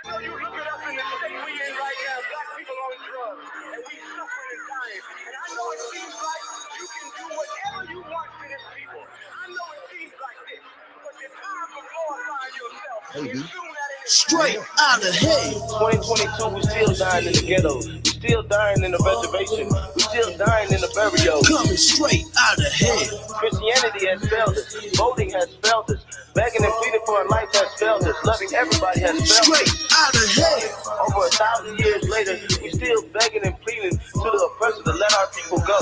I know you look it up in the state we in right now, black people on drugs, and we suffering and dying. And I know it seems like you can do whatever you want to this people. I know it seems like this, but the time for glorifying yourself is soon at it. Straight out of here. 2022, we still dying in the ghettos. We still dying in the reservation. We still dying in the burial. Coming straight out of here. Christianity has failed us. Voting has failed us. Begging and pleading for a life has failed us. Loving everybody has failed us. Straight out of here. Over 1,000 years later, we still begging and pleading to the oppressor to let our people go.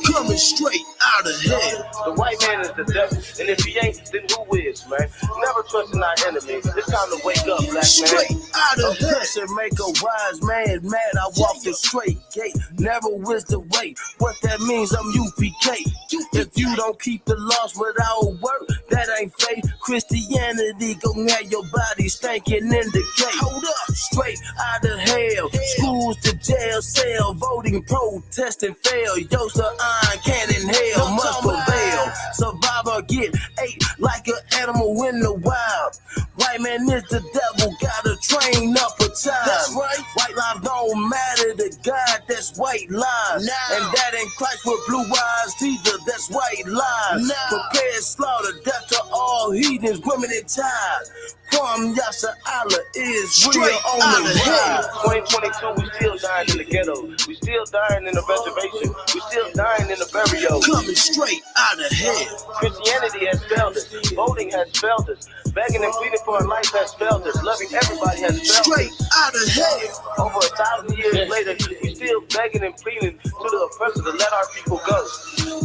Coming straight out of here. The white man is the devil, and if he ain't, then who is, man? Never trusting our enemy. It's time to wake up, black man. Straight out of here. Oppressor make a wise man mad. I walk the straight gate, never whiz the way. What that means, I'm UPK. If you don't keep the laws without work, that ain't faith. Christianity gon' have your body stinking in the gate. Hold up, straight out of hell. Schools to jail cell, voting, protesting, fail. Yo, so iron cannon hell must prevail. Survivor get ate like an animal in the wild. White man is the devil, gotta train up a child. That's right. White lives don't matter to God, that's white lies. Now. And that ain't Christ with blue eyes either, that's white lies. Prepare slaughter, death to all heathens, women and child. From Yasha Allah is straight real on the ride. 2022, we still dying in the ghettos. We still dying in the reservation. We still dying in the burial. Coming straight out of here. Christianity has failed us. Voting has failed us. Begging and pleading for a life has failed us. Loving everybody has failed straight us. Out of here. Over 1,000 years later, we still begging and pleading to the oppressor to let our people go.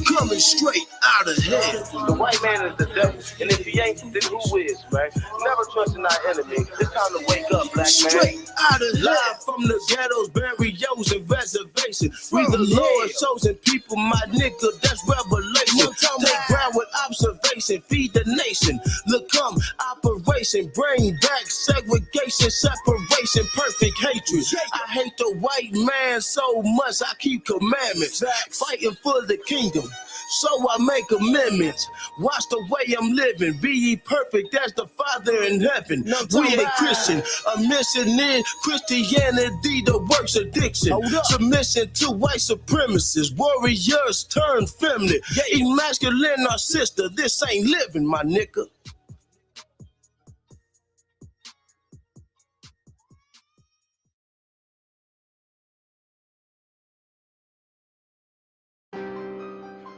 Coming straight out of here. The white man is the devil, and if he ain't, then who is, man? Never trusting our enemy. It's time to wake up, black man. Straight out of here. Live from the ghettos, burials, and reservations. We the Lord chosen people, my nigga, that's revelation. Take ground with observation, feed the nation. Look, come, operation, bring back segregation, separation, perfect hatred. I hate the white man so much, I keep commandments. Fighting for the kingdom, so I make amendments. Watch the way I'm living, be ye perfect as the Father in heaven. We ain't Christian, a mission in Christianity, the works addiction. Submission to white supremacists, warriors turn feminine. Emasculate our sister, this ain't living, my nigga.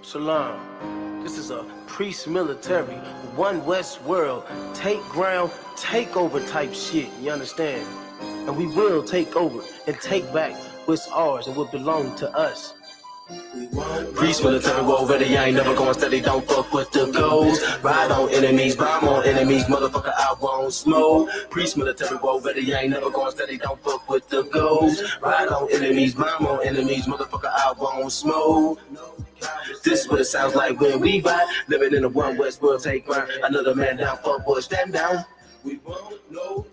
Shalom. This is a priest military, one West world, take ground, take over type shit, you understand? And we will take over and take back what's ours and what belongs to us. Priest military, war ready, I ain't never going steady, don't fuck with the goals. Ride on enemies, bomb on enemies, motherfucker, I won't smoke. Priest military, war ready, I ain't never going steady, don't fuck with the goals. Ride on enemies, bomb on enemies, motherfucker, I won't smoke. This what it sounds like when we ride, living in a one West world, take ground. Another man down, fuck boy, stand down. We won't know.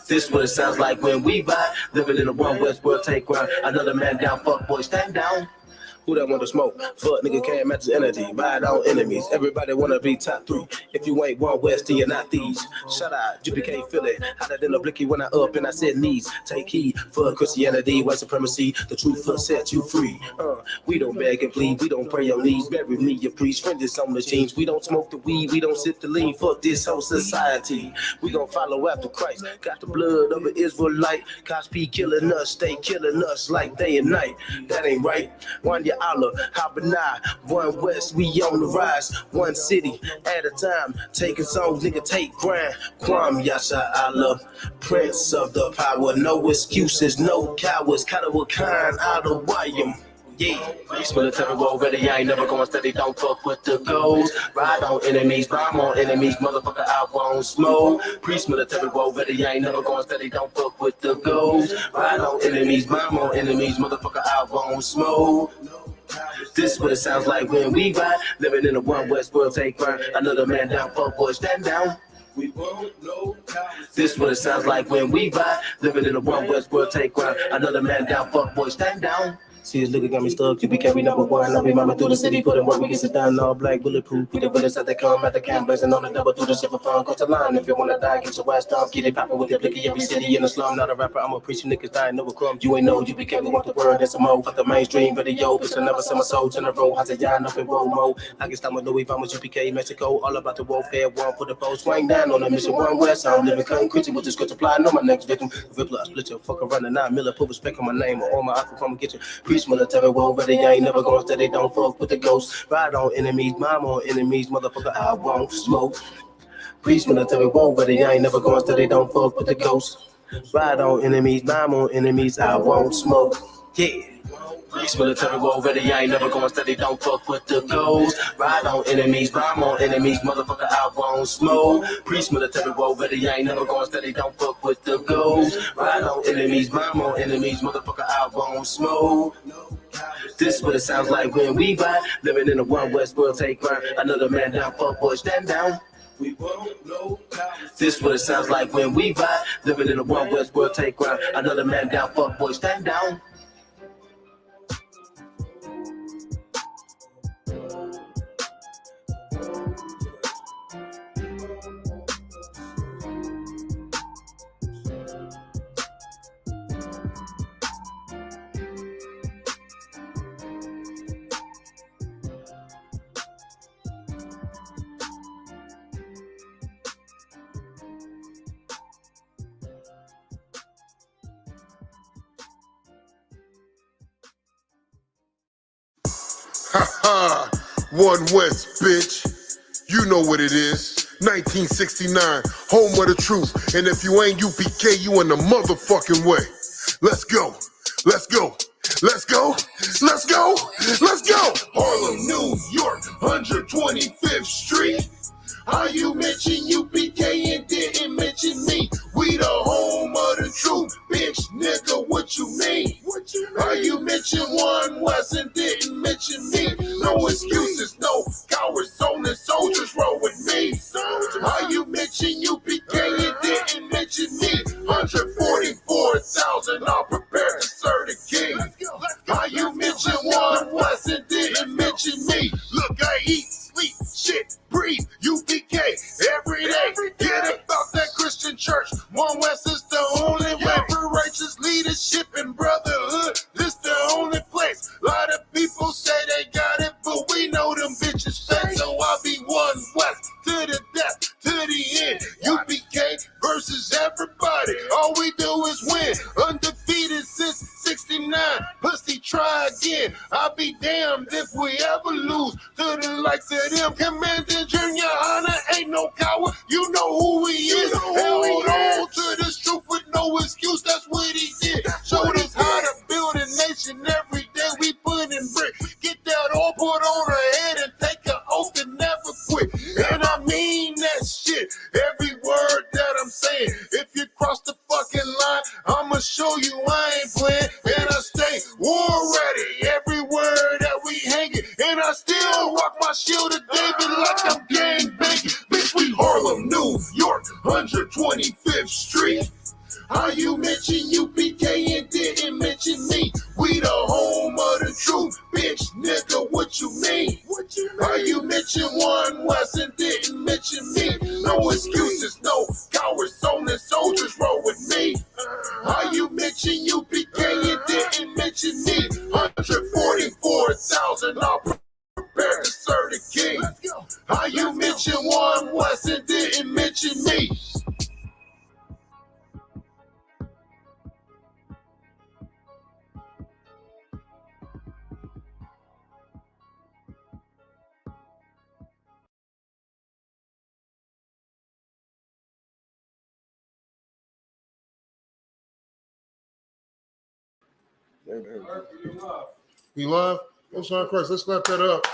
This what it sounds like when we ride, living in a one West world, take ground. Another man down, fuck boy, stand down. Who that want to smoke? Fuck nigga can't match the energy. Ride on enemies. Everybody wanna be top 3. If you ain't one West, you're not thieves. Shut out, GPK feel it. Hotter than a blicky when I up and I said knees. Take heed for Christianity, white supremacy. The truth will set you free. We don't beg and plead. We don't pray on knees. Bury me, your priest. Friend is on machines. We don't smoke the weed. We don't sip the lean. Fuck this whole society. We gon' follow after Christ. Got the blood of an Israelite. Cops be killing us. Stay killing us like day and night. That ain't right. One ya Allah, Habanai, one West, we on the rise, one city at a time, taking songs, nigga, take ground. Kwam Yasha Allah, Prince of the power, no excuses, no cowards, kind of a kind out of Wyam. Yeah, priest military, war ready, I ain't never going steady, don't fuck with the goals. Ride on enemies, bomb on enemies, motherfucker, I won't smoke. Priest military, war ready, I ain't never going steady, don't fuck with the goals. Ride on enemies, bomb on enemies, motherfucker, I won't smoke. This what it sounds like when we ride, living in a one West world, take ground. Another man down, fuck boy, stand down. We won't know. This what it sounds like when we ride, living in a one West world, take ground. Another man down, fuck boy, stand down. See his liquor got me stuck. You be carry number one. I be mama through the city, put him up. We get sit down all black, bulletproof. Be the realest that they come at the camp, blazing on the double through the shit for fun. Cross the line if you wanna die, get your ass down. Get it poppin' with the blicky. Every city in the slum. Not a rapper, I'm a preacher. Niggas dying over crumbs. You ain't know. You be carry want the word. That's a mo. Fuck the mainstream video. Bitch, I never sell my soul to the road. I say yeah, up in roll mo. I can stop with Louis Vuitton, UPK, Mexico. All about the warfare. One for the foe. Swing down on the mission. One west. I'm living concrete with the script applying on my next victim. Rippler, I split your fuck around the 9 miller. Put respect on my name or all my aqua come get you. Preach military, well, ready, I ain't never gonna say they don't fuck with the ghosts. Ride on enemies, mom on enemies, motherfucker, I won't smoke. Preach military, well, ready, I ain't never gonna say they don't fuck with the ghosts. Ride on enemies, mom on enemies, I won't smoke. Yeah. Preach military, well, ready, I ain't never gonna say they don't fuck with the ghosts. Ride on enemies, mom on enemies, motherfucker, I won't smoke. Preach military, well, ready, I ain't never gonna say they don't fuck with the ghosts. Ride on enemies, mom on enemies, motherfucker, I won't smoke. This is what it sounds like when we ride, living in a one West world, take ground. Another man down, fuck boy, stand down. We won't know. This is what it sounds like when we ride, living in a one West world, take ground. Another man down, fuck boy, stand down. Ha! One West, bitch. You know what it is. 1969, home of the truth. And if you ain't UPK, you in the motherfucking way. Let's go. Let's go. Let's go. Let's go. Let's go. Harlem, New York, 125th Street. How you mention UPK and didn't mention me? We the home of the truth, bitch, nigga, what you mean? How you mention One West and didn't mention me? No excuses, no cowards on the soldiers roll with me. How you mention UPK and didn't mention me? 144,000 all prepared to serve the king. How you mention One West and didn't mention me? Look, I eat, sleep, shit, breathe, UPK every day. Get about that Christian church. One West is the only way for righteous leadership and brotherhood. This the only place. A lot of people say they got it, but we know them bitches fake. So I'll be One West to the death, to the end. UPK versus everybody. All we do is win. Undefeated since 69. Pussy, try again. I'll be damned if we ever lose to the likes of them. Commander Junior Honor ain't no coward. You know who he is. Hold on to this truth with no excuse. That's what he did. Showed us how to build a nation every day. We put in brick. Get that all put on her head and take an oath and never quit. And I mean that shit. Every word that I'm saying. If you cross the fucking line, I'ma show you I ain't playing. And I stay war ready. Every word that we hanging. And I still rock my shield of David like I'm gang banging. Bitch, we Harlem, New York, 125th Street. How you mention UPK and didn't mention me? We the home of the truth, bitch, nigga, what you mean? How you mention One West and didn't mention me? No excuses, no cowards on the soldiers roll with me. How you mention UPK and didn't mention me? 144,000 all prepared to serve the king. How you mention One West and didn't mention me? We live? Oh, sorry, Christ. Let's clap that up.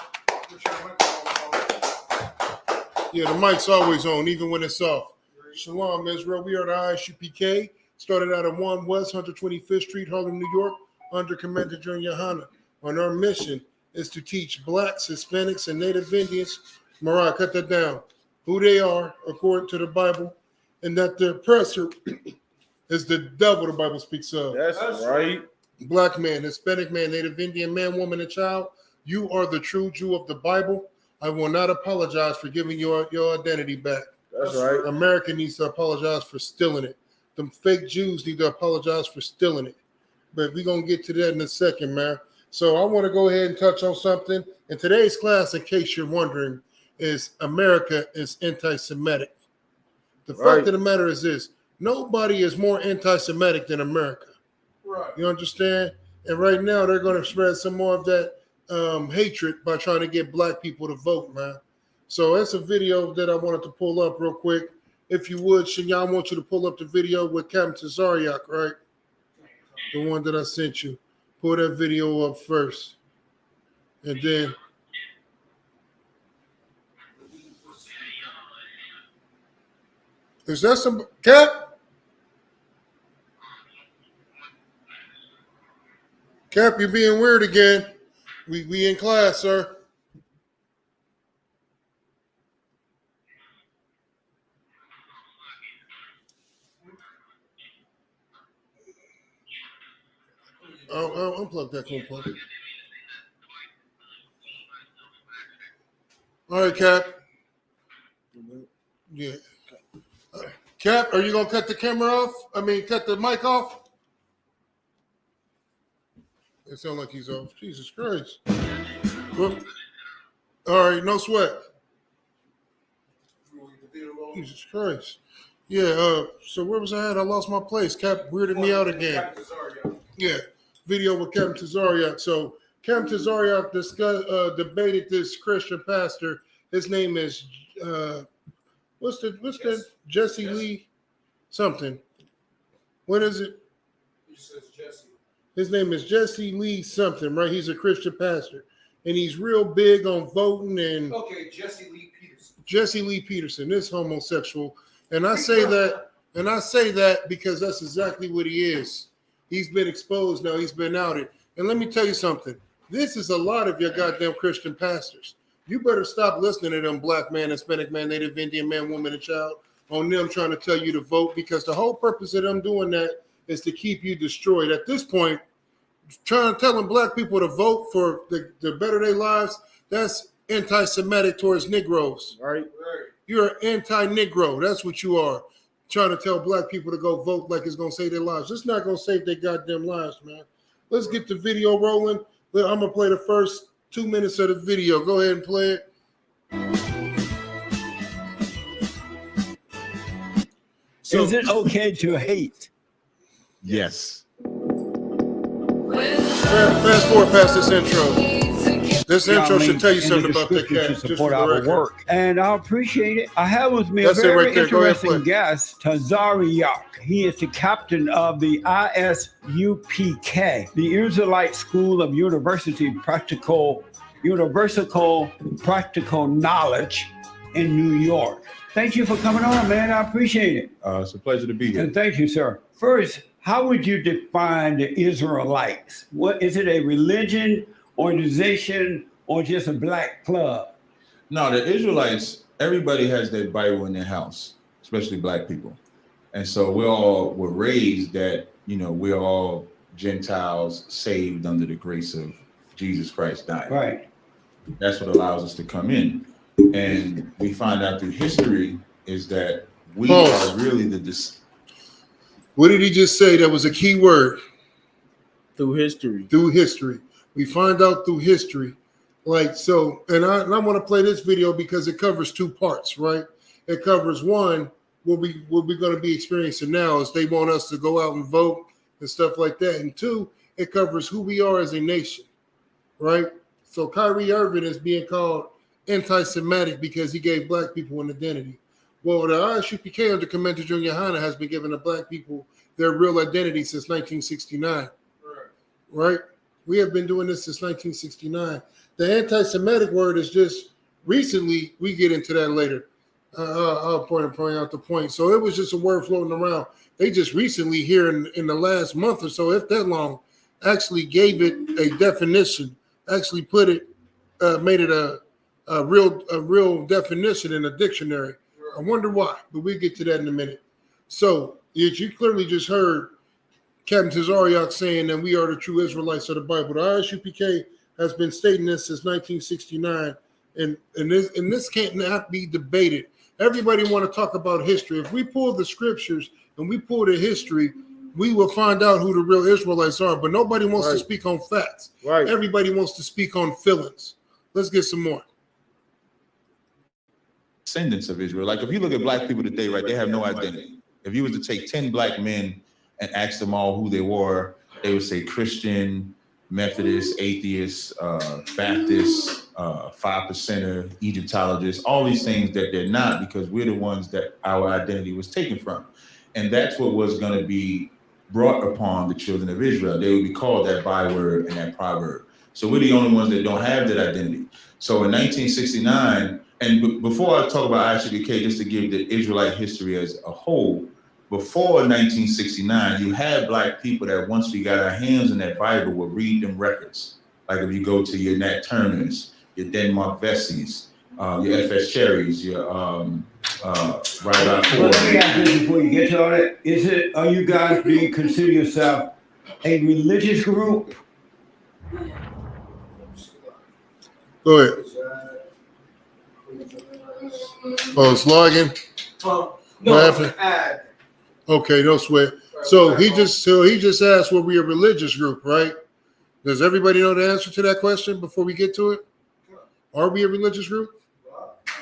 Yeah, the mic's always on, even when it's off. Shalom, Israel. We are the ISUPK. Started out at 1 West 125th Street, Harlem, New York, under Commander Junior Hanna. And our mission is to teach Blacks, Hispanics, and Native Indians, Mariah, cut that down, who they are according to the Bible, and that their oppressor is the devil the Bible speaks of. That's right. black man, Hispanic man, Native Indian man, woman, and child, you are the true Jew of the Bible. I will not apologize for giving your identity back. That's right. America needs to apologize for stealing it. Them fake Jews need to apologize for stealing it. But we're going to get to that in a second, man. So I want to go ahead and touch on something. In today's class, in case you're wondering, is America is anti-Semitic. The fact of the matter is this. Nobody is more anti-Semitic than America. Right. You understand? And right now, they're going to spread some more of that hatred by trying to get black people to vote, man. So that's a video that I wanted to pull up real quick. If you would, Shanyan, I want you to pull up the video with Captain Tazariak, right? The one that I sent you. Pull that video up first. And then... Is that some... Cap? Cap, you're being weird again. We in class, sir. I'll unplug that component. All right, Cap. Yeah. Cap, are you going to cut the camera off? Cut the mic off? It sounds like he's off. Jesus Christ. Well, all right, no sweat. Jesus Christ. Yeah, so where was I at? I lost my place. Cap weirded me out again. Yeah, video with Captain Tazariak. So Captain Tazariak debated this Christian pastor. His name is what's the Jesse Lee something. What is it? He says Jesse. His name is Jesse Lee something, right? He's a Christian pastor. And he's real big on voting and Okay, Jesse Lee Peterson. Jesse Lee Peterson is homosexual. And I say that because that's exactly what he is. He's been exposed now. He's been outed. And let me tell you something. This is a lot of your goddamn Christian pastors. You better stop listening to them black man, Hispanic man, Native Indian man, woman, and child on them trying to tell you to vote, because the whole purpose of them doing that is to keep you destroyed. At this point, trying to tell black people to vote for the better their lives, that's anti-Semitic towards Negroes. Right. You're an anti-Negro. That's what you are. Trying to tell black people to go vote like it's going to save their lives. It's not going to save their goddamn lives, man. Let's get the video rolling. I'm going to play the first 2 minutes of the video. Go ahead and play it. So, is it okay to hate? Yes. Fast forward past this intro. This intro should tell you something about the cat. To support our work. And I appreciate it. I have with me a very interesting guest, Tazariak. He is the captain of the ISUPK, the Israelite School of Universal Practical Knowledge in New York. Thank you for coming on, man. I appreciate it. It's a pleasure to be here. And thank you, sir. First, how would you define the Israelites? What is it, a religion, organization, or just a black club? No, the Israelites, everybody has their Bible in their house, especially black people. And so we're raised that, we're all Gentiles saved under the grace of Jesus Christ dying. Right. That's what allows us to come in. And we find out through history is that we are really What did he just say? That was a key word. Through history. Through history. We find out through history. Like, so, and I want to play this video because it covers two parts, right? It covers one, what we're going to be experiencing now is they want us to go out and vote and stuff like that. And two, it covers who we are as a nation, right? So Kyrie Irving is being called anti-Semitic because he gave black people an identity. Well, the ISUPK under Commander Junior Hanna has been giving the black people their real identity since 1969, right? We have been doing this since 1969. The anti-Semitic word is just recently, we get into that later. I'll point out the point. So it was just a word floating around. They just recently here in the last month or so, if that long, actually gave it a definition, actually put it, made it a real definition in a dictionary. I wonder why, but we'll get to that in a minute. So, as you clearly just heard, Captain Tazariak saying that we are the true Israelites of the Bible. The ISUPK has been stating this since 1969, and this can't not be debated. Everybody want to talk about history. If we pull the scriptures and we pull the history, we will find out who the real Israelites are. But nobody wants to speak on facts. Right. Everybody wants to speak on feelings. Let's get some more. Descendants of Israel. Like if you look at black people today, right, they have no identity. If you were to take 10 black men and ask them all who they were, they would say Christian, Methodist, atheist, Baptist, 5%er, Egyptologist, all these things that they're not, because we're the ones that our identity was taken from. And that's what was going to be brought upon the children of Israel. They would be called that byword and that proverb. So we're the only ones that don't have that identity. So in 1969, and before I talk about ISUPK, just to give the Israelite history as a whole, before 1969, you had black people that once we got our hands on that Bible would read them records. Like if you go to your Nat Turners, your Denmark Vessies, your FS Cherries, your Right But let me ask this before you get to all that. Are you guys, do you consider yourself a religious group? Go ahead. Oh, it's logging. What happened? Okay, no sweat. So he just asked, were we a religious group, right? Does everybody know the answer to that question before we get to it? Are we a religious group?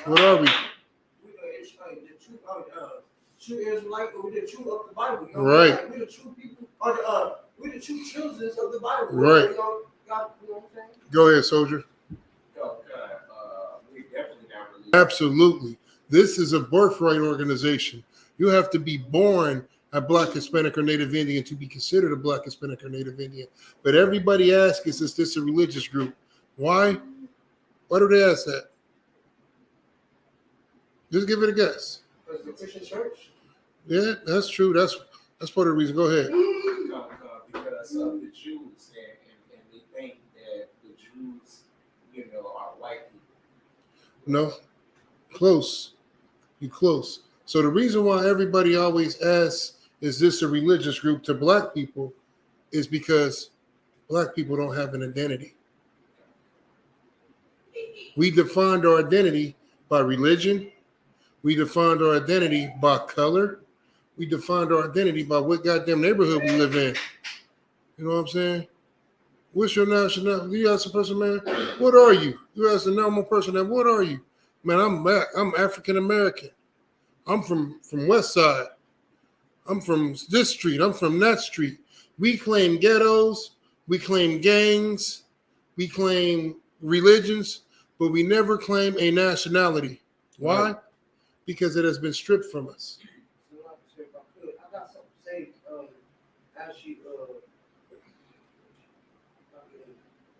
What are we? True Israelite, we're the true of the Bible. You know? Right. Like, we're the true people, we're the true children of the Bible. Right. You know, God, you know what I'm saying? Go ahead, soldier. We definitely not religious. Absolutely. This is a birthright organization. You have to be born a Black, Hispanic, or Native Indian to be considered a Black, Hispanic, or Native Indian. But everybody asks, is this a religious group? Why? Why do they ask that? Just give it a guess. Because the Christian church. Yeah, that's true. That's part of the reason. Go ahead. Because of the Jews, and they think that the Jews, you know, are white people. No, close. You close. So the reason why everybody always asks, is this a religious group to Black people, is because Black people don't have an identity. We defined our identity by religion. We defined our identity by color. We defined our identity by what goddamn neighborhood we live in. You know what I'm saying? What's your nationality? You ask a person, man, what are you? You ask a normal person, that what are you? Man, I'm African American. I'm from West Side. I'm from this street. I'm from that street. We claim ghettos. We claim gangs. We claim religions, but we never claim a nationality. Why? Right. Because it has been stripped from us. I got something to say. Actually,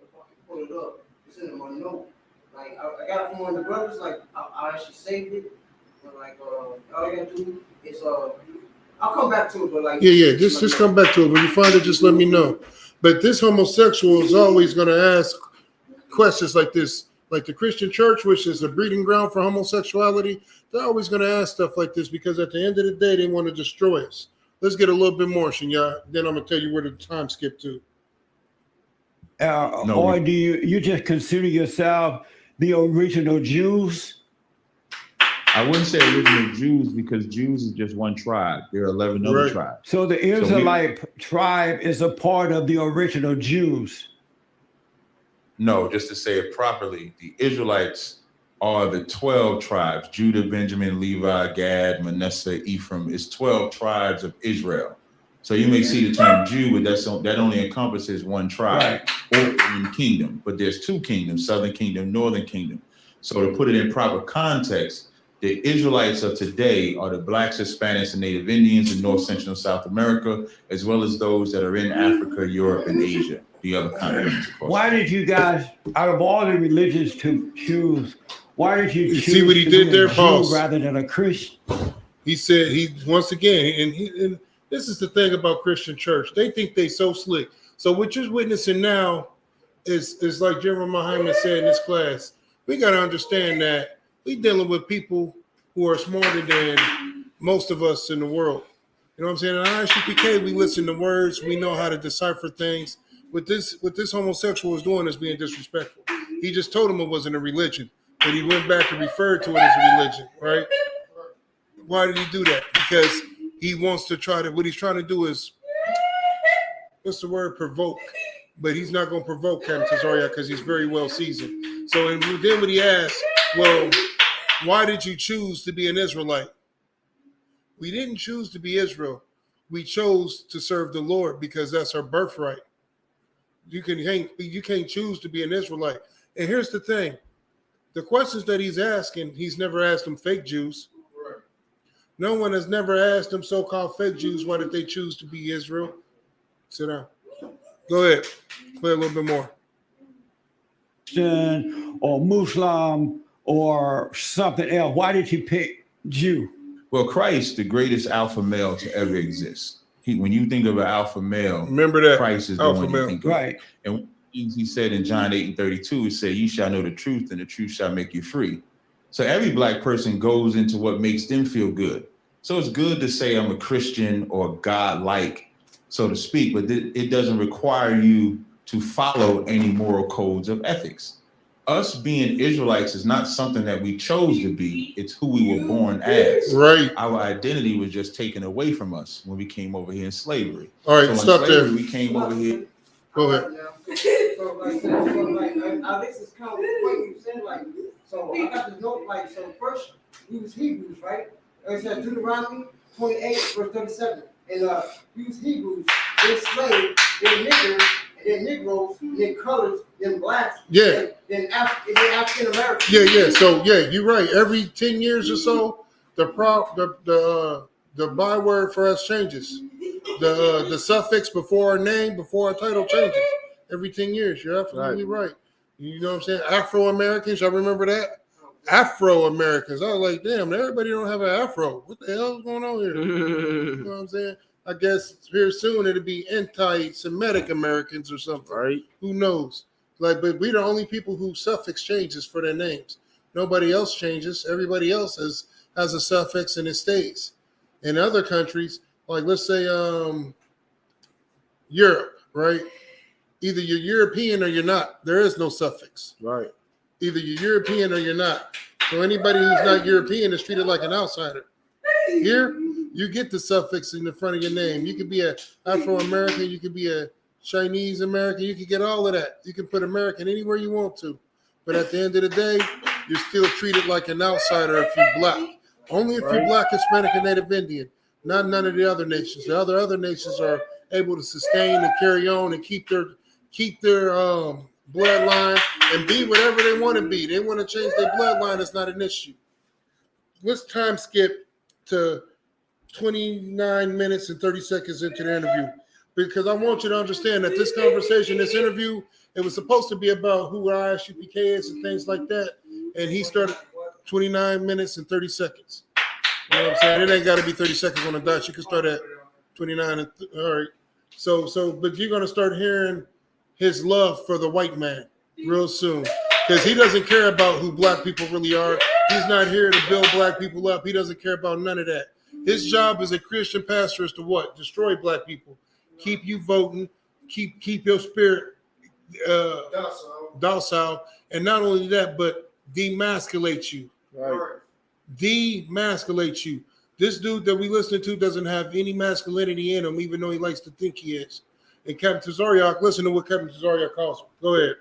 if I can pull it up, it's in my note. Like I got it from one of the brothers. Like I actually saved it. But like all I gotta do is I'll come back to it. But like just come back to it. When you find it, just let me know. But this homosexual is always going to ask questions like this. Like the Christian church, which is a breeding ground for homosexuality, they're always going to ask stuff like this because at the end of the day, they want to destroy us. Let's get a little bit more, Shinya. Then I'm going to tell you where the time skipped to. Or do you just consider yourself the original Jews? I wouldn't say original Jews because Jews is just one tribe. There are 11 other tribes. So the Israelite tribe is a part of the original Jews. No, just to say it properly, the Israelites are the 12 tribes: Judah, Benjamin, Levi, Gad, Manasseh, Ephraim. It's 12 tribes of Israel. So you may see the term Jew, but that only encompasses one tribe or one kingdom. But there's two kingdoms: Southern Kingdom, Northern Kingdom. So to put it in proper context, the Israelites of today are the Blacks, Hispanics, and Native Indians in North, Central, and South America, as well as those that are in Africa, Europe, and Asia, the other continents. Why did you guys, out of all the religions to choose, why did you choose see what he did there, Paul? Rather than a Christian? He said once again, and this is the thing about Christian church. They think they so slick. So what you're witnessing now is like General Muhammad said in this class. We got to understand that we're dealing with people who are smarter than most of us in the world. You know what I'm saying? In ISUPK, we listen to words. We know how to decipher things. What this homosexual was doing is being disrespectful. He just told him it wasn't a religion, but he went back and referred to it as a religion, right? Why did he do that? Because he wants to try to, what he's trying to do is, what's the word, provoke. But he's not going to provoke Captain Cesario because he's very well seasoned. So and then when he asked, well, why did you choose to be an Israelite? We didn't choose to be Israel. We chose to serve the Lord because that's our birthright. You can't choose to be an Israelite. And here's the thing. The questions that he's asking, he's never asked them fake Jews. No one has never asked them so-called fake Jews why did they choose to be Israel. Sit down. Go ahead. Play a little bit more. Or Muslim or something else. Why did you pick Jew? Well, Christ, the greatest alpha male to ever exist. When you think of an alpha male, remember that Christ is the alpha one male. you think of. Right. And he said in John 8:32, he said, "You shall know the truth, and the truth shall make you free." So every black person goes into what makes them feel good. So it's good to say I'm a Christian or God-like, so to speak, but it doesn't require you to follow any moral codes of ethics. Us being Israelites is not something that we chose to be. It's who we were born as. Right. Our identity was just taken away from us when we came over here in slavery. All right, so in stop slavery, there. we came over here. Go ahead. So this is kind of what you said, like, so I got this note, like, so first we was Hebrews, right? It says Deuteronomy 28, verse 37. And we was Hebrews, then slaves, then niggers, and then Negroes, then colors, then blacks, Yeah. then African Americans. Yeah. So you're right. Every 10 years or so, the byword for us changes. The suffix before our name, before our title changes. Every 10 years. You're absolutely right. You know what I'm saying? Afro-Americans, y'all remember that? Afro-Americans. I was like, damn, everybody don't have an afro. What the hell is going on here? You know what I'm saying? I guess here soon it'll be anti-Semitic Americans or something. Right. Who knows? Like, but we're the only people who suffix changes for their names. Nobody else changes. Everybody else has a suffix and it stays. In other countries, like let's say Europe, right? Either you're European or you're not. There is no suffix. Right. Either you're European or you're not. So anybody who's not European is treated like an outsider. Here, you get the suffix in the front of your name. You could be an Afro-American, you could be a Chinese American, you can get all of that. You can put American anywhere you want to. But at the end of the day, you're still treated like an outsider if you're black. Only if you're black, Hispanic, and Native Indian. Not none of the other nations. The other nations are able to sustain and carry on and keep their bloodline and be whatever they want to be. They want to change their bloodline. It's not an issue. Let's time skip to 29 minutes and 30 seconds into the interview, because I want you to understand that this conversation, this interview, it was supposed to be about who ISUPK is and things like that. And he started 29 minutes and 30 seconds. You know what I'm saying? It ain't got to be 30 seconds on the dot. You can start at 29. All right. So, but you're going to start hearing his love for the white man real soon, because he doesn't care about who black people really are. He's not here to build black people up. He doesn't care about none of that. His job as a Christian pastor is to what? Destroy black people. Keep you voting. Keep your spirit docile. And not only that, but demasculate you. Right. Demasculate you. This dude that we listen to doesn't have any masculinity in him, even though he likes to think he is. And Captain Tazariak, listen to what Captain Tazariak calls him. Go ahead.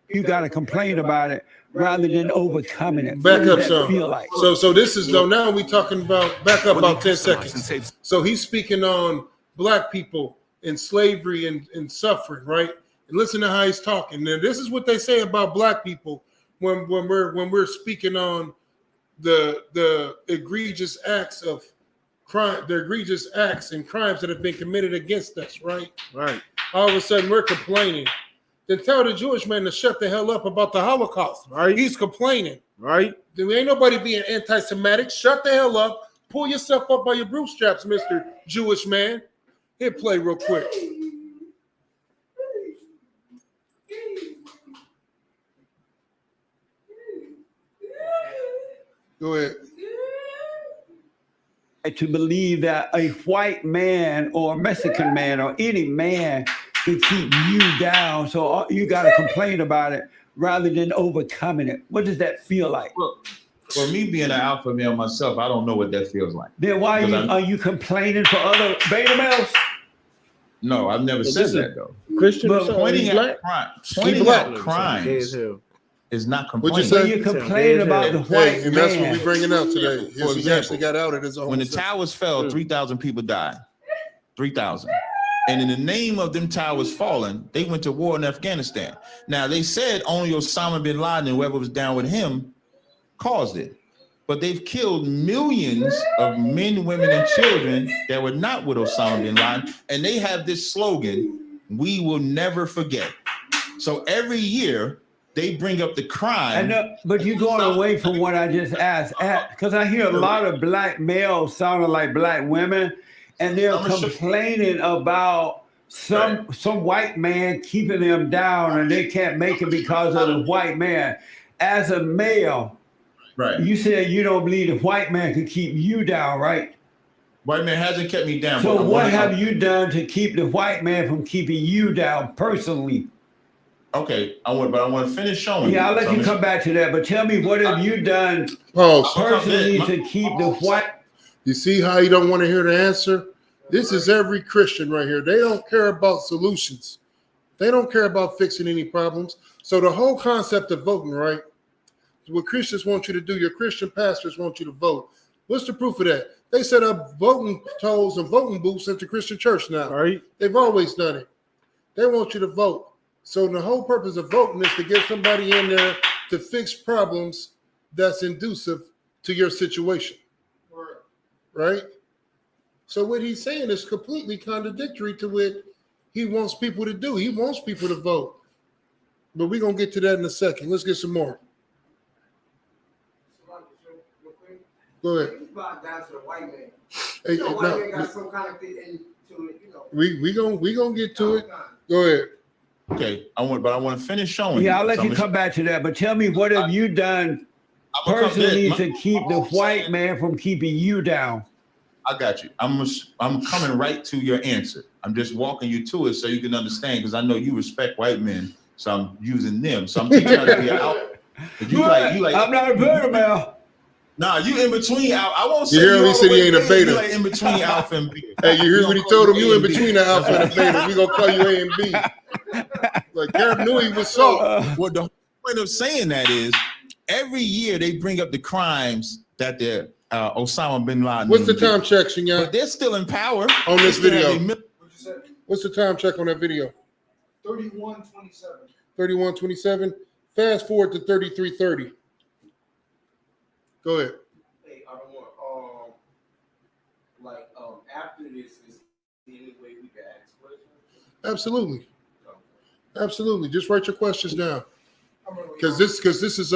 You got to complain about it rather than overcoming it. Back What up does that some. feel like? So this is though. Now we talking about back up about 10 seconds. So he's speaking on black people and slavery and suffering, right? And listen to how he's talking. Now this is what they say about black people when we're speaking on the egregious acts of crime, the egregious acts and crimes that have been committed against us, right? Right. All of a sudden we're complaining. Then tell the Jewish man to shut the hell up about the Holocaust. Right. He's complaining. Right. There ain't nobody being anti-Semitic. Shut the hell up. Pull yourself up by your bootstraps, Mr. Jewish man. Hit play real quick. Go ahead. to believe that a white man or a Mexican man or any man can keep you down. So you got to complain about it rather than overcoming it. What does that feel like? Well, for me being an alpha male myself, I don't know what that feels like. Then why are you complaining for other beta males? No, I've never said that though. Christian or But something? Pointing He's at black? crime, He pointing black. at Gay crimes as hell. is not What'd you complaining. say? But you complain about the white And that's what man. we're bringing out today. For He example, actually got outed as a When the homosexual. towers fell, 3,000 people died. 3,000. And in the name of them towers falling, they went to war in Afghanistan. Now, they said only Osama bin Laden and whoever was down with him caused it. But they've killed millions of men, women, and children that were not with Osama bin Laden. And they have this slogan, we will never forget. So every year, they bring up the crime. But you're going away from what I just asked. Because I hear a lot of black males sounding like black women, and they're complaining about some white man keeping them down, and they can't make it because of the white man. As a male, Right. you said you don't believe the white man can keep you down, right? White man hasn't kept me down. So what have you done to keep the white man from keeping you down personally? Okay, I want to finish showing. Yeah, I'll let you come back to that. But tell me, what have you done personally to keep the white? You see how you don't want to hear the answer? This is every Christian right here. They don't care about solutions. They don't care about fixing any problems. So the whole concept of voting, right? What Christians want you to do, your Christian pastors want you to vote. What's the proof of that? They set up voting tolls and voting booths at the Christian church now. Right. They've always done it. They want you to vote. So the whole purpose of voting is to get somebody in there to fix problems that's inducive to your situation. Right? So what he's saying is completely contradictory to what he wants people to do. He wants people to vote. But we're going to get to that in a second. Let's get some more. Go ahead. You brought down to the white man. Hey, You know, white no, man got some kind of fit into it, you know. we gonna get to it. Go ahead. Okay, I want to finish showing. Yeah, I'll let you come back to that. But tell me, what have you done personally to keep the white man from keeping you down? I got you. I'm coming right to your answer. I'm just walking you to it so you can understand, because I know you respect white men, so I'm using them. So I'm teaching you how to be out. You like. I'm not a beta male. Nah, you in between. I won't say You hear him? He said he ain't a beta. You like in between alpha and beta. Hey, you hear what he told him? You in between the alpha and the beta. We gonna call you A and B. Like Garrett knew he was soft. Well, the point of saying that is every year they bring up the crimes that the Osama bin Laden. What's the time check, Shinyan? But they're still in power On this video. What'd you say? What's the time check on that video? 31:27. 31:27. Fast forward to 33:30. Go ahead. Hey, I don't want after this, is there any way we can ask questions? Absolutely. Absolutely. Just write your questions down. I'm gonna- Because this is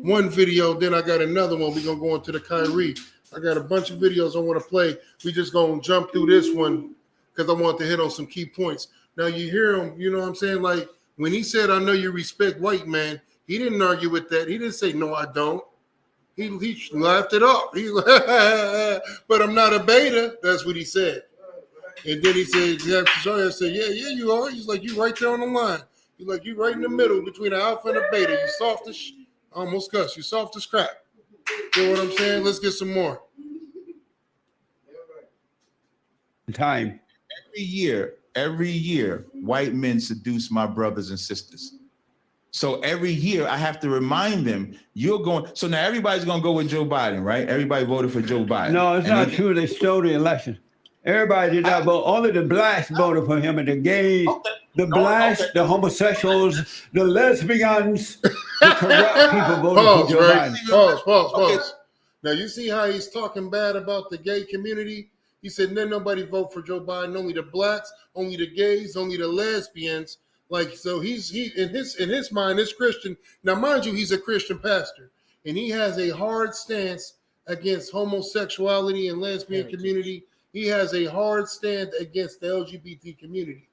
one video, then I got another one. We're gonna go into the Kyrie. I got a bunch of videos I want to play. We just gonna jump through this one because I want to hit on some key points. Now you hear him, you know what I'm saying? Like when he said, I know you respect white man, he didn't argue with that. He didn't say, no, I don't. He laughed it off. But I'm not a beta. That's what he said. And then he said, I said, yeah, you are. He's like, you right there on the line. He's like, you right in the middle between an alpha and a beta. You soft as I almost cussed. You soft as crap. You know what I'm saying? Let's get some more. Time. Every year, white men seduce my brothers and sisters. So every year I have to remind them, you're going. So now everybody's going to go with Joe Biden, right? Everybody voted for Joe Biden. No, it's not true. They stole the election. Everybody did not vote. Only the blacks voted for him, and the gays, the blacks, the homosexuals, the lesbians, the corrupt people voted for Joe Biden. Pause. Okay. Now you see how he's talking bad about the gay community? He said, no, nobody vote for Joe Biden. Only the blacks, only the gays, only the lesbians. Like, so he in his mind, this Christian. Now, mind you, he's a Christian pastor, and he has a hard stance against homosexuality and lesbian community. He has a hard stand against the LGBT community.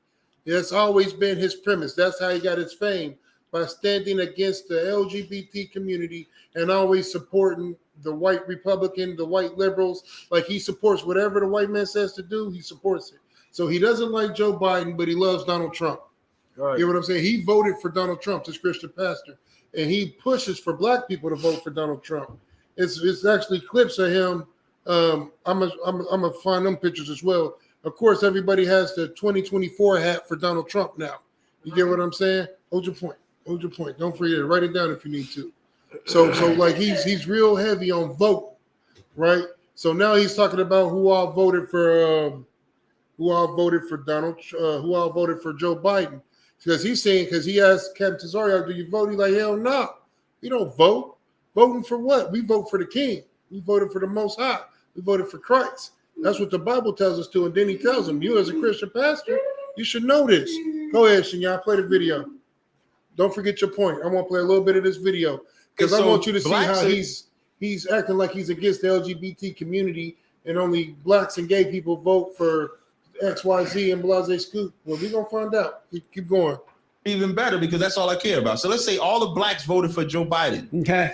That's always been his premise. That's how he got his fame, by standing against the LGBT community and always supporting the white Republican, the white liberals. Like he supports whatever the white man says to do, he supports it. So he doesn't like Joe Biden, but he loves Donald Trump. Right. You know what I'm saying? He voted for Donald Trump, this Christian pastor, and he pushes for black people to vote for Donald Trump. It's actually clips of him. I'm gonna find them pictures as well. Of course, everybody has the 2024 hat for Donald Trump now. You get what I'm saying? Hold your point. Hold your point. Don't forget it. Write it down if you need to. So like he's real heavy on vote, right? So now he's talking about who all voted for Donald, who all voted for Joe Biden. Because he's saying, because he asked Captain Cesario, do you vote? He's like, hell no. We don't vote. Voting for what? We vote for the king. We voted for the Most High. We voted for Christ. That's what the Bible tells us to. And then he tells him, you as a Christian pastor, you should know this. Go ahead, Shinya, play the video. Don't forget your point. I want to play a little bit of this video because I want you to see how he's acting like he's against the LGBT community and only blacks and gay people vote for XYZ and Blase Scoop. Well, we're going to find out. Keep going. Even better, because that's all I care about. So let's say all the blacks voted for Joe Biden. Okay.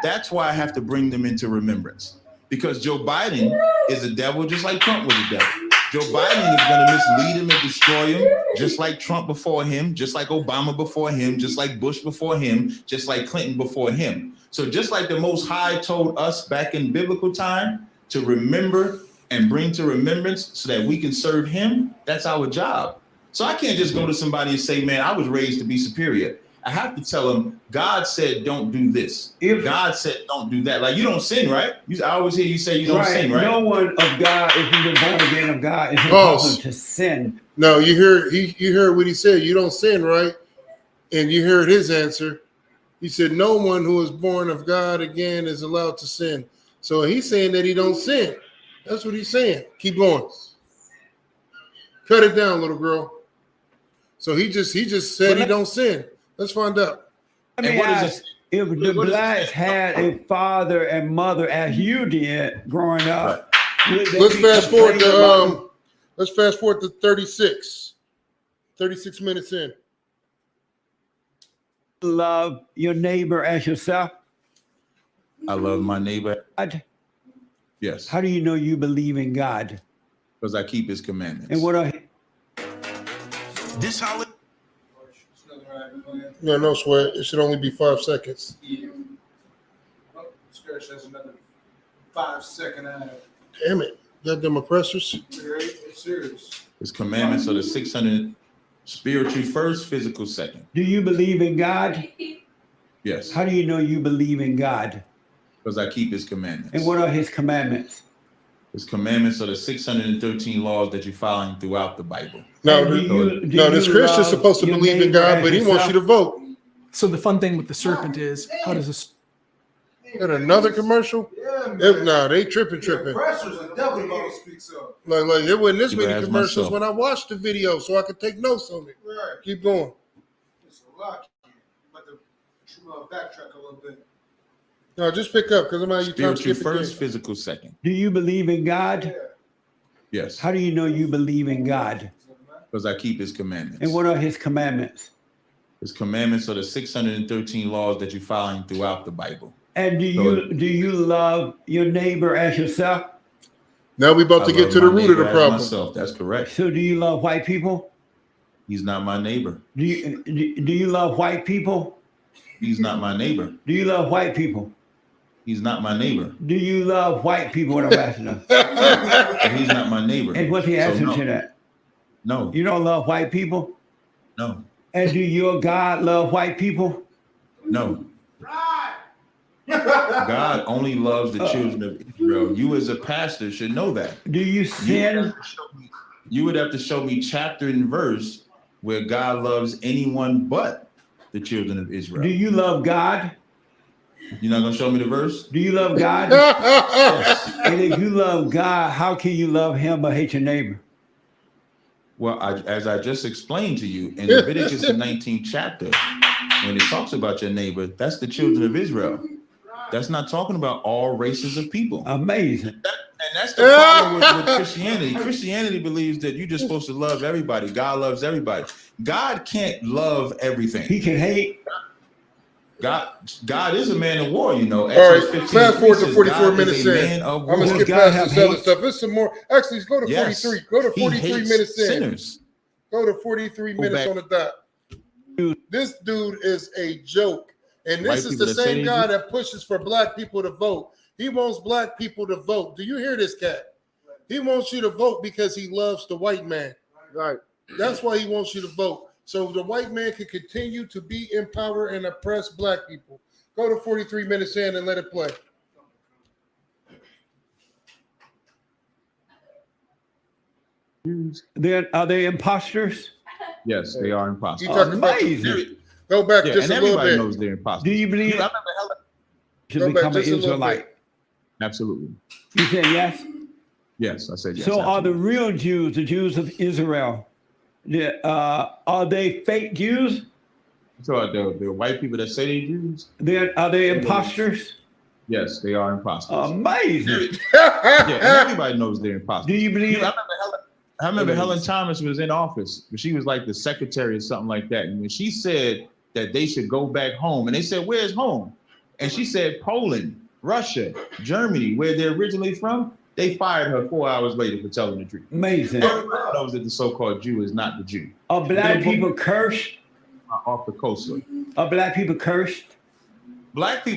That's why I have to bring them into remembrance. Because Joe Biden is a devil just like Trump was a devil. Joe Biden is going to mislead him and destroy him, just like Trump before him, just like Obama before him, just like Bush before him, just like Clinton before him. So just like the Most High told us back in biblical time to remember and bring to remembrance so that we can serve him, that's our job. So I can't just go to somebody and say, man, I was raised to be superior. I have to tell them, God said, don't do this. God said, don't do that. Like, you don't sin, right? I always hear you say you don't sin, right? No one of God, if you've been born again of God, is impossible to sin. No, you heard what he said. You don't sin, right? And you heard his answer. He said, no one who is born of God again is allowed to sin. So he's saying that he don't sin. That's what he's saying. Keep going. Cut it down, little girl. So he just said he don't sin. Let's find out. Let me ask, if the blacks had a father and mother as you did growing up, let's fast forward to 36 minutes in. Love your neighbor as yourself. I love my neighbor. Yes. How do you know you believe in God? Because I keep his commandments. And what are This holiday. No sweat. It should only be 5 seconds. Yeah. Oh, Skirsh has another 5-second ad. Damn it. Goddamn oppressors. It's serious. His commandments are the 600 spiritual first, physical second. Do you believe in God? Yes. How do you know you believe in God? Because I keep his commandments. And what are his commandments? His commandments are the 613 laws that you're following throughout the Bible. No, this Christian's supposed to believe in God, but he wants you to vote. So the fun thing with the serpent is, how does this? Got another commercial? Yeah, They tripping. Oppressors are definitely going to speak so. Like there wasn't this Keep it many as commercials myself. when I watched the video, so I could take notes on it. Right. Keep going. It's a lot. But to backtrack a little bit. No, just pick up because I'm out. You time Spiritual skip first, again. physical second. Do you believe in God? Yes. How do you know you believe in God? Because I keep his commandments. And what are his commandments? His commandments are the 613 laws that you're following throughout the Bible. And do you love your neighbor as yourself? Now we about to get to the root of the problem. Myself. That's correct. So do you love white people? He's not my neighbor. Do you love white people? He's not my neighbor. Do you love white people? He's not my neighbor. Do you love white people? What I'm asking them. But he's not my neighbor. And what's the answer to that? No. You don't love white people? No. And do your God love white people? No. God only loves the children of Israel. You as a pastor should know that. Do you sin? You would have to show me chapter and verse where God loves anyone but the children of Israel. Do you love God? You're not going to show me the verse? Do you love God? Yes. And if you love God, how can you love him but hate your neighbor? Well, as I just explained to you, in Leviticus the 19th chapter, when it talks about your neighbor, that's the children of Israel. That's not talking about all races of people. Amazing. And that's the problem with Christianity. Christianity believes that you're just supposed to love everybody. God loves everybody. God can't love everything. He can hate. God is a man of war, you know. All Exodus right, 15 fast forward to says 44 God is minutes a in. man of I'm gonna war. skip God past have this other hate? stuff. There's some more. Actually, go to Yes. 43. Go to He 43 hates minutes in. sinners. Go to 43 minutes back. on the dot. This dude is a joke. And this White is people the that say same they guy do. that pushes for black people to vote. He wants black people to vote. Do you hear this cat? He wants you to vote because he loves the white man. Right. That's why he wants you to vote. So the white man can continue to be in power and oppress black people. Go to 43 minutes in and let it play. Are they imposters? Yes, they are imposters. You talking about Amazing. go back Yeah, just and a little everybody bit. knows they're imposters. Do you believe I remember Helen. should Go back become an just a little Israelite? Absolutely. You said yes. Yes, I said yes. So are the absolutely. real Jews, the Jews of Israel, are they fake Jews? So the white people that say they Jews, Are they imposters? yes, they are imposters. Amazing. Yeah, and everybody knows they're imposters. Do you believe? I remember Helen Thomas was in office, but she was like the secretary or something like that. And when she said that they should go back home, and they said, "Where's home?" And she said, "Poland, Russia, Germany, where they're originally from." They fired her 4 hours later for telling the truth. Amazing. Everybody knows that the so-called Jew is not the Jew. Are black people cursed? Off the coast. Are black people cursed?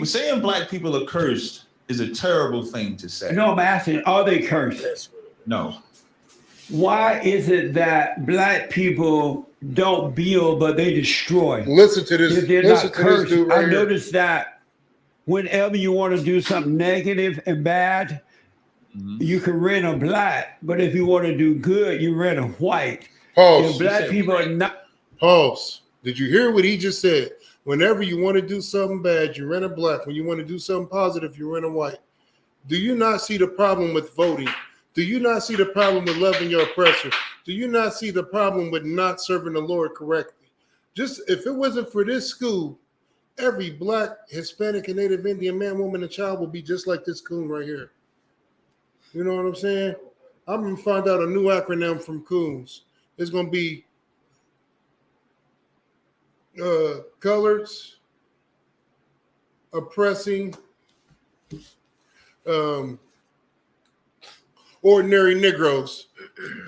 Saying black people are cursed is a terrible thing to say. No, I'm asking, are they cursed? No. Why is it that black people don't build, but they destroy? Listen to this. If they're Listen not to this cursed, dude right I here. noticed that whenever you want to do something negative and bad, you can rent a black, but if you want to do good, you rent a white. Pause. If black people are not. Pause. Did you hear what he just said? Whenever you want to do something bad, you rent a black. When you want to do something positive, you rent a white. Do you not see the problem with voting? Do you not see the problem with loving your oppressor? Do you not see the problem with not serving the Lord correctly? Just if it wasn't for this school, every black, Hispanic, and Native Indian man, woman, and child would be just like this coon right here. You know what I'm saying? I'm going to find out a new acronym from coons. It's going to be coloreds, oppressing, ordinary Negroes,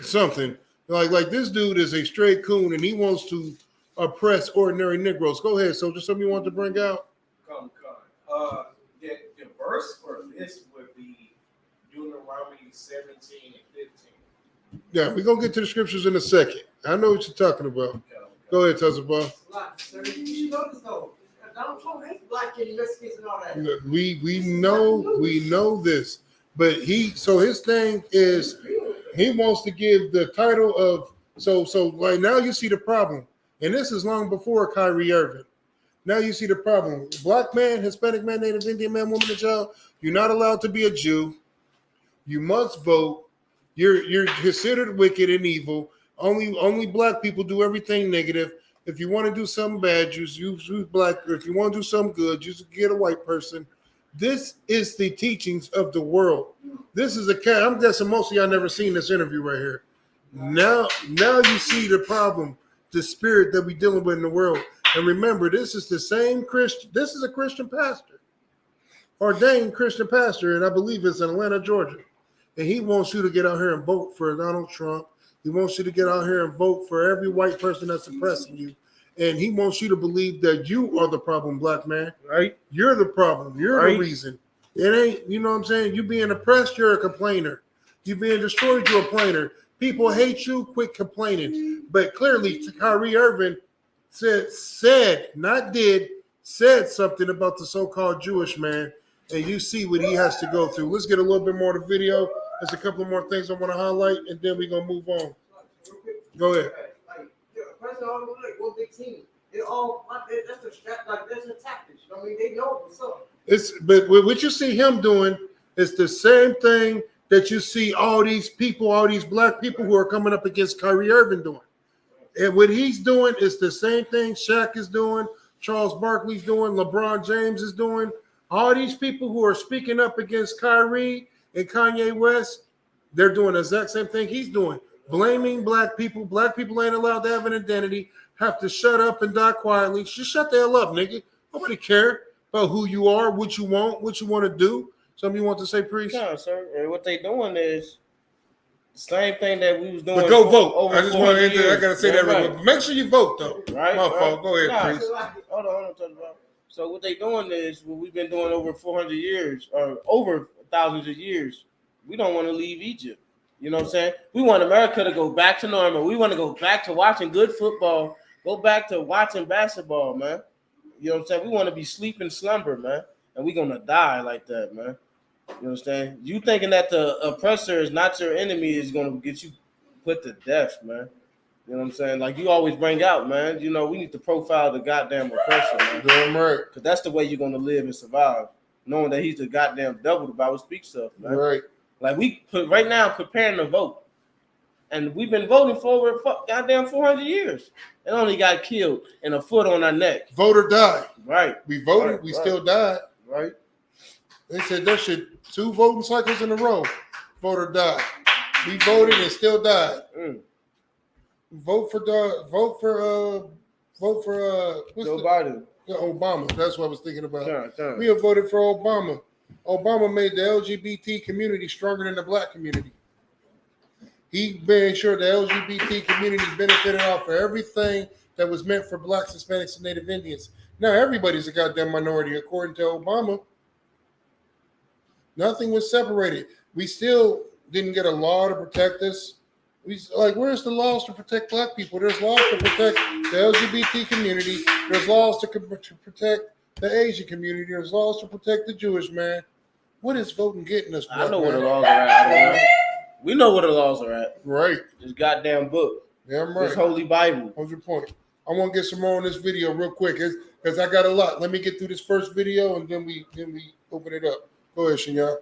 something. Like this dude is a straight coon and he wants to oppress ordinary Negroes. Go ahead, so just something you want to bring out? The verse for this would be Deuteronomy 17 and 15. Yeah, we're going to get to the scriptures in a second. I know what you're talking about. Go ahead, Tazabah. You notice though, Donald Trump hates black kids, Mexicans, and all that. We know this, but his thing is he wants to give the title of so right now you see the problem, and this is long before Kyrie Irving. Now you see the problem. Black man, Hispanic man, Native Indian man, woman, and child. You're not allowed to be a Jew. You must vote. You're considered wicked and evil. Only black people do everything negative. If you want to do something bad, use black. Or if you want to do something good, just get a white person. This is the teachings of the world. This is a cat. I'm guessing most of y'all never seen this interview right here. Now you see the problem, the spirit that we dealing with in the world. And remember, this is the same Christian. This is a Christian pastor, ordained Christian pastor, and I believe it's in Atlanta, Georgia. And he wants you to get out here and vote for Donald Trump. He wants you to get out here and vote for every white person that's oppressing you. And he wants you to believe that you are the problem, black man. Right. You're the problem. You're the reason. It ain't, you know what I'm saying? You being oppressed, you're a complainer. You being destroyed, you're a complainer. People hate you, quit complaining. But clearly, Kyrie Irving said something about the so-called Jewish man. And you see what he has to go through. Let's get a little bit more of the video. There's a couple more things I want to highlight, and then we're going to move on. Go ahead. President all like one big team. They all that's a strap, like that's a tactic. You know what I mean? They know what's up. But what you see him doing is the same thing that you see all these people, all these black people who are coming up against Kyrie Irving doing. And what he's doing is the same thing Shaq is doing, Charles Barkley's doing, LeBron James is doing. All these people who are speaking up against Kyrie and Kanye West, they're doing the exact same thing he's doing. Blaming black people. Black people ain't allowed to have an identity, have to shut up and die quietly. Just shut the hell up, nigga. Nobody care about who you are, what you want to do. Something you want to say, Priest? No, sir. And what they doing is the same thing that we was doing. But go vote. Over I just want to enter. I gotta say that right. real quick. Make sure you vote though. Right. My fault. Go ahead, Priest. Hold on. So what they doing is what we've been doing over 400 years or over thousands of years. We don't want to leave Egypt. You know what I'm saying? We want America to go back to normal. We want to go back to watching good football. Go back to watching basketball, man. You know what I'm saying? We want to be sleeping slumber, man. And we're going to die like that, man. You understand? You thinking that the oppressor is not your enemy is going to get you put to death, man. You know what I'm saying? Like you always bring out, man. You know, we need to profile the goddamn oppressor, man. Damn right. Because that's the way you're going to live and survive. Knowing that he's the goddamn devil, the Bible speaks of, man. Right. Like we put right now preparing to vote. And we've been voting for over goddamn 400 years. And only got killed and a foot on our neck. Vote or die. Right. We voted. Right. We still died. Right. They said that shit 2 voting cycles in a row. Vote or die. We voted and still died. Vote for Joe Biden. Obama. That's what I was thinking about. Sure. We have voted for Obama. Obama made the LGBT community stronger than the black community. He made sure the LGBT community benefited off of everything that was meant for blacks, Hispanics, and Native Indians. Now everybody's a goddamn minority, according to Obama. Nothing was separated. We still didn't get a law to protect us. Where's the laws to protect black people? There's laws to protect the LGBT community. There's laws to protect the Asian community. There's laws to protect the Jewish man. What is voting getting us? I know where the laws are at. We know where the laws are at. Right. This goddamn book. Damn right. This holy Bible. What's your point? I want to get some more on this video real quick because I got a lot. Let me get through this first video and then we open it up. Go ahead, Shanya.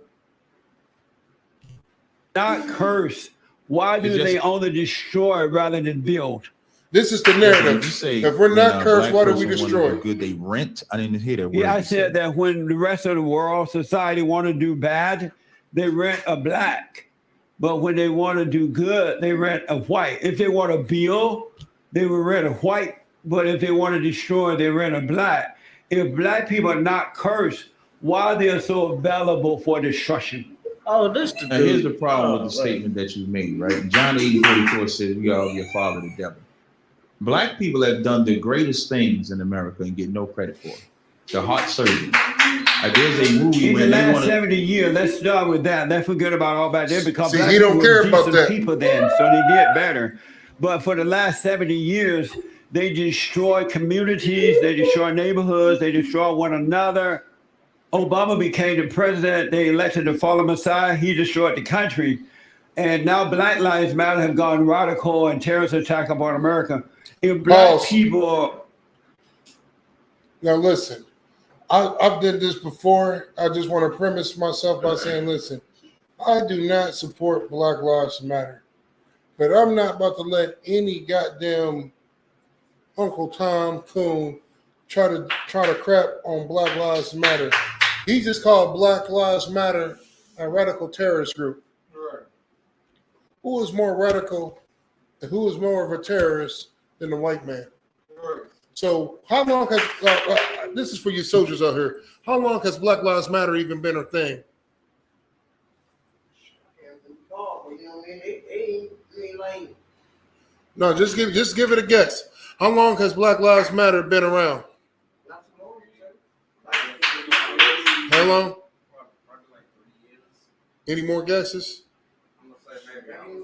Not curse. Why do they only destroy rather than build? This is the narrative. You say, if we're not cursed, why do we destroy? Good, they rent. I didn't hear that word. Yeah, I said that when the rest of the world, society want to do bad, they rent a black. But when they want to do good, they rent a white. If they want to build, they will rent a white. But if they want to destroy, they rent a black. If black people are not cursed, why they are so available for destruction? Oh, here's the problem with the statement that you made, right? John 8:44 says, "We are of your father, the devil." Black people have done the greatest things in America and get no credit for it. The heart surgery. There's a movie in where the last 70 years. Let's start with that. Let's forget about all that there because see, he don't care about that. People then, so they did better. But for the last 70 years, they destroy communities, they destroy neighborhoods, they destroy one another. Obama became the president. They elected the fallen Messiah. He destroyed the country. And now Black Lives Matter have gone radical and terrorist attack upon America. If black people... Now listen, I've done this before. I just want to premise myself by saying, listen, I do not support Black Lives Matter. But I'm not about to let any goddamn Uncle Tom Coon try to crap on Black Lives Matter. He just called Black Lives Matter a radical terrorist group. Right. Who is more radical and who is more of a terrorist than the white man? Right. So how long has, this is for you soldiers out here, how long has Black Lives Matter even been a thing? No, just give it a guess. How long has Black Lives Matter been around? How long? Any more guesses? I'm gonna say maybe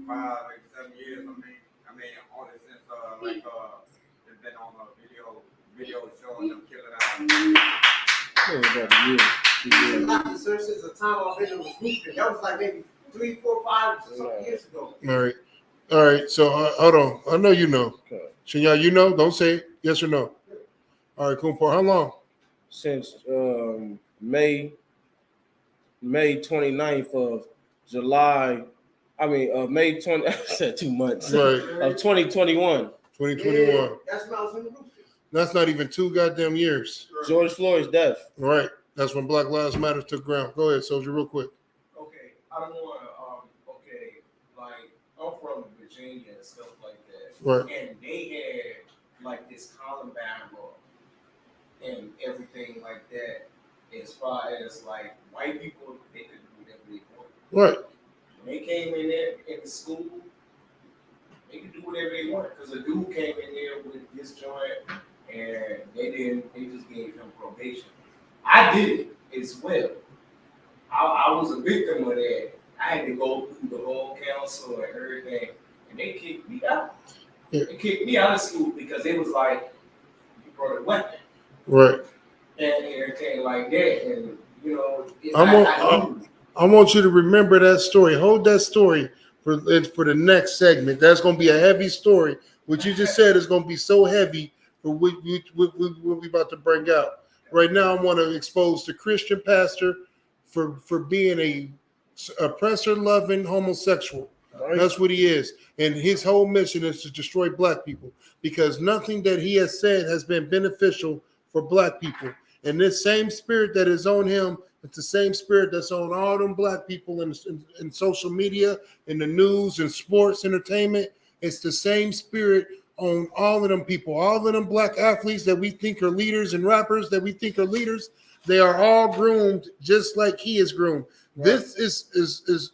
5, maybe 7 years. I mean, only since it's been on a video showing them killing Not since the time I've been in the movement. That was like maybe 3, 4, 5 something years ago. All right. So hold on. I know you know. Okay. Shanya, you know? Don't say it. Yes or no. All right, Kumpar. How long? Since May 29th of July. I mean, May 20. I said 2 months. Right. Of 2021. 2021. Yeah, that's when I was in the movement. That's not even 2 goddamn years. George Floyd's death. Right. That's when Black Lives Matter took ground. Go ahead, Soldier, real quick. Okay, I don't want to. Like I'm from Virginia and stuff like that. Right. And they had like this Columbine law. and everything like that. As far as like white people, they could do whatever they want. Right. When they came in there in the school, they could do whatever they want. Because a dude came in there with this joint, and they just gave him probation. I did it as well. I was a victim of that. I had to go through the whole council and everything, and they kicked me out. Yeah. They kicked me out of school because it was like, you brought a weapon. Right. And everything like that. And, you know, I want you to remember that story. Hold that story for the next segment. That's going to be a heavy story. What you just said is going to be so heavy for what we about to bring out. Right now, I want to expose the Christian pastor for being a oppressor-loving homosexual. Right. That's what he is. And his whole mission is to destroy black people because nothing that he has said has been beneficial for black people. And this same spirit that is on him, it's the same spirit that's on all them black people in social media, in the news, and sports, entertainment. It's the same spirit on all of them people, all of them black athletes that we think are leaders and rappers that we think are leaders. They are all groomed just like he is groomed. Right. This is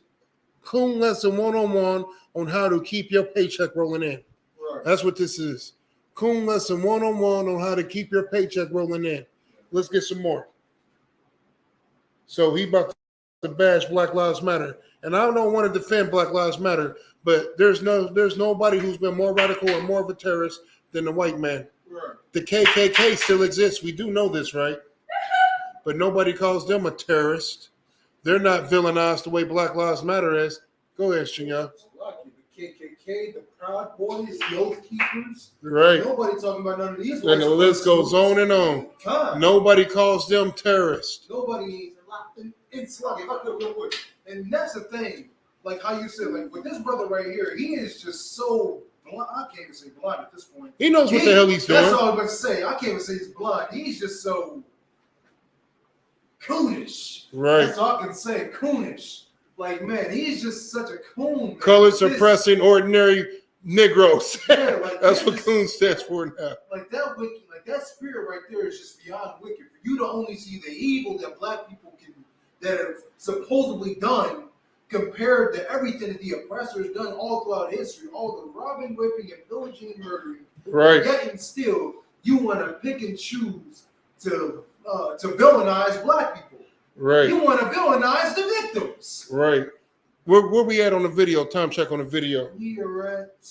Coon lesson 101 on how to keep your paycheck rolling in. Right. That's what this is. Coon lesson 101 on how to keep your paycheck rolling in. Let's get some more. So he about to bash Black Lives Matter. And I don't want to defend Black Lives Matter, but there's nobody who's been more radical and more of a terrorist than the white man. Right. The KKK still exists. We do know this, right? But nobody calls them a terrorist. They're not villainized the way Black Lives Matter is. Go ahead, Shinya. The KKK, the Proud Boys, the Oath Keepers. Right. Nobody talking about none of these. And the list goes on and on. God. Nobody calls them terrorists. Nobody. It's like, if I could real quick. And that's the thing. Like how you said, like with this brother right here, he is just so blind. I can't even say blind at this point. He knows what the hell he's doing. That's all I'm about to say. I can't even say he's blind. He's just so coonish. Right. That's all I can say. Coonish. Like, man, he's just such a coon. Color suppressing ordinary Negroes. Yeah, like that's what coon stands for now. Like that wicked, like that spirit right there is just beyond wicked. For you to only see the evil that black people that have supposedly done compared to everything that the oppressors done all throughout history, all the robbing, whipping, and pillaging and murdering. Right. Yet and still, you want to pick and choose to villainize black people. Right. You want to villainize the victims. Right. Where we at on the video? Time check on the video. We are at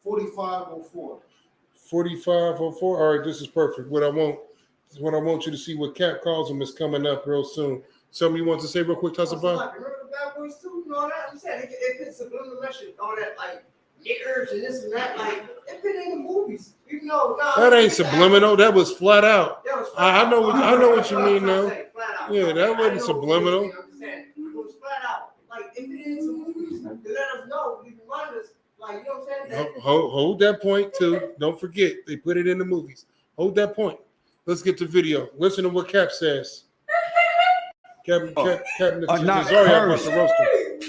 45:04. 45:04. All right, this is perfect. What I want you to see what Cap calls them is coming up real soon. Something you want to say real quick, Tessa? Remember the Bad Boys too? You know that? I'm saying it puts subliminal message, all that like niggers and this and that. Like it fit in the movies. You know, that ain't subliminal. That was flat out. I know what you mean now. Yeah, that wasn't subliminal. I'm saying it was flat out. Like it fit into movies to let us know. You remind us. Like you know what I'm saying? Hold that point too. Don't forget they put it in the movies. Hold that point. Let's get to video. Listen to what Cap says. Captain not cursed.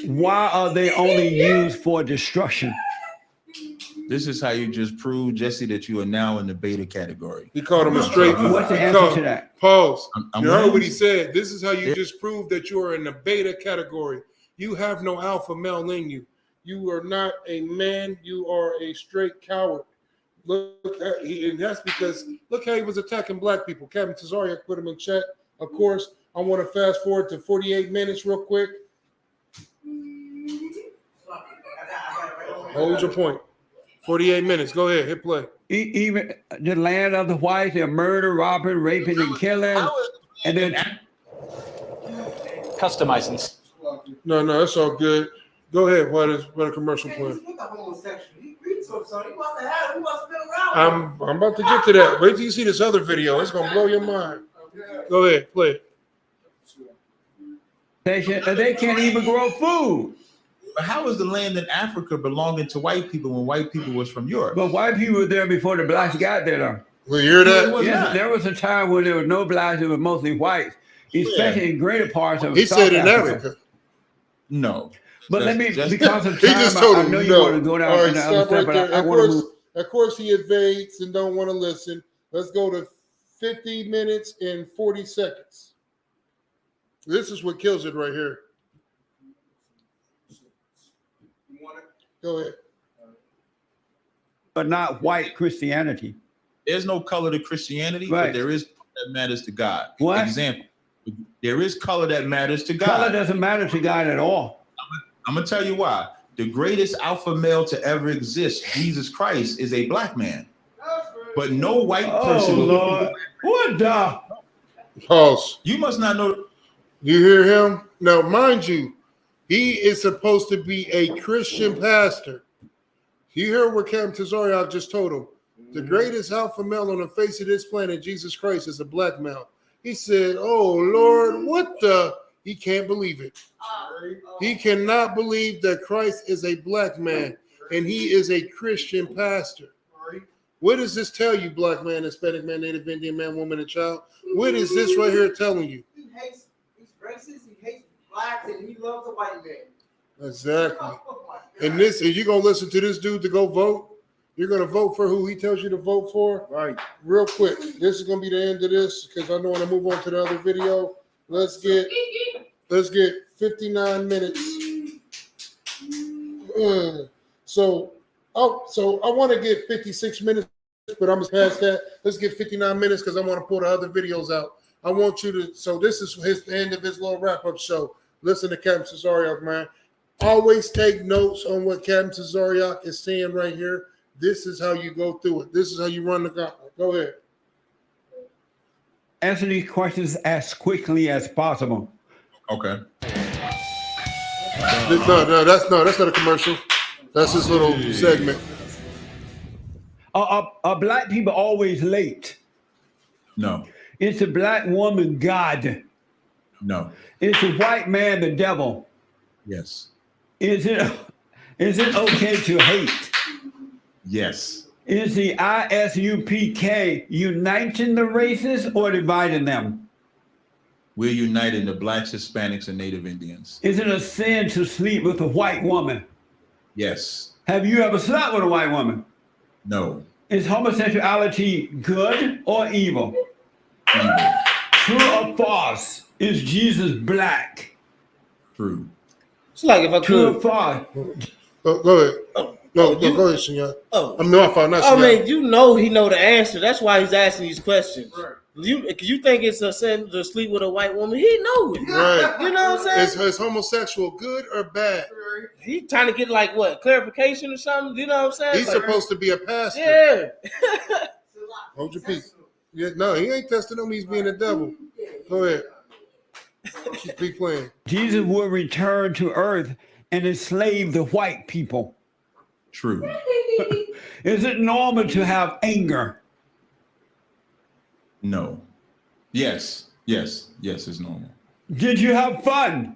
Why are they only used for destruction? This is how you just prove, Jesse, that you are now in the beta category. He called him a straight. What's the answer to that? Pause. You heard what he said. This is how you just prove that you are in the beta category. You have no alpha male in you. You are not a man. You are a straight coward. And that's because look how he was attacking black people. Captain Cesario put him in check. Of course, I want to fast forward to 48 minutes real quick. Hold your point. 48 minutes. Go ahead. Hit play. Even the land of the whites, they're murder, robbing, raping, and killing. And then customizing. No, that's all good. Go ahead. What a commercial plan. I'm about to get to that. Wait till you see this other video. It's gonna blow your mind. Go ahead, play it. They can't even grow food. But how is the land in Africa belonging to white people when white people was from Europe? But white people were there before the blacks got there, though. Well, you hear that? Yes, there was a time when there was no blacks; it was mostly whites, especially in greater parts of He South said in Africa. Africa. No. But let me, because of He time, just told I him know you no. want to go down All right, and the other stop stuff, right but there. I At want to first, move. Of course, he evades and don't want to listen. Let's go to 50 minutes and 40 seconds. This is what kills it right here. Go ahead. But not white Christianity. There's no color to Christianity, Right. but there is color that matters to God. What? Example, there is color that matters to God. Color doesn't matter to God at all. I'm going to tell you why. The greatest alpha male to ever exist, Jesus Christ, is a black man. But no white person. Oh, Lord. What the? Pause. You must not know. You hear him? Now, mind you, he is supposed to be a Christian pastor. You hear what Captain Tazariak just told him? The greatest alpha male on the face of this planet, Jesus Christ, is a black male. He said, oh, Lord, what the? He can't believe it. He cannot believe that Christ is a black man and he is a Christian pastor. What does this tell you, black man, Hispanic man, Native Indian man, woman, and child? What is this right here telling you? He hates, he's racist, he hates blacks, and he loves the white man. Exactly. And you're going to listen to this dude to go vote? You're going to vote for who he tells you to vote for? Right. Real quick. This is going to be the end of this because I don't want to move on to the other video. Let's get 59 minutes. So I want to get 56 minutes, but I'm just past that. Let's get 59 minutes because I want to pull the other videos out. I want you to, so this is the end of his little wrap-up show. Listen to Captain Tazariak, man. Always take notes on what Captain Tazariak is saying right here. This is how you go through it. This is how you run the gauntlet. Go ahead. Answer these questions as quickly as possible. Okay. No, that's not a commercial. That's his little segment. Are black people always late? No. Is the black woman God? No. Is the white man the devil? Yes. Is it okay to hate? Yes. Is the ISUPK uniting the races or dividing them? We're uniting the blacks, Hispanics, and Native Indians. Is it a sin to sleep with a white woman? Yes. Have you ever slept with a white woman? No. Is homosexuality good or evil? Evil. True or false? Is Jesus black? True. It's like if I True or could. false? Go ahead. Go ahead, senor. I'm not senor. I mean, you know he know the answer. That's why he's asking these questions. Right. You think it's a sin to sleep with a white woman? He know it. Right. You know what I'm saying? Is homosexual good or bad? He trying to get like what clarification or something. You know what I'm saying? He's like, supposed to be a pastor. Yeah. Hold your peace. Yeah, no, he ain't testing him. He's being a devil. Go ahead. Keep playing. Jesus will return to earth and enslave the white people. True. Is it normal to have anger? No. Yes. It's normal. Did you have fun?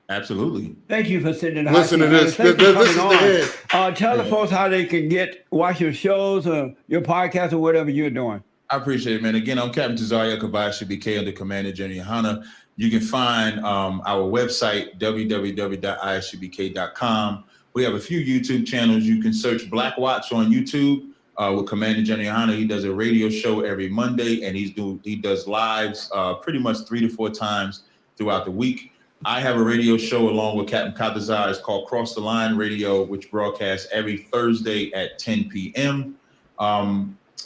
Absolutely. Thank you for sitting in. Listen to this. This is the end. Tell the folks how they can watch your shows or your podcast or whatever you're doing. I appreciate it, man. Again, I'm Captain Tazariak of ISUBK under Commander General Yohana. You can find our website, www.isubk.com. We have a few YouTube channels. You can search Black Watch on YouTube with Commander General Yohana. He does a radio show every Monday, and he does lives pretty much 3 to 4 times throughout the week. I have a radio show along with Captain Katazar. It's called Cross the Line Radio, which broadcasts every Thursday at 10 p.m.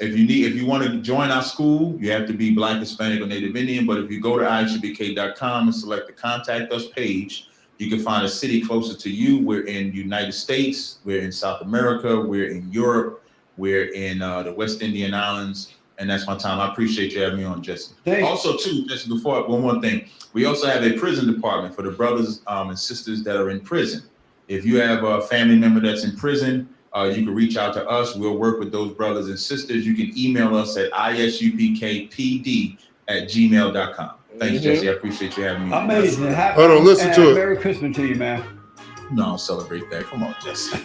If you want to join our school, you have to be Black, Hispanic, or Native Indian. But if you go to isubk.com and select the Contact Us page, you can find a city closer to you. We're in the United States. We're in South America. We're in Europe. We're in the West Indian Islands. And that's my time. I appreciate you having me on, Jesse. Thanks. Also, too, just before, one more thing. We also have a prison department for the brothers and sisters that are in prison. If you have a family member that's in prison, you can reach out to us. We'll work with those brothers and sisters. You can email us at isupkpd@gmail.com. Thank you, Jesse. I appreciate you having me. Amazing. Hold on, listen to it. Merry Christmas to you, man. No, I'll celebrate that. Come on, Jesse.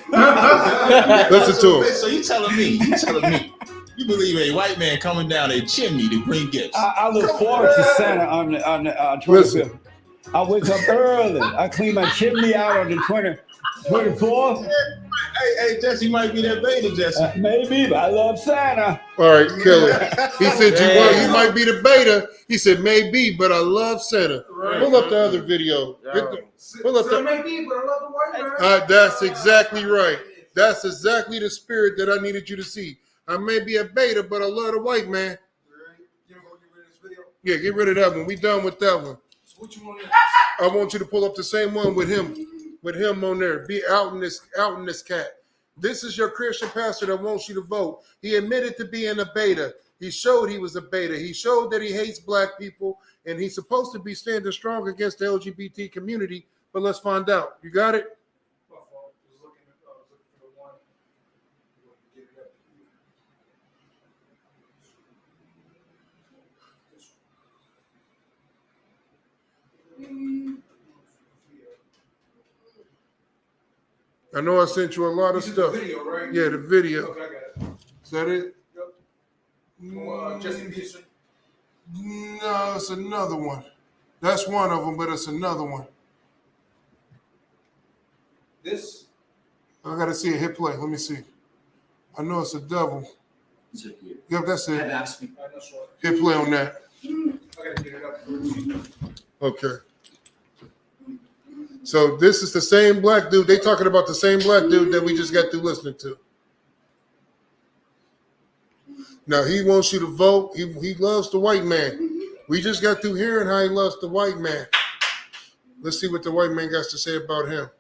Listen to him. So you telling me, you believe a white man coming down a chimney to bring gifts? I look forward to Santa on the 25th. I wake up early. I clean my chimney out on the 24th. Hey, Jesse might be that beta, Jesse. Maybe, but I love Santa. All right, kill it. He said you might be the beta. He said maybe, but I love Santa. Pull up the other video. Pull up So maybe, but I love the white man. That's exactly right. That's exactly the spirit that I needed you to see. I may be a beta, but I love the white man. Yeah, get rid of that one. We done with that one. So what you want? I want you to pull up the same one with him on there. Be out in this cat. This is your Christian pastor that wants you to vote. He admitted to being a beta. He showed he was a beta. He showed that he hates black people, and he's supposed to be standing strong against the LGBT community. But let's find out. You got it? I know I sent you a lot of stuff. The video, right? Yeah, the video. Okay, I got it. Is that it? Yep. Jesse Peterson. No, it's another one. That's one of them, but it's another one. This? I gotta see it. Hit play. Let me see. I know it's a devil. Is it here? Yep, that's it. I've asked me. Hit play on that. I gotta get it up. Okay. So this is the same black dude. They talking about the same black dude that we just got through listening to. Now he wants you to vote. He loves the white man. We just got through hearing how he loves the white man. Let's see what the white man got to say about him.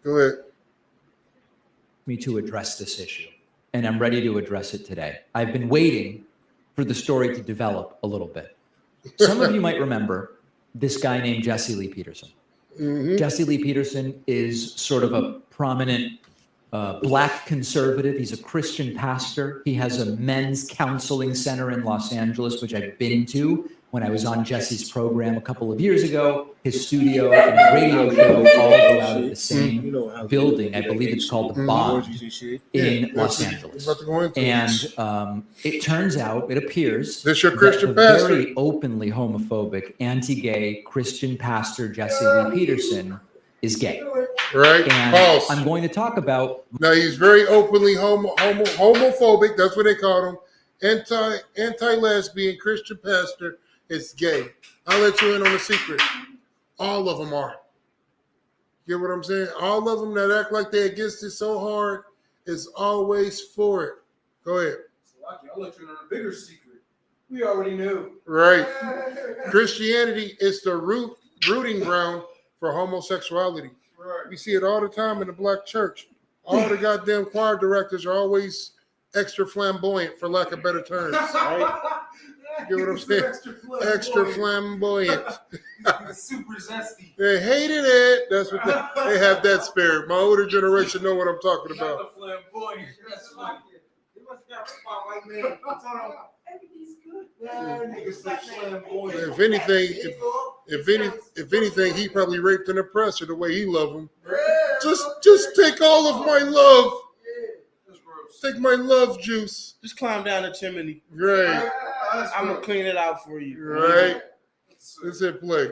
Go ahead. Me to address this issue, and I'm ready to address it today. I've been waiting for the story to develop a little bit. Some of you might remember this guy named Jesse Lee Peterson. Mm-hmm. Jesse Lee Peterson is sort of a prominent black conservative. He's a Christian pastor. He has a men's counseling center in Los Angeles, which I've been to when I was on Jesse's program a couple of years ago. His studio and his radio show all go out of the same building. I believe it's called the Bond in Los Angeles. And it turns out, it appears, this your Christian that the pastor? very openly homophobic, anti-gay Christian pastor Jesse Lee Peterson is gay. Right? And False. I'm going to talk about. Now he's very openly homophobic. That's what they call him. Anti-lesbian Christian pastor is gay. I'll let you in on a secret. All of them are. You get what I'm saying? All of them that act like they're against it so hard is always for it. Go ahead. I'll let you in on a bigger secret. We already knew. Right. Christianity is the rooting ground for homosexuality. Right. We see it all the time in the black church. All the goddamn choir directors are always extra flamboyant, for lack of better terms. Right? You get what I'm saying? Extra flamboyant. Super zesty. They hated it. That's what they have that spirit. My older generation know what I'm talking about. The flamboyant. That's funny. You must have got white man. Everything's good. Niggas say flamboyant. If anything, he probably raped an oppressor the way he loved him. Just take all of my love. Take my love juice. Just climb down the chimney. Right. I'm gonna clean it out for you. Right. Let's hit play.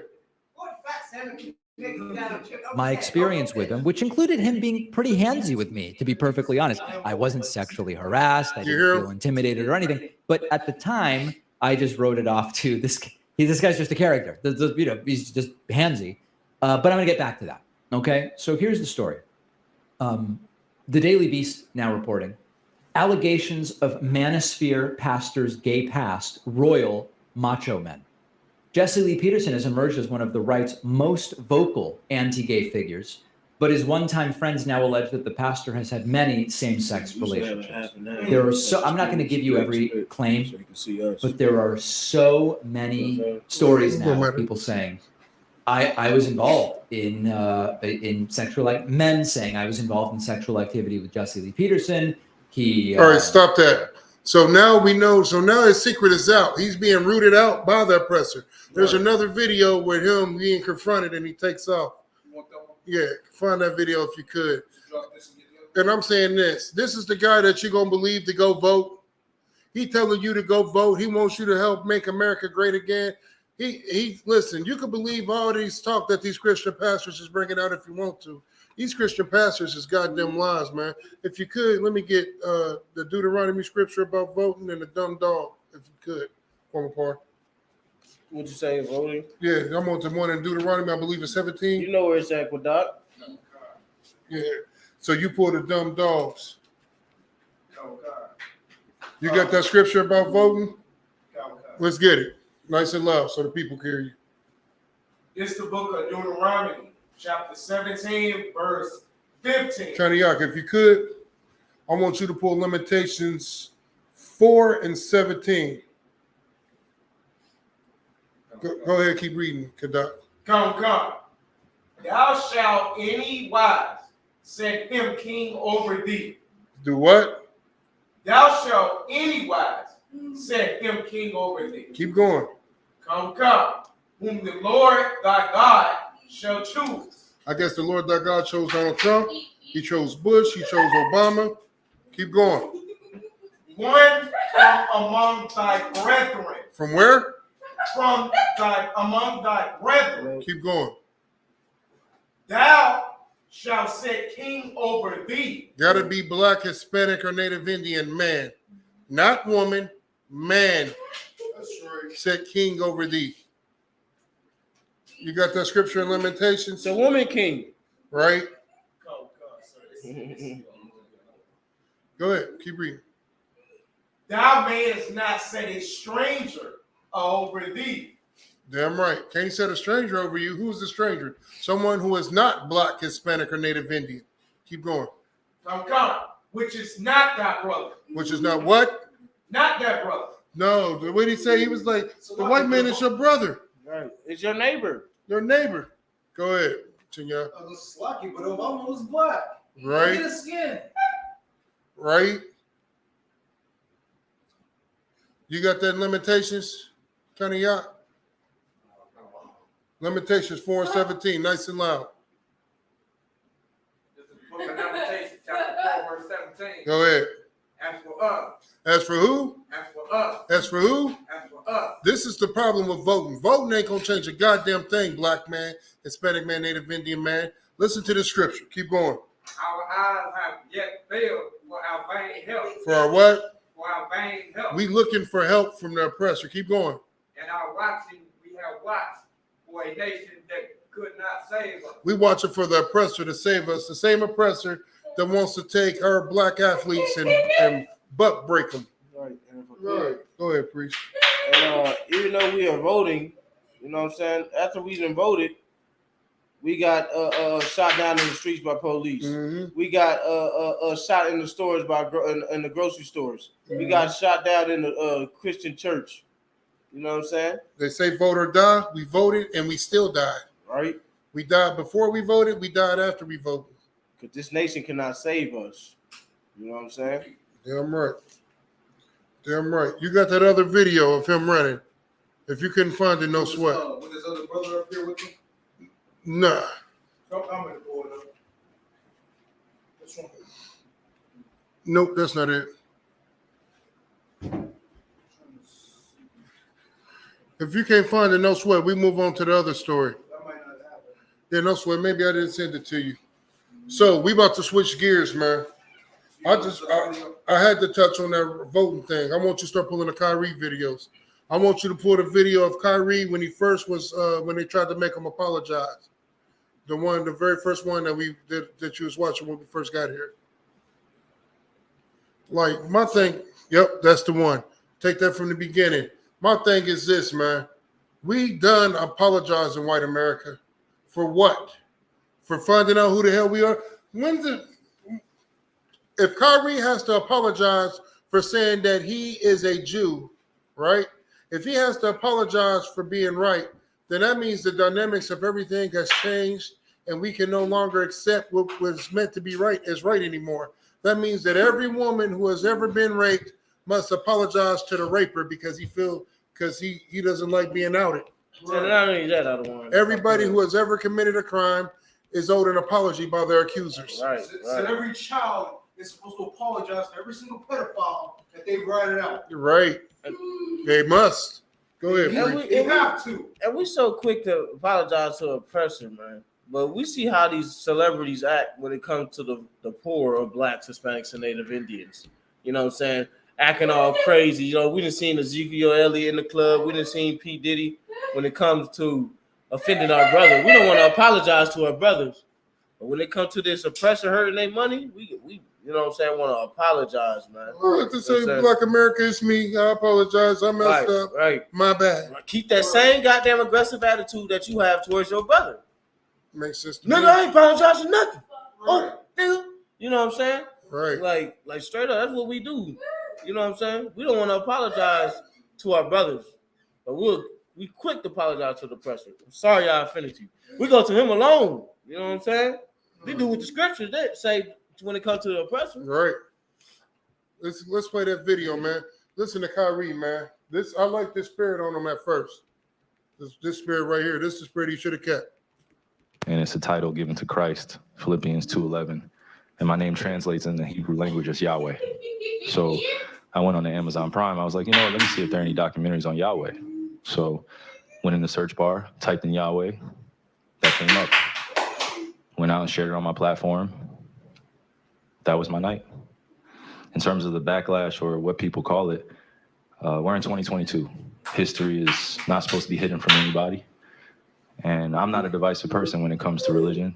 My experience with him, which included him being pretty handsy with me, to be perfectly honest. I wasn't sexually harassed. I didn't feel intimidated or anything. But at the time, I just wrote it off to this. This guy's just a character. You know, he's just handsy. But I'm going to get back to that. Okay? So here's the story. The Daily Beast now reporting allegations of manosphere pastors' gay past, royal macho men. Jesse Lee Peterson has emerged as one of the right's most vocal anti-gay figures, but his one-time friends now allege that the pastor has had many same-sex relationships. There are I'm not going to give you every claim, but there are so many stories now of people saying, I was involved in sexual, men saying I was involved in sexual activity with Jesse Lee Peterson. All right, stop that. So now we know. So now his secret is out. He's being rooted out by the oppressor. There's another video with him being confronted and he takes off. Yeah, find that video if you could. And I'm saying this is the guy that you're going to believe to go vote. He telling you to go vote. He wants you to help make America great again. He listen, you can believe all these talk that these Christian pastors is bringing out if you want to. These Christian pastors is goddamn lies, man. If you could, let me get the Deuteronomy scripture about voting and the dumb dog, if you could, former part. What you say, voting? Yeah, I'm on the one in Deuteronomy, I believe it's 17. You know where it's at, Doc. Yeah. So you pull the dumb dogs. You got that scripture about voting? Let's get it. Nice and loud so the people can hear you. It's the book of Deuteronomy, chapter 17, verse 15. Kaniak, if you could, I want you to pull Limitations 4 and 17. Go ahead, keep reading, Kadak. Come. Thou shalt any wise set him king over thee. Do what? Thou shalt any wise set him king over thee. Keep going. Come, whom the Lord thy God shall choose. I guess the Lord thy God chose Donald Trump. He chose Bush. He chose Obama. Keep going. One from among thy brethren. From where? From among thy brethren. Keep going. Thou shalt set king over thee. Gotta be black, Hispanic, or Native Indian man. Not woman, man. That's right. Set king over thee. You got that scripture in Lamentations? The woman king. Right? Go ahead, keep reading. Thou mayest not set a stranger over thee. Damn right. Can't set a stranger over you. Who's the stranger? Someone who is not black, Hispanic, or Native Indian. Keep going. Come. Which is not thy brother. Which is not what? Not that brother. No, the way he say, he was like, the white man is your brother. Right. It's your neighbor. Your neighbor. Go ahead, Chinya. I was lucky, but Obama was black. Right. Look at his skin. Right. You got that in Limitations, Kenny Yacht? Limitations 4 and 17, nice and loud. This is the book of Lamentations, chapter 4, verse 17. Go ahead. As for us. As for who? As for us. As for who? As for us. This is the problem with voting. Voting ain't gonna change a goddamn thing, black man, Hispanic man, Native Indian man. Listen to the scripture. Keep going. Our eyes have yet failed for our vain help. For our what? For our vain help. We looking for help from the oppressor. Keep going. And our watching, we have watched for a nation that could not save us. We watching for the oppressor to save us. The same oppressor that wants to take our black athletes and butt break them. Right. Right. Go ahead, priest. And even though we are voting, you know what I'm saying? After we done voted, we got shot down in the streets by police. Mm-hmm. We got shot in the stores in the grocery stores. Mm-hmm. We got shot down in the Christian church. You know what I'm saying? They say vote or die. We voted and we still died. Right. We died before we voted. We died after we voted. Because this nation cannot save us. You know what I'm saying? Damn right. Damn right. You got that other video of him running. If you couldn't find it, no sweat. With his other brother up here with him? Nah. I'm gonna pull it up. What's wrong? Nope, that's not it. If you can't find it, no sweat. We move on to the other story. That might not happen. Yeah, no sweat. Maybe I didn't send it to you. So we about to switch gears, man. I had to touch on that voting thing. I want you to start pulling the Kyrie videos. I want you to pull the video of Kyrie when he first was when they tried to make him apologize. The very first one that you was watching when we first got here. Like my thing, yep, that's the one. Take that from the beginning. My thing is this, man. We done apologizing, white America. For what? For finding out who the hell we are? If Kyrie has to apologize for saying that he is a Jew, right? If he has to apologize for being right, then that means the dynamics of everything has changed and we can no longer accept what was meant to be right as right anymore. That means that every woman who has ever been raped must apologize to the raper because he doesn't like being outed. Everybody who has ever committed a crime is owed an apology by their accusers. Right. So every child is supposed to apologize to every single pedophile that they brought it out. You're right. They must. Go ahead, And Bree. They have to. And we so quick to apologize to a person, man. But we see how these celebrities act when it comes to the poor of blacks, Hispanics, and Native Indians. You know what I'm saying? Acting all crazy. You know, we done seen Ezekiel Elliott in the club. We done seen P. Diddy when it comes to offending our brother. We don't want to apologize to our brothers. But when it comes to this oppressor hurting their money, we you know what I'm saying, want to apologize, man. I like to say, Black America, it's me. I apologize. I messed up. Right. My bad. Keep that same goddamn aggressive attitude that you have towards your brother. Makes sense to Nigga, me. I ain't apologizing nothing. Oh, nigga. You know what I'm saying? Right. Like straight up, that's what we do. You know what I'm saying? We don't want to apologize to our brothers, but we quick to apologize to the oppressor. I'm sorry I offended you. We go to him alone. You know what I'm saying? We do what the scriptures that say when it comes to the oppressor. Right. Let's play that video, man. Listen to Kyrie, man. I like this spirit on him at first. This spirit right here. This is the spirit he should have kept. And it's a title given to Christ, Philippians 2:11. And my name translates in the Hebrew language as Yahweh. So I went on to Amazon Prime. I was like, you know what, let me see if there are any documentaries on Yahweh. So went in the search bar, typed in Yahweh, that came up. Went out and shared it on my platform. That was my night. In terms of the backlash or what people call it, we're in 2022. History is not supposed to be hidden from anybody. And I'm not a divisive person when it comes to religion.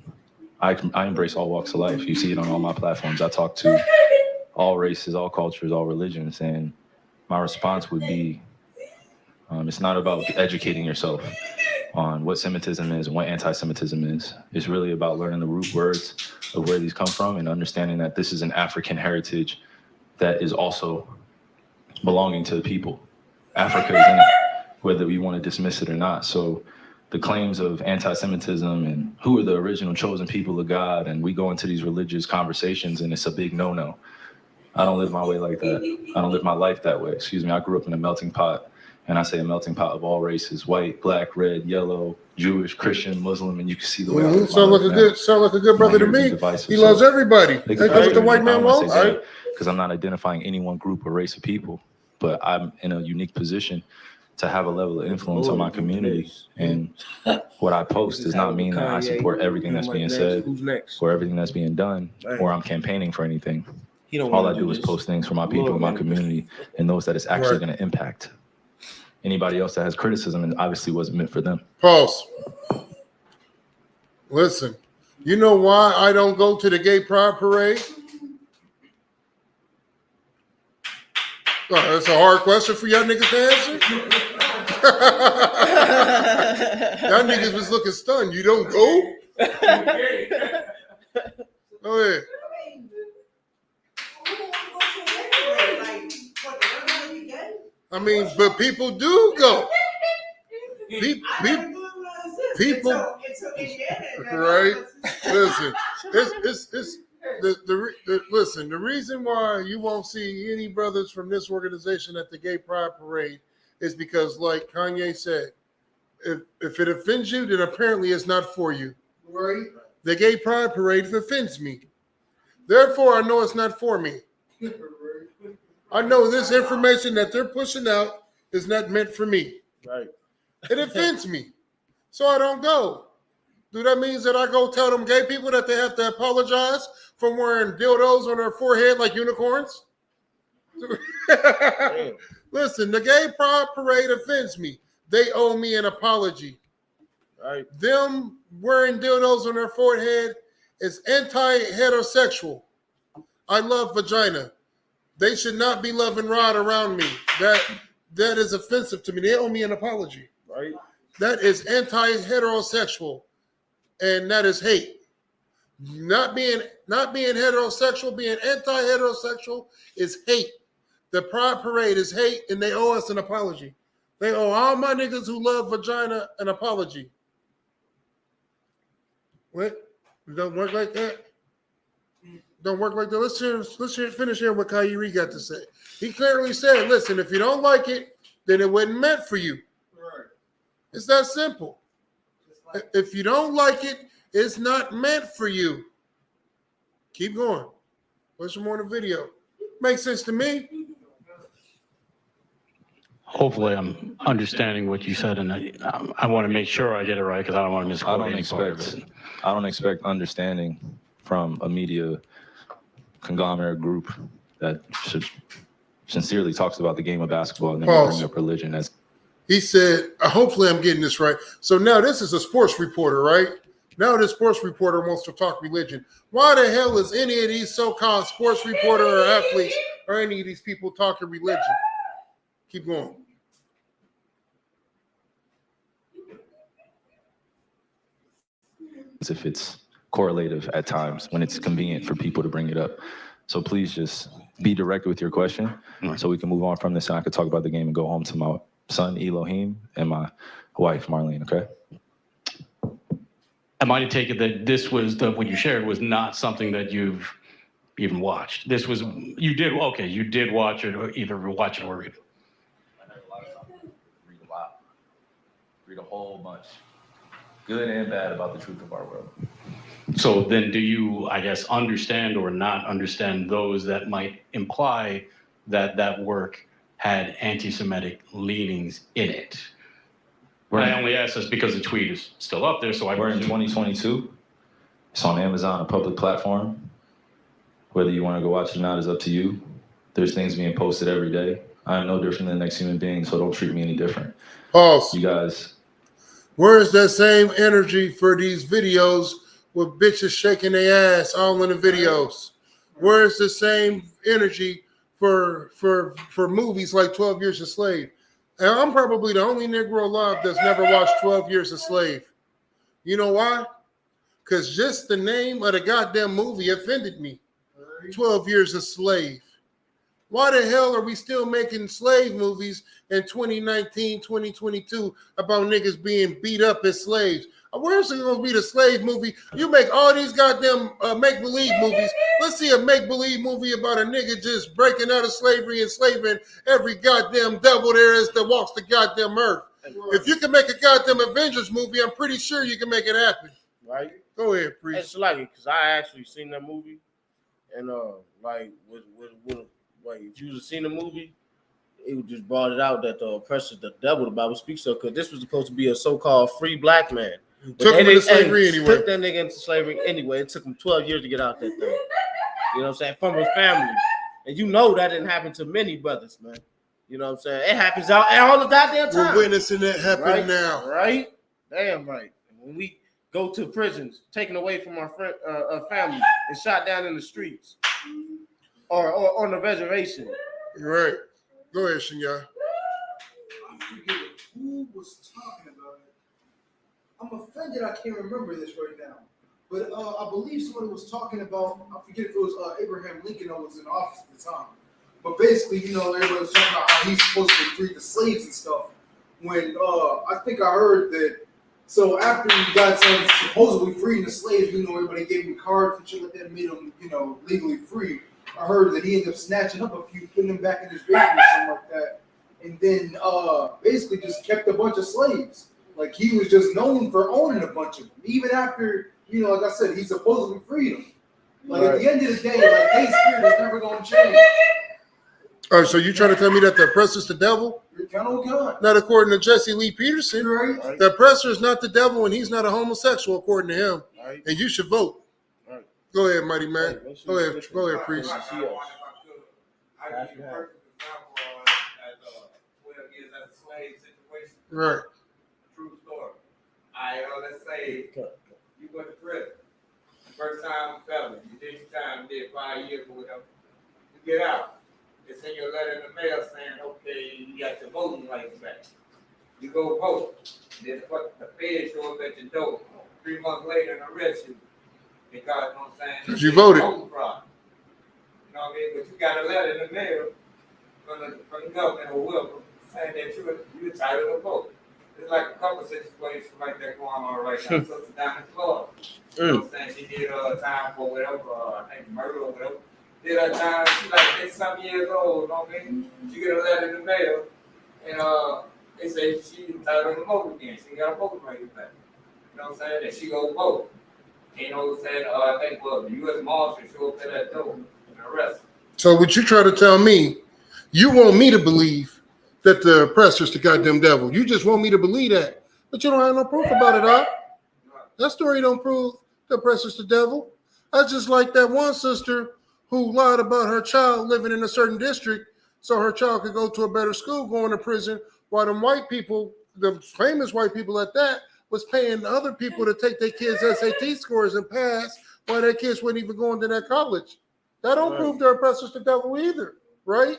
I embrace all walks of life. You see it on all my platforms. I talk to all races, all cultures, all religions. And my response would be, it's not about educating yourself on what Semitism is and what anti-Semitism is. It's really about learning the root words of where these come from and understanding that this is an African heritage that is also belonging to the people. Africa is in it, whether we want to dismiss it or not. So the claims of anti-Semitism and who are the original chosen people of God, and we go into these religious conversations and it's a big no-no. I don't live my way like that. I don't live my life that way. Excuse me, I grew up in a melting pot, and I say a melting pot of all races: white, black, red, yellow, Jewish, Christian, Muslim, and you can see the way I live sound like a good brother to me. He loves everybody. Ain't that what the white man wants? Because I'm not identifying any one group or race of people, but I'm in a unique position to have a level of influence on my community. And what I post does not mean that I support everything that's being said or everything that's being done, or I'm campaigning for anything. All I do is post things for my people, my community, and those that it's actually going to impact. Anybody else that has criticism, and obviously wasn't meant for them. Pause. Listen, you know why I don't go to the gay pride parade? That's a hard question for y'all niggas to answer. Y'all niggas was looking stunned. You don't go? Go ahead. I mean, but people do go. People, right? Listen, listen. The reason why you won't see any brothers from this organization at the Gay Pride Parade is because, like Kanye said, if it offends you, then apparently it's not for you. Right? The Gay Pride Parade offends me. Therefore, I know it's not for me. I know this information that they're pushing out is not meant for me. Right. It offends me. So I don't go. Do that mean that I go tell them gay people that they have to apologize for wearing dildos on their forehead like unicorns? Listen, the Gay Pride Parade offends me. They owe me an apology. Right. Them wearing dildos on their forehead is anti-heterosexual. I love vagina. They should not be loving Rod around me. That is offensive to me. They owe me an apology. Right. That is anti-heterosexual, and that is hate. Not being heterosexual, being anti-heterosexual is hate. The Pride Parade is hate, and they owe us an apology. They owe all my niggas who love vagina an apology. What? It don't work like that? Don't work like that. Let's finish here what Kyrie got to say. He clearly said, listen, if you don't like it, then it wasn't meant for you. Right. It's that simple. If you don't like it, it's not meant for you. Keep going. Watch some more in the video. Makes sense to me. hopefully I'm understanding what you said, and I want to make sure I get it right because I don't want to misquote any part of it. I don't expect understanding from a media conglomerate group that should sincerely talks about the game of basketball and then Pause. bring up religion as. He said, hopefully I'm getting this right. So now this is a sports reporter, right? Now this sports reporter wants to talk religion. Why the hell is any of these so-called sports reporter or athletes or any of these people talking religion? Keep going. If it's correlative at times when it's convenient for people to bring it up. So please just be direct with your question so we can move on from this and I could talk about the game and go home to my son Elohim and my wife Marlene, okay? Am I to take it that this was what you shared was not something that you've even watched? This was, you did watch it or either watch it or read it. Read a lot. Read a whole bunch. Good and bad about the truth of our world. So then do you, I guess, understand or not understand those that might imply that that work had anti-Semitic leanings in it? I only ask this because the tweet is still up there, so we're in 2022. It's on Amazon, a public platform. Whether you want to go watch it or not is up to you. There's things being posted every day. I am no different than the next human being, so don't treat me any different. Pause. You guys. Where is that same energy for these videos with bitches shaking their ass all in the videos? Where is the same energy for movies like 12 Years a Slave? And I'm probably the only Negro alive that's never watched 12 Years a Slave. You know why? Because just the name of the goddamn movie offended me. 12 Years a Slave. Why the hell are we still making slave movies in 2019, 2022 about niggas being beat up as slaves? Where's it going to be the slave movie? You make all these goddamn make-believe movies. Let's see a make-believe movie about a nigga just breaking out of slavery and slaving every goddamn devil there is that walks the goddamn earth. If you can make a goddamn Avengers movie, I'm pretty sure you can make it happen. Right? Go ahead, Priest. It's like it, because I actually seen that movie. And like if you seen the movie, it just brought it out that the oppressor, the devil, the Bible speaks of, because this was supposed to be a so-called free black man. Took him into slavery anyway. Took that nigga into slavery anyway. It took him 12 years to get out that thing. You know what I'm saying? From his family. And you know that didn't happen to many brothers, man. You know what I'm saying? It happens all the goddamn time. We're witnessing that happen now. Right? Damn right. When we go to prisons, taken away from our family and shot down in the streets or on the reservation. You're right. Go ahead, Shinya. I forget who was talking about it. I'm offended I can't remember this right now. But I believe somebody was talking about, I forget if it was Abraham Lincoln that was in office at the time. But basically, everybody was talking about how he's supposed to free the slaves and stuff. When I think I heard that, so after he got supposedly freeing the slaves, everybody gave him cards and shit like that, made him, legally free. I heard that he ended up snatching up a few, putting them back in his basement or something like that. And then basically just kept a bunch of slaves. Like he was just known for owning a bunch of them. Even after, like I said, he supposedly freed them. Like at the end of the day, like his spirit is never going to change. All right, so you trying to tell me that the oppressor's the devil? You're kind of God. Not according to Jesse Lee Peterson. Right. The oppressor is not the devil, and he's not a homosexual, according to him. Right. And you should vote. Right. Go ahead, Mighty Man. Go ahead, Priest. Right. True story. Let's say you went to prison. First time felony. You did your time, did 5 years or whatever. You get out. They send you a letter in the mail saying, okay, you got your voting rights back. You go vote. Then the feds show up at your door 3 months later and arrest you. Because, you know what I'm saying? Because you voted. You know what I mean? But you got a letter in the mail from the government or whoever saying that you're entitled to vote. There's like a couple of situations like that going on right now. Sister down in Florida. You know what I'm saying? She did time for whatever, I think murder or whatever. Did her time, she's like some years old, you know what I mean? She get a letter in the mail, and they say she's entitled to vote again. She got a voting right back. You know what I'm saying? That she go vote. You know what I'm saying? I think, the U.S. Marshal show up at that door and arrest her. So what you try to tell me, you want me to believe that the oppressor's the goddamn devil. You just want me to believe that, but you don't have no proof about it, huh? That story don't prove the oppressor's the devil. That's just like that one sister who lied about her child living in a certain district so her child could go to a better school, going to prison, while them white people, the famous white people at that, was paying other people to take their kids' SAT scores and pass while their kids weren't even going to that college. That don't prove the oppressor's the devil either, right?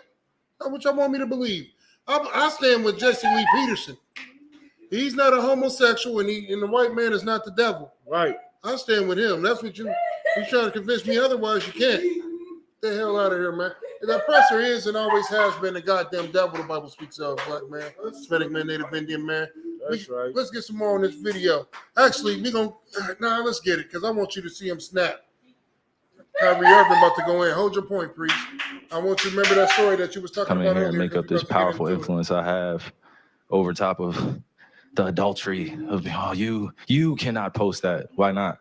That's what y'all want me to believe. I stand with Jesse Lee Peterson. He's not a homosexual, and the white man is not the devil. Right. I stand with him. That's what you trying to convince me otherwise. You can't. Get the hell out of here, man. The oppressor is and always has been the goddamn devil. The Bible speaks of black man, Hispanic man, Native Indian man. That's right. Let's get some more on this video. Actually, let's get it because I want you to see him snap. Kyrie Irving about to go in. Hold your point, priest. I want you to remember that story that you was talking Come about in here earlier. and make up this powerful influence I have over top of the adultery of you cannot post that. Why not?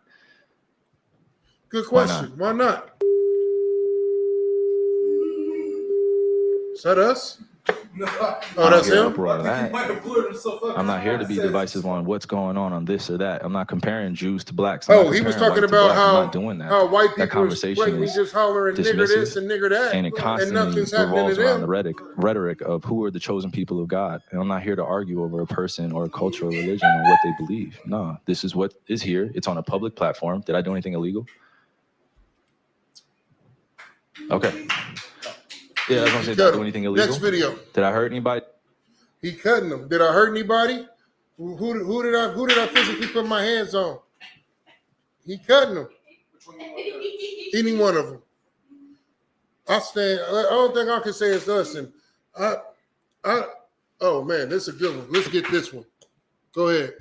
Good question. Why not? Is that us? No. Oh, that's him? I'm not here to be divisive on what's going on this or that. I'm not comparing Jews to blacks. He was talking about I'm not doing that. how white that people conversation is just hollering nigger this and nigger that, and it constantly nothing's happening revolves to around them. the rhetoric of who are the chosen people of God. And I'm not here to argue over a person or a culture or religion or what they believe. No, this is what is here. It's on a public platform. Did I do anything illegal? Okay. Yeah, I was gonna say, did I do anything illegal? Next video. Did I hurt anybody? He cutting them. Did I hurt anybody? Who did I physically put my hands on? He cutting them. Any one of them. I stand. I don't think I can say it's us. And oh man, this is a good one. Let's get this one. Go ahead.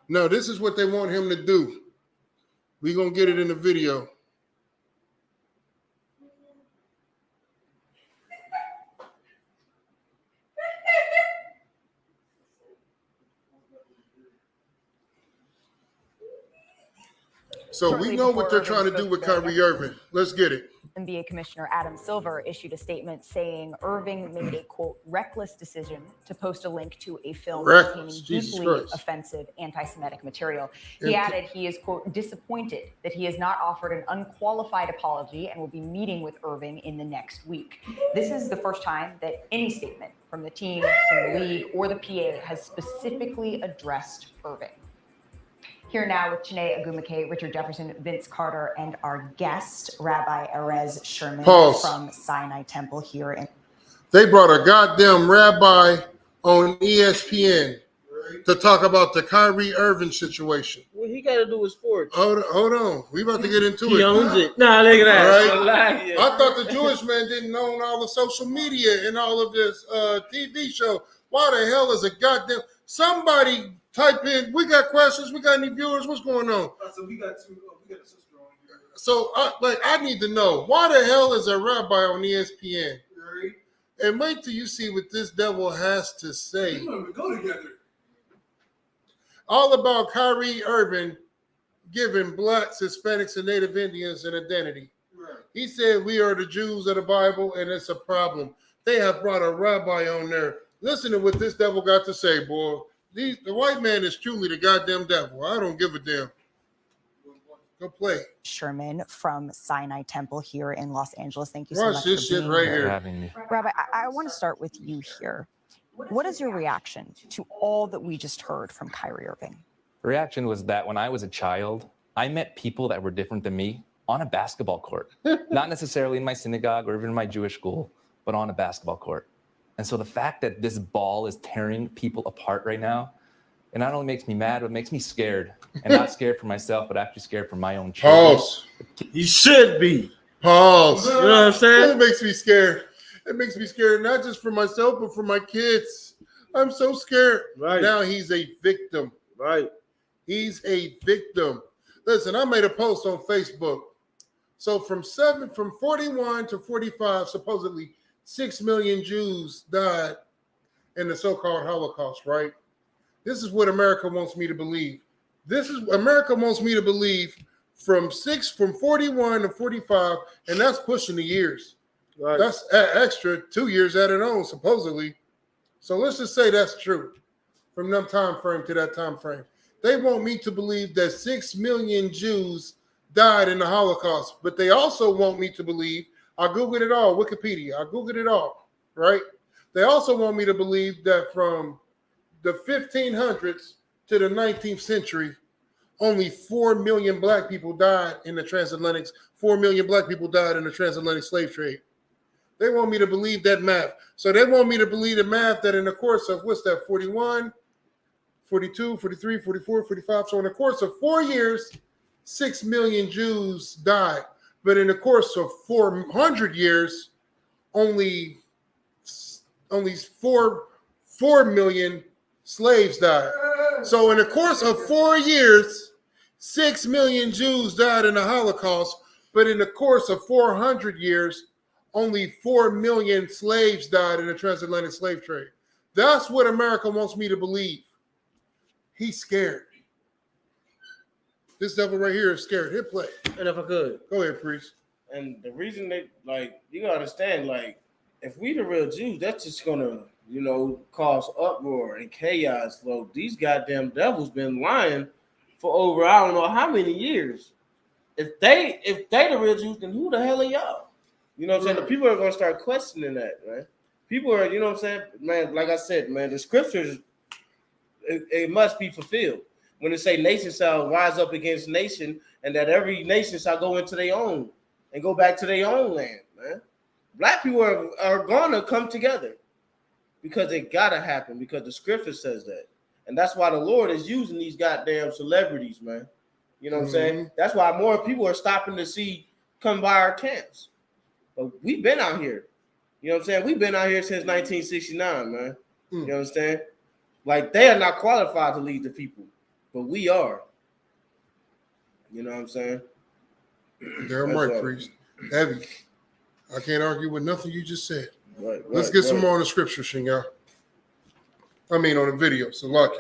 No, this is what they want him to do. We're going to get it in the video. So we know what they're trying to do with Kyrie Irving. Let's get it. NBA Commissioner Adam Silver issued a statement saying Irving made a, quote, reckless decision to post a link to a film containing deeply offensive anti-Semitic material. He added he is, quote, disappointed that he has not offered an unqualified apology and will be meeting with Irving in the next week. This is the first time that any statement from the team, from the league, or the PA has specifically addressed Irving. Here now with Janae Agumake, Richard Jefferson, Vince Carter, and our guest, Rabbi Erez Sherman from Sinai Temple here in. They brought a goddamn rabbi on ESPN to talk about the Kyrie Irving situation. What he got to do with sports? Hold on. We about to get into it. He owns it. Nah, look at that. All right? I thought the Jewish man didn't own all the social media and all of this TV show. Why the hell is a goddamn... Somebody type in, we got questions, we got any viewers, what's going on? So we got a sister on here. So I need to know, why the hell is a rabbi on ESPN? Right. And wait till you see what this devil has to say. We don't even go together. All about Kyrie Irving giving blacks, Hispanics, and Native Indians an identity. Right. He said we are the Jews of the Bible, and it's a problem. They have brought a rabbi on there. Listen to what this devil got to say, boy. The white man is truly the goddamn devil. I don't give a damn. Go play. Sherman from Sinai Temple here in Los Angeles. Thank you so much for this shit right here. Rabbi, I want to start with you here. What is your reaction to all that we just heard from Kyrie Irving? The reaction was that when I was a child, I met people that were different than me on a basketball court. Not necessarily in my synagogue or even in my Jewish school, but on a basketball court. And so the fact that this ball is tearing people apart right now, it not only makes me mad, but it makes me scared. And not scared for myself, but actually scared for my own children. Pause. You should be. Pause. You know what I'm saying? It makes me scared. It makes me scared, not just for myself, but for my kids. I'm so scared. Right. Now he's a victim. Right. He's a victim. Listen, I made a post on Facebook. So from 41 to 45, supposedly 6 million Jews died in the so-called Holocaust, right? This is what America wants me to believe. America wants me to believe from 41 to 45, and that's pushing the years. Right. That's extra 2 years added on, supposedly. So let's just say that's true from that time frame to that time frame. They want me to believe that 6 million Jews died in the Holocaust, but they also want me to believe, I Googled it all, Wikipedia, I Googled it all, right? They also want me to believe that from the 1500s to the 19th century, only 4 million black people died in the transatlantic, 4 million black people died in the transatlantic slave trade. They want me to believe that math. So they want me to believe the math that in the course of, 41, 42, 43, 44, 45. So in the course of 4 years, 6 million Jews died. But in the course of 400 years, only 4 million slaves died. So in the course of 4 years, 6 million Jews died in the Holocaust. But in the course of 400 years, only 4 million slaves died in the transatlantic slave trade. That's what America wants me to believe. He's scared. This devil right here is scared. Hit play. And if I could. Go ahead, priest. And the reason they, you gotta understand, if we the real Jews, that's just gonna, cause uproar and chaos. So these goddamn devils been lying for over I don't know how many years. If they the real Jews, then who the hell are y'all? You know what I'm saying? The people are gonna start questioning that, man. People are, you know what I'm saying? Man, like I said, man, the scriptures, it must be fulfilled. When it say nation shall rise up against nation, and that every nation shall go into their own and go back to their own land, man. Black people are gonna come together because it gotta happen, because the scripture says that. And that's why the Lord is using these goddamn celebrities, man. You know what I'm saying? That's why more people are stopping to come by our camps. But we've been out here. You know what I'm saying? We've been out here since 1969, man. You understand? They are not qualified to lead the people, but we are. You know what I'm saying? Damn right, priest. Heavy. I can't argue with nothing you just said. Let's get some more on the scripture, Shinya. I mean, on the video. So, lucky.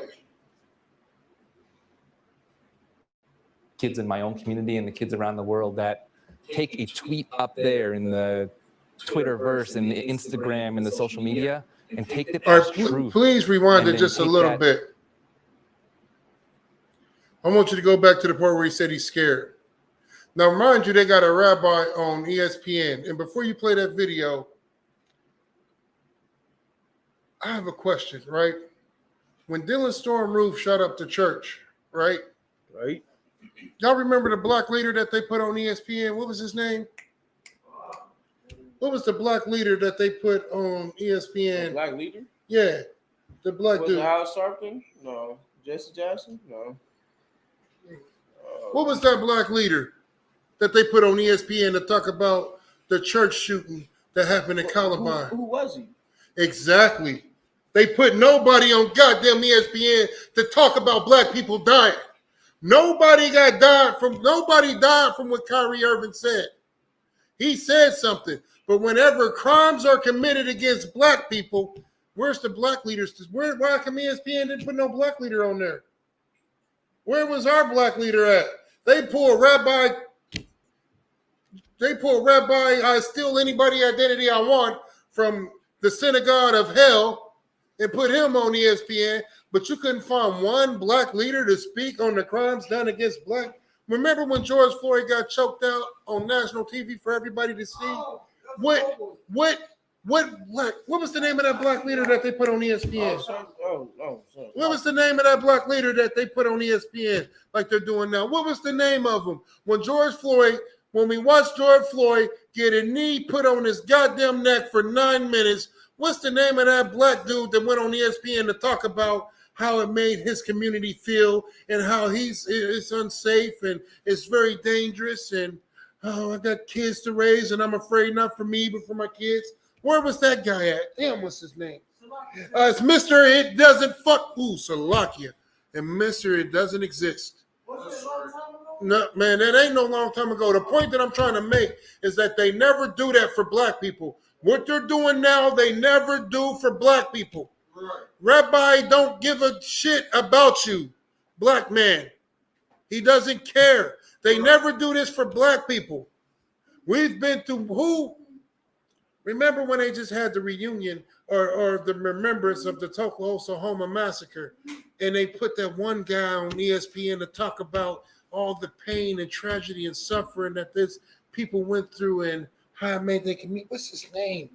Kids in my own community and the kids around the world that take a tweet up there in the Twitterverse and the Instagram and the social media and take it as truth. Please rewind it just a little bit. I want you to go back to the part where he said he's scared. Now, mind you, they got a rabbi on ESPN. And before you play that video, I have a question, right? When Dylan Storm Roof shot up the church, right? Right. Y'all remember the black leader that they put on ESPN? What was his name? What was the black leader that they put on ESPN? The black leader? Yeah. The black dude. Was it Howard Sharpton? No. Jesse Jackson? No. What was that black leader that they put on ESPN to talk about the church shooting that happened in Columbine? Who was he? Exactly. They put nobody on goddamn ESPN to talk about black people dying. Nobody died from what Kyrie Irving said. He said something. But whenever crimes are committed against black people, where's the black leaders? Why come ESPN didn't put no black leader on there? Where was our black leader at? They pull Rabbi, I steal anybody identity I want from the synagogue of hell and put him on ESPN, but you couldn't find one black leader to speak on the crimes done against black. Remember when George Floyd got choked out on national TV for everybody to see? What was the name of that black leader that they put on ESPN? What was the name of that black leader that they put on ESPN like they're doing now? What was the name of him? When we watched George Floyd get a knee put on his goddamn neck for 9 minutes, what's the name of that black dude that went on ESPN to talk about how it made his community feel and how it's unsafe and it's very dangerous and I got kids to raise and I'm afraid not for me but for my kids? Where was that guy at? Damn, what's his name? It's Mr. It Doesn't Fuck Salakia. And Mr. It Doesn't Exist. No, man, that ain't no long time ago. The point that I'm trying to make is that they never do that for black people. What they're doing now, they never do for black people. Right. Rabbi don't give a shit about you, black man. He doesn't care. They never do this for black people. We've been through who? Remember when they just had the reunion or the remembrance of the Oklahoma massacre, and they put that one guy on ESPN to talk about all the pain and tragedy and suffering that this people went through and how it made they community. What's his name?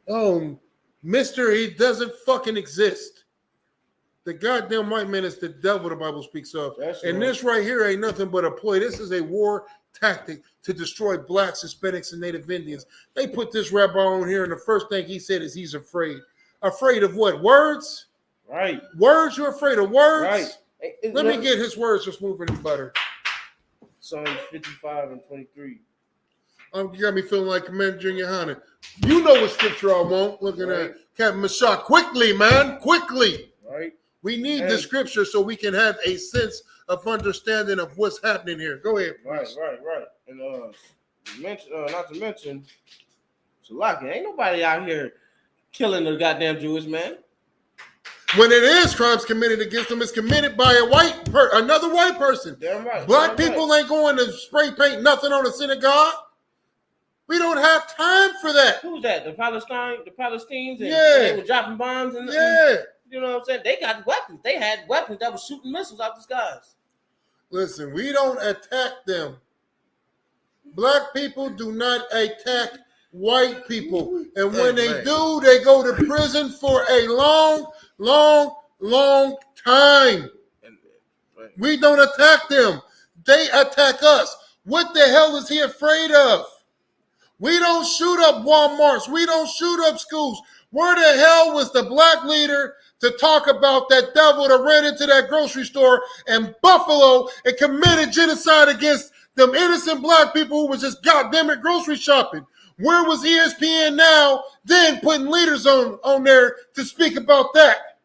Oh, Mr. He doesn't fucking exist. The goddamn white man is the devil the Bible speaks of. And this right here ain't nothing but a ploy. This is a war tactic to destroy blacks, Hispanics, and Native Indians. They put this rabbi on here, and the first thing he said is he's afraid. Afraid of what? Words? Right. Words? You're afraid of words? Right. Let me get his words just moving in butter. Psalms 55 and 23. You got me feeling like Commander Junior Hunter. You know what scripture I want. Looking at Captain Mashak. Quickly, man. Quickly. Right. We need the scripture so we can have a sense of understanding of what's happening here. Go ahead, please. Right. And not to mention, Salaki, ain't nobody out here killing the goddamn Jewish man. When it is crimes committed against them, it's committed by another white person. Damn right. Black people ain't going to spray paint nothing on a synagogue. We don't have time for that. Who's that? The Palestinians? And they were dropping bombs and you know what I'm saying? They got weapons. They had weapons that were shooting missiles out the skies. Listen, we don't attack them. Black people do not attack white people. And when they do, they go to prison for a long time. We don't attack them. They attack us. What the hell is he afraid of? We don't shoot up Walmarts. We don't shoot up schools. Where the hell was the black leader to talk about that devil that ran into that grocery store in Buffalo and committed genocide against them innocent black people who was just goddamn it grocery shopping? Where was ESPN now then putting leaders on there to speak about that?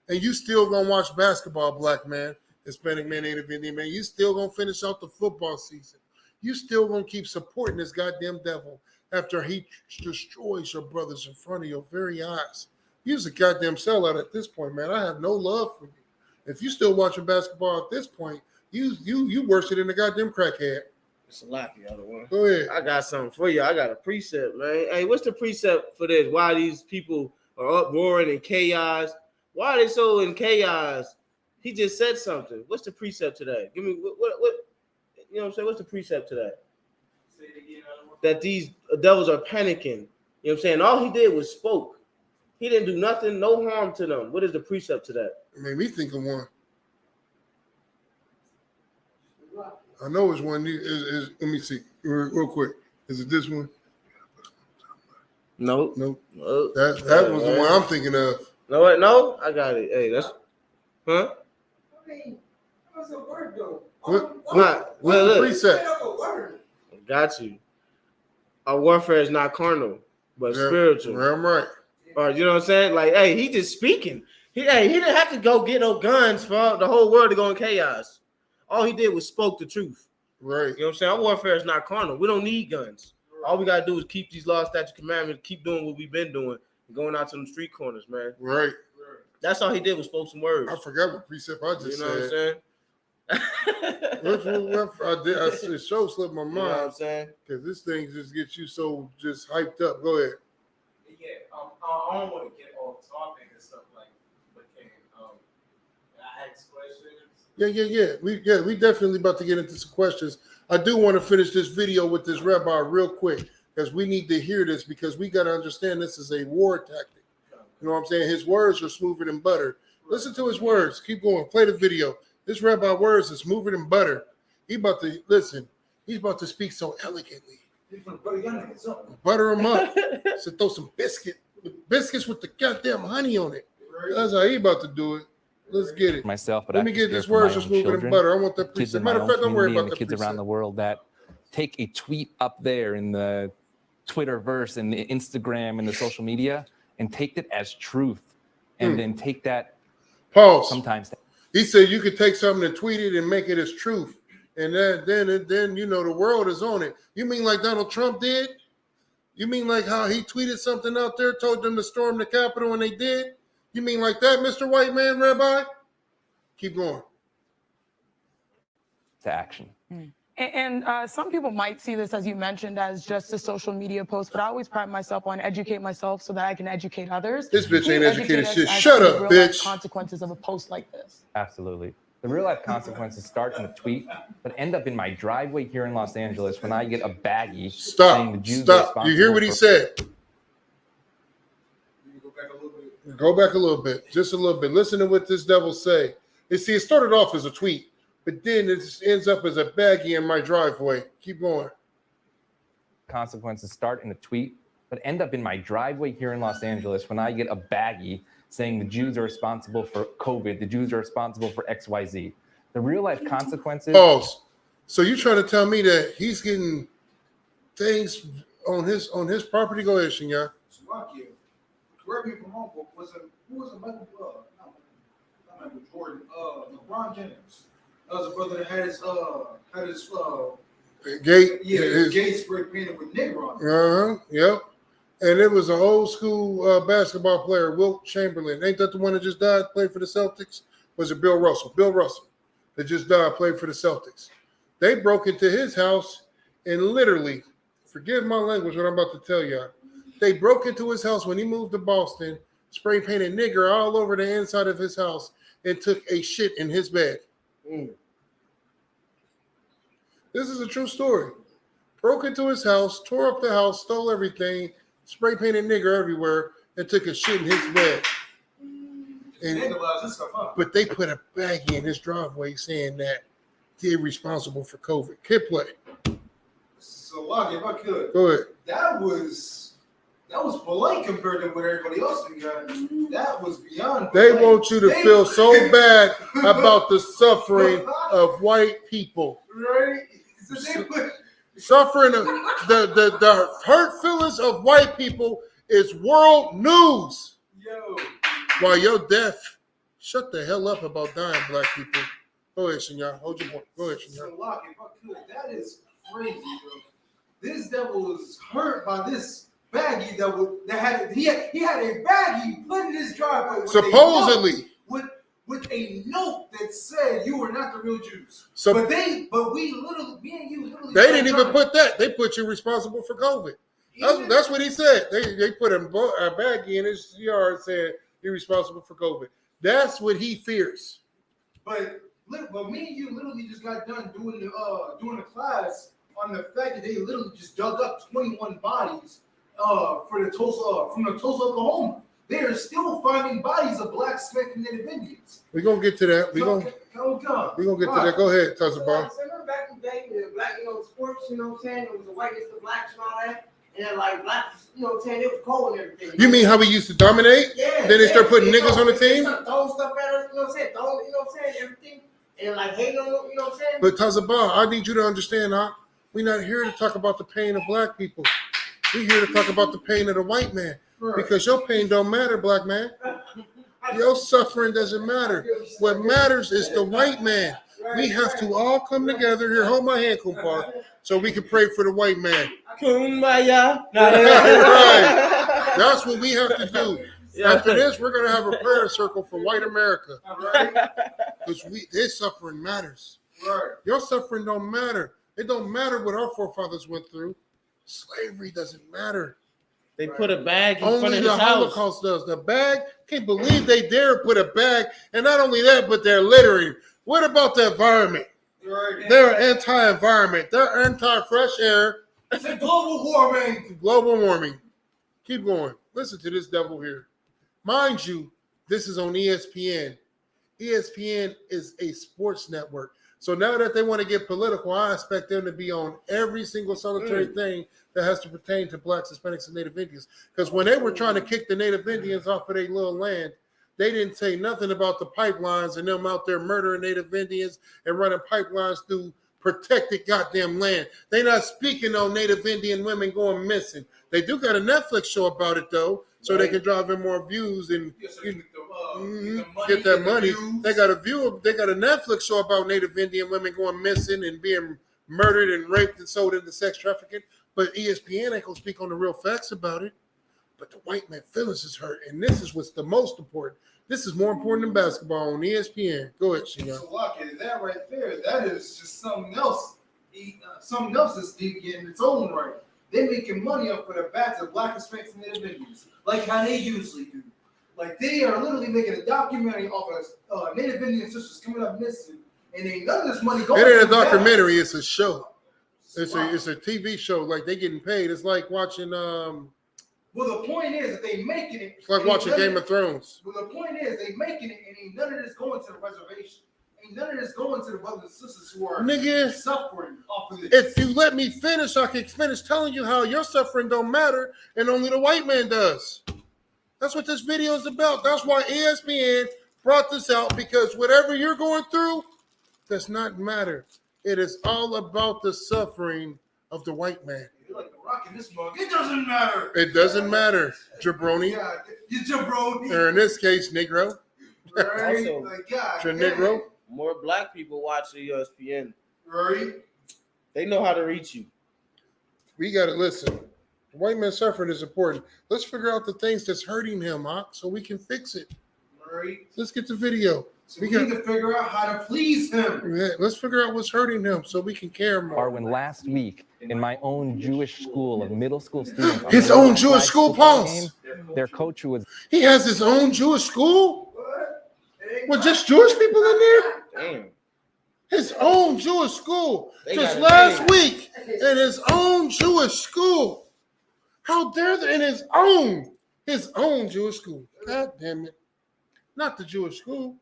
And you still gonna watch basketball, black man, Hispanic man, Native Indian man. You still gonna finish out the football season. You still gonna keep supporting this goddamn devil after he destroys your brothers in front of your very eyes. You's a goddamn sellout at this point, man. I have no love for you. If you still watching basketball at this point, you worse than the goddamn crackhead. It's a lot, the other one. Go ahead. I got something for you. I got a precept, man. Hey, what's the precept for this? Why these people are uproaring in chaos? Why are they so in chaos? He just said something. What's the precept to that? Give me what you know what I'm saying? What's the precept to that? That these devils are panicking. You know what I'm saying? All he did was spoke. He didn't do nothing, no harm to them. What is the precept to that? It made me think of one. I know it's one. Let me see real quick. Is it this one? No. That was the one I'm thinking of. No, I got it. Hey, that's huh? What's a word though? What's the precept? Got you. Our warfare is not carnal, but spiritual. I'm right. Or you know what I'm saying? Like, hey, he just speaking. He didn't have to go get no guns for the whole world to go in chaos. All he did was spoke the truth. Right. You know what I'm saying? Our warfare is not carnal. We don't need guns. All we gotta do is keep these laws, statutes, commandments, keep doing what we've been doing, and going out to them street corners, man. Right. That's all he did was spoke some words. I forgot what precept I just said. You know what I'm saying? It show slipped my mind. You know what I'm saying? Because this thing just gets you so just hyped up. Go ahead. Yeah, I don't want to get off topic and stuff like, but can I ask questions? Yeah. We definitely about to get into some questions. I do want to finish this video with this rabbi real quick because we need to hear this because we got to understand this is a war tactic. You know what I'm saying? His words are smoother than butter. Listen to his words. Keep going. Play the video. This rabbi words is smoother than butter. He's about to speak so elegantly. Butter him up. So throw some biscuits with the goddamn honey on it. That's how he about to do it. Let's get it. Myself, but let me get this word just moving in butter. I want that kids precept. Matter of fact, don't worry about the the kids precept. around the world that take a tweet up there in the Twitterverse and the Instagram and the social media and take it as truth, and then take that. Pause. Sometimes he said you could take something and tweet it and make it as truth, and then you know the world is on it. You mean like Donald Trump did? You mean like how he tweeted something out there, told them to storm the Capitol, and they did? You mean like that, Mr. White Man, Rabbi? Keep going. To action. And some people might see this, as you mentioned, as just a social media post, but I always pride myself on educate myself so that I can educate others. This bitch Can ain't you educated educate shit. us as Shut to up, the real-life bitch. consequences of a post like this? Absolutely. The real life consequences start in a tweet, but end up in my driveway here in Los Angeles when I get a baggie saying the Jews are responsible. You hear what he said? Go back a little bit, just a little bit. Listen to what this devil say. You see, it started off as a tweet, but then it just ends up as a baggie in my driveway. Keep going. Consequences start in a tweet, but end up in my driveway here in Los Angeles when I get a baggie saying the Jews are responsible for COVID, the Jews are responsible for XYZ. The real life consequences. Pause. So you're trying to tell me that he's getting things on his property? Go ahead, Shinya. Slovakia. Correct me if I'm wrong, but who was it? Michael not Michael Jordan. LeBron James. That was a brother that had his Gate. Yeah, his gate spray painted with nigger on it. Yep. And it was an old school basketball player, Wilt Chamberlain. Ain't that the one that just died, played for the Celtics? Was it Bill Russell? Bill Russell that just died, played for the Celtics. They broke into his house and literally, forgive my language, what I'm about to tell y'all. They broke into his house when he moved to Boston, spray painted nigger all over the inside of his house, and took a shit in his bed. This is a true story. Broke into his house, tore up the house, stole everything, spray painted nigger everywhere, and took a shit in his bed. But they put a baggie in his driveway saying that they're responsible for COVID. Kid play. So, Lockie, if I could. Go ahead. That was polite compared to what everybody else got. That was beyond polite. They want you to feel so bad about the suffering of white people. Right? So Suffering of the hurt feelings of white people is world news. Yo. While you're deaf, shut the hell up about dying black people. Go ahead, Shinya. Hold your point. Go ahead, Shinya. So, Lockie, if I could, that is crazy, bro. This devil was hurt by this baggie he had a baggie put in his driveway. Supposedly. With a note that said you are not the real Jews. So, me and you literally. They didn't even put that. They put you responsible for COVID. That's what he said. They put a baggie in his yard and said you're responsible for COVID. That's what he fears. But me and you literally just got done doing the class on the fact that they literally just dug up 21 bodies from the Tulsa, Oklahoma. They are still finding bodies of black Mexican Native Indians. We're gonna get to that. We're gonna get to that. Go ahead, Tazabah. Remember back in the day, the black, sports, you know what I'm saying? It was the whitest, the blacks and all that. And then like blacks, you know what I'm saying? It was cold and everything. You mean how we used to dominate? Yeah. Then they start putting niggas on the team? Throwing stuff at us, you know what I'm saying? Everything. And like hating on them, you know what I'm saying? But Tazabah, I need you to understand, we're not here to talk about the pain of black people. We're here to talk about the pain of the white man. Right. Because your pain don't matter, black man. Your suffering doesn't matter. What matters is the white man. We have to all come together. Here, hold my hand, Kumpar, so we can pray for the white man. Kumbaya. Right. That's what we have to do. After this, we're going to have a prayer circle for white America. Because their suffering matters. Right. Your suffering don't matter. It don't matter what our forefathers went through. Slavery doesn't matter. They put a bag in only front of the his house. Holocaust does. The bag, can't believe they dare put a bag. And not only that, but they're littering. What about the environment? Right. They're anti-environment. They're anti-fresh air. It's a global warming. Global warming. Keep going. Listen to this devil here. Mind you, this is on ESPN. ESPN is a sports network. So now that they want to get political, I expect them to be on every single solitary thing that has to pertain to blacks, Hispanics, and Native Indians. Because when they were trying to kick the Native Indians off of their little land, they didn't say nothing about the pipelines and them out there murdering Native Indians and running pipelines through protected goddamn land. They're not speaking on Native Indian women going missing. They do got a Netflix show about it, though, so they can drive in more views and get that money. They got a Netflix show about Native Indian women going missing and being murdered and raped and sold into sex trafficking. But ESPN ain't gonna speak on the real facts about it. But the white man feelings is hurt, and this is what's the most important. This is more important than basketball on ESPN. Go ahead, Shinya. So, Lockie, that right there, that is just something else something else is deviant in its own right. They're making money off of the backs of Black Hispanics and Native Indians, like how they usually do. Like they are literally making a documentary off of Native Indian sisters coming up missing, and ain't none of this money going. It ain't a documentary; it's a show. It's a TV show. Like they getting paid. It's like watching. Well, the point is that they making it. It's like watching Game of Thrones. Well, the point is they making it, and ain't none of this going to the reservation. Ain't none of this going to the brothers and sisters who are suffering off of this. If you let me finish, I can finish telling you how your suffering don't matter and only the white man does. That's what this video is about. That's why ESPN brought this out, because whatever you're going through does not matter. It is all about the suffering of the white man. You're like a rock in this mug. It doesn't matter. It doesn't matter, jabroni. Yeah, you jabroni. Or in this case, Negro. Right? Also, Like, God, Negro. More black people watch the ESPN. Right? They know how to reach you. We got to listen. White man suffering is important. Let's figure out the things that's hurting him, so we can fix it. Right? Let's get the video. So we need to figure out how to please him. Yeah, let's figure out what's hurting him so we can care more. When last week in my own Jewish school of middle school students, his own Jewish school, pause. Their coach was. He has his own Jewish school. With just Jewish people in there? Damn. His own Jewish school. Just last week in his own Jewish school. How dare they? In his own Jewish school. God damn it. Not the Jewish school.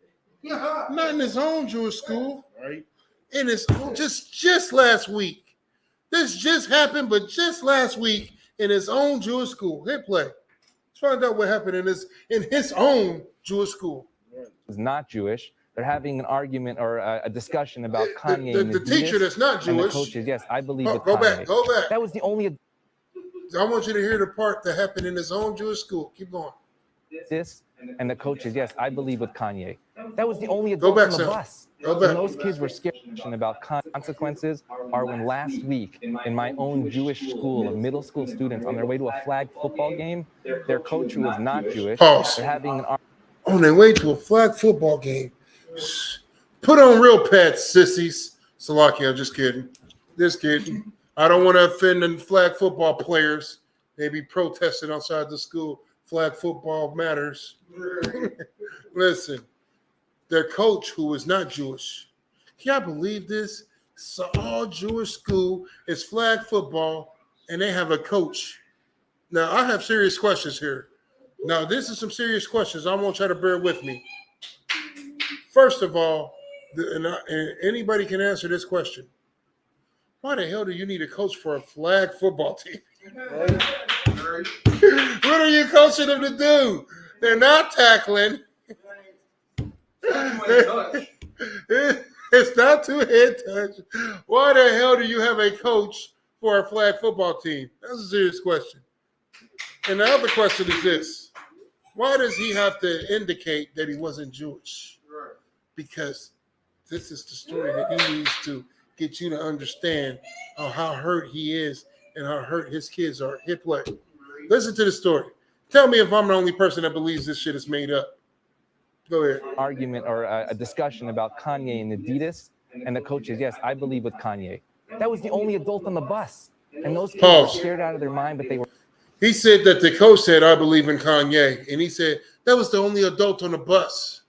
Not in his own Jewish school. Right. In his own, just last week. This just happened, but just last week in his own Jewish school. Hit play. Let's find out what happened in his own Jewish school. Was not Jewish. They're having an argument or a discussion about Kanye. The teacher that's not Jewish. And the coaches, yes, I believe. Go back. That was the only. I want you to hear the part that happened in his own Jewish school. Keep going. This and the coaches, yes, I believe with Kanye. That was the only adult on the bus. Go back. When those kids were scared about consequences, are when last week in my own Jewish school of middle school students on their way to a flag football game, their coach who was not Jewish, Pause. they're having an argument. On their way to a flag football game. Put on real pads, sissies. Salaki, I'm just kidding. Just kidding. I don't want to offend the flag football players. They be protesting outside the school. Flag football matters. Listen, their coach, who is not Jewish. Can y'all believe this? It's an all-Jewish school. It's flag football, and they have a coach. Now, I have serious questions here. Now, this is some serious questions. I want y'all to bear with me. First of all, and anybody can answer this question. Why the hell do you need a coach for a flag football team? What are you coaching them to do? They're not tackling. It's not two-hand touch. Why the hell do you have a coach for a flag football team? That's a serious question. And the other question is this. Why does he have to indicate that he wasn't Jewish? Because this is the story that he needs to get you to understand how hurt he is and how hurt his kids are. Hit play. Listen to the story. Tell me if I'm the only person that believes this shit is made up. Go ahead. Argument or a discussion about Kanye and Adidas, and the coaches, yes, I believe with Kanye. That was the only adult on the bus. And those kids were scared out of their mind, but they were. He said that the coach said, I believe in Kanye. And he said, that was the only adult on the bus.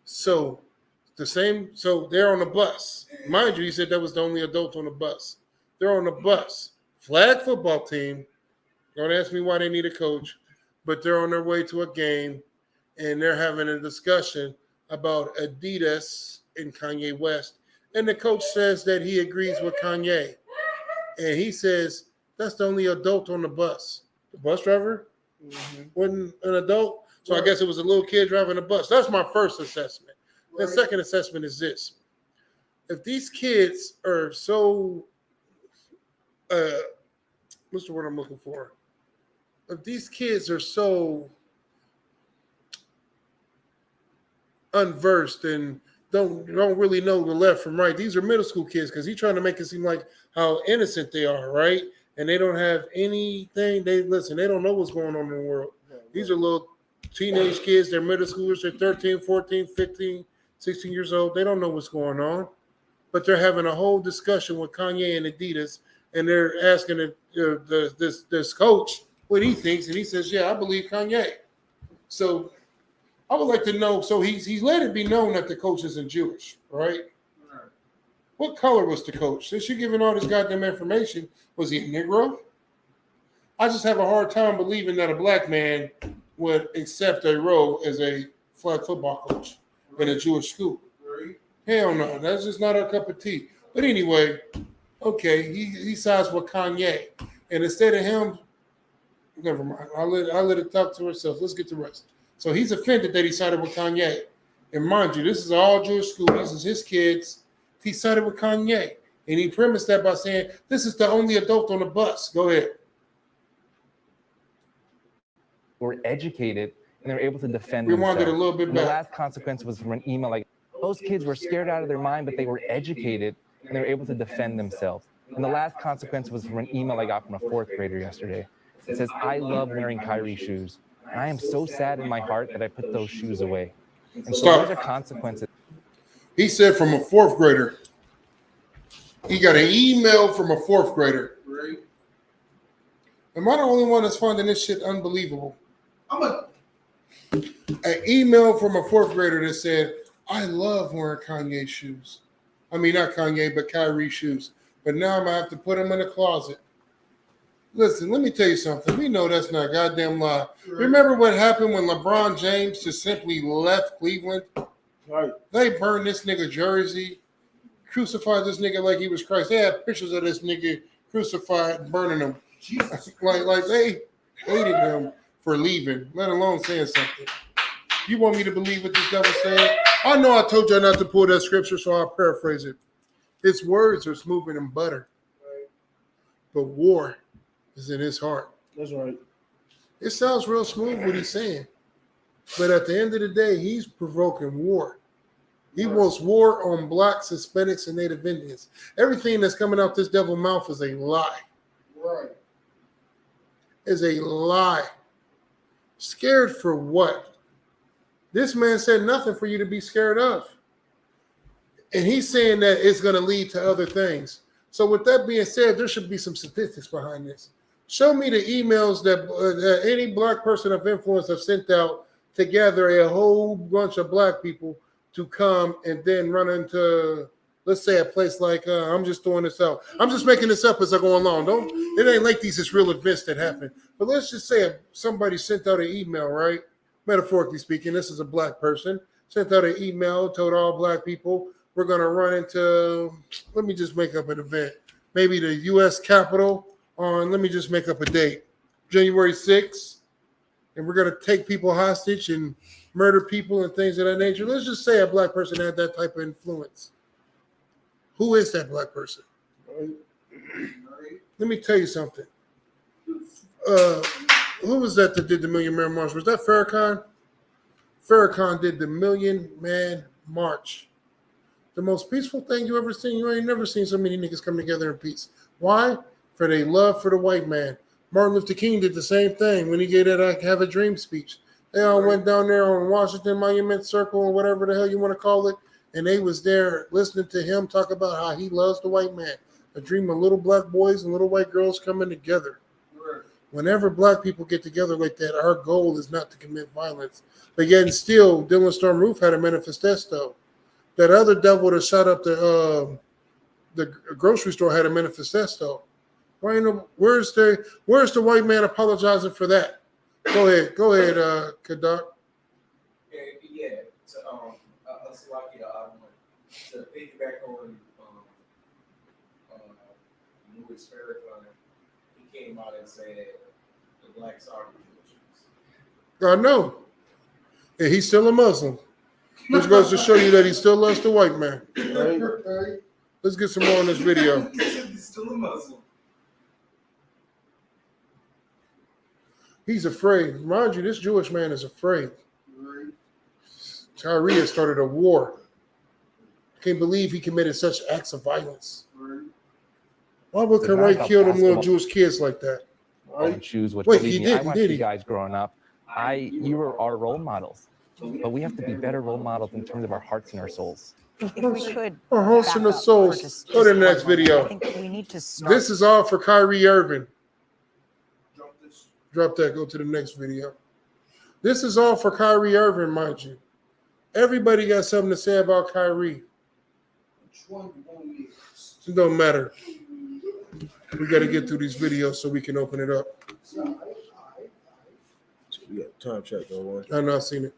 So they're on the bus. Mind you, he said that was the only adult on the bus. They're on the bus. Flag football team. Don't ask me why they need a coach, but they're on their way to a game, and they're having a discussion about Adidas and Kanye West. And the coach says that he agrees with Kanye. And he says, that's the only adult on the bus. The bus driver wasn't an adult. So I guess it was a little kid driving the bus. That's my first assessment. The second assessment is this. If these kids are so, what's the word I'm looking for? If these kids are so unversed and don't really know the left from right, these are middle school kids, because he's trying to make it seem like how innocent they are, right? And they don't have anything. They don't know what's going on in the world. These are little teenage kids. They're middle schoolers. They're 13, 14, 15, 16 years old. They don't know what's going on. but they're having a whole discussion with Kanye and Adidas, and they're asking this coach what he thinks, and he says, "Yeah, I believe Kanye." So I would like to know. So he's let it be known that the coach isn't Jewish, right? What color was the coach? Since you're giving all this goddamn information, was he a Negro? I just have a hard time believing that a black man would accept a role as a flag football coach in a Jewish school. Hell no, that's just not our cup of tea. But anyway, okay, he sides with Kanye, and instead of him, never mind. I'll let it talk to herself. Let's get the rest. So he's offended that he sided with Kanye, and mind you, this is all Jewish school. This is his kids. He sided with Kanye, and he premised that by saying, "This is the only adult on the bus." Go ahead. Were educated and they were able to defend Rewind it themselves. a little bit And the back. last consequence was from an email like, those kids were scared out of their mind, but they were educated and they were able to defend themselves. And the last consequence was from an email I got from a 4th grader yesterday. It says, "I love wearing Kyrie shoes. And I am so sad in my heart that I put those shoes away." And so Stop. those are consequences. He said from a 4th grader. He got an email from a 4th grader. Am I the only one that's finding this shit unbelievable? An email from a 4th grader that said, "I love wearing Kanye shoes. I mean, not Kanye, but Kyrie shoes. But now I'm going to have to put them in the closet." Listen, let me tell you something. We know that's not a goddamn lie. Remember what happened when LeBron James just simply left Cleveland? Right. They burned this nigga jersey, crucified this nigga like he was Christ. They had pictures of this nigga crucified, burning him. like they hated him for leaving, let alone saying something. You want me to believe what this devil said? I know I told y'all not to pull that scripture, so I'll paraphrase it. His words are smoother than butter, but war is in his heart. That's right. It sounds real smooth what he's saying, but at the end of the day, he's provoking war. He wants war on blacks, Hispanics, and Native Indians. Everything that's coming out this devil's mouth is a lie. Right. Is a lie. Scared for what? This man said nothing for you to be scared of. And he's saying that it's going to lead to other things. So with that being said, there should be some statistics behind this. Show me the emails that any black person of influence have sent out to gather a whole bunch of black people to come and then run into, let's say, a place like, I'm just throwing this out. I'm just making this up as I go along. It ain't like these is real events that happen. But let's just say somebody sent out an email, right? Metaphorically speaking, this is a black person, sent out an email, told all black people, we're going to run into, let me just make up an event, maybe the U.S. Capitol on, let me just make up a date, January 6th, and we're going to take people hostage and murder people and things of that nature. Let's just say a black person had that type of influence. Who is that black person? Let me tell you something. Who was that did the Million Man March? Was that Farrakhan? Farrakhan did the Million Man March. The most peaceful thing you ever seen. You ain't never seen so many niggas come together in peace. Why? For their love for the white man. Martin Luther King did the same thing when he gave that I Have a Dream speech. They all went down there on Washington Monument Circle or whatever the hell you want to call it, and they was there listening to him talk about how he loves the white man. A dream of little black boys and little white girls coming together. Whenever black people get together like that, our goal is not to commit violence. But yet and still, Dylan Storm Roof had a manifesto. That other devil that shot up the grocery store had a manifesto. Where's the white man apologizing for that? Go ahead, Kadak. Yeah. To piggyback on Louis Farrakhan, he came out and said the blacks are the Jews. I know. And he's still a Muslim, which goes to show you that he still loves the white man. Right? Let's get some more on this video. He's still a Muslim. He's afraid. Mind you, this Jewish man is afraid. Kyrie has started a war. Can't believe he committed such acts of violence. Why would Kyrie kill them little Jewish kids like that? Right? Choose what. Wait, he did. I watched you guys growing up. You were our role models. but we have to be better role models in terms of our hearts and our souls. If we could Our hosts and the souls. Go to the next video. I think we need to start. This is all for Kyrie Irving. Drop that. Go to the next video. This is all for Kyrie Irving, mind you. Everybody got something to say about Kyrie. It don't matter. We got to get through these videos so we can open it up. We got time check on one. I know, I've seen it.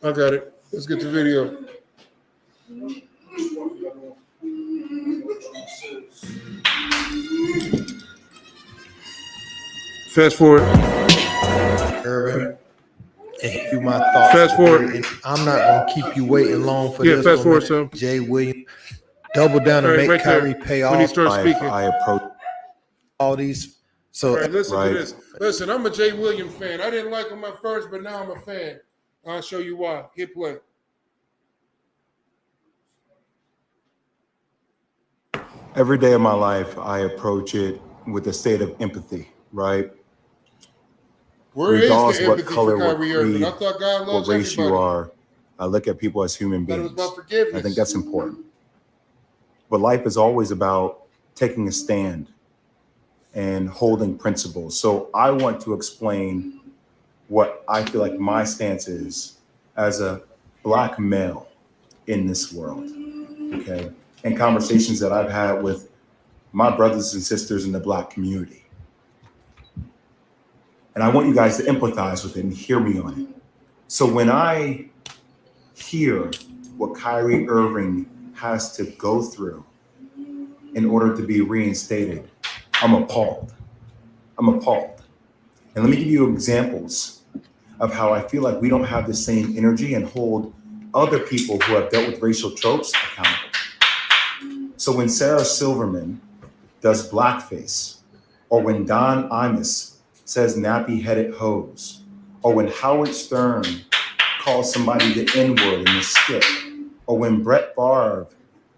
I got it. Let's get the video. Fast forward. Irvin, and you my thoughts. Fast forward. And I'm not gonna keep you waiting long for Yeah, this. fast forward, one. Jay Williams, double down and All right, make right there. Kyrie pay off. When he starts speaking. I approach all these. So All right, listen to this. Listen, I'm a Jay Williams fan. I didn't like him at first, but now I'm a fan. I'll show you why. Hit play. Every day of my life, I approach it with a state of empathy, right? Where is Regardless the what empathy color, for what Kyrie Irving? creed, I thought God what loves race everybody. you are, I look at people as human Thought it was beings. about forgiveness. I think that's important. But life is always about taking a stand and holding principles. So I want to explain what I feel like my stance is as a Black male in this world, okay? And conversations that I've had with my brothers and sisters in the Black community. And I want you guys to empathize with it and hear me on it. So when I hear what Kyrie Irving has to go through in order to be reinstated, I'm appalled. I'm appalled. And let me give you examples of how I feel like we don't have the same energy and hold other people who have dealt with racial tropes accountable. So when Sarah Silverman does blackface, or when Don Imus says nappy-headed hose, or when Howard Stern calls somebody the N-word in the skit, or when Brett Favre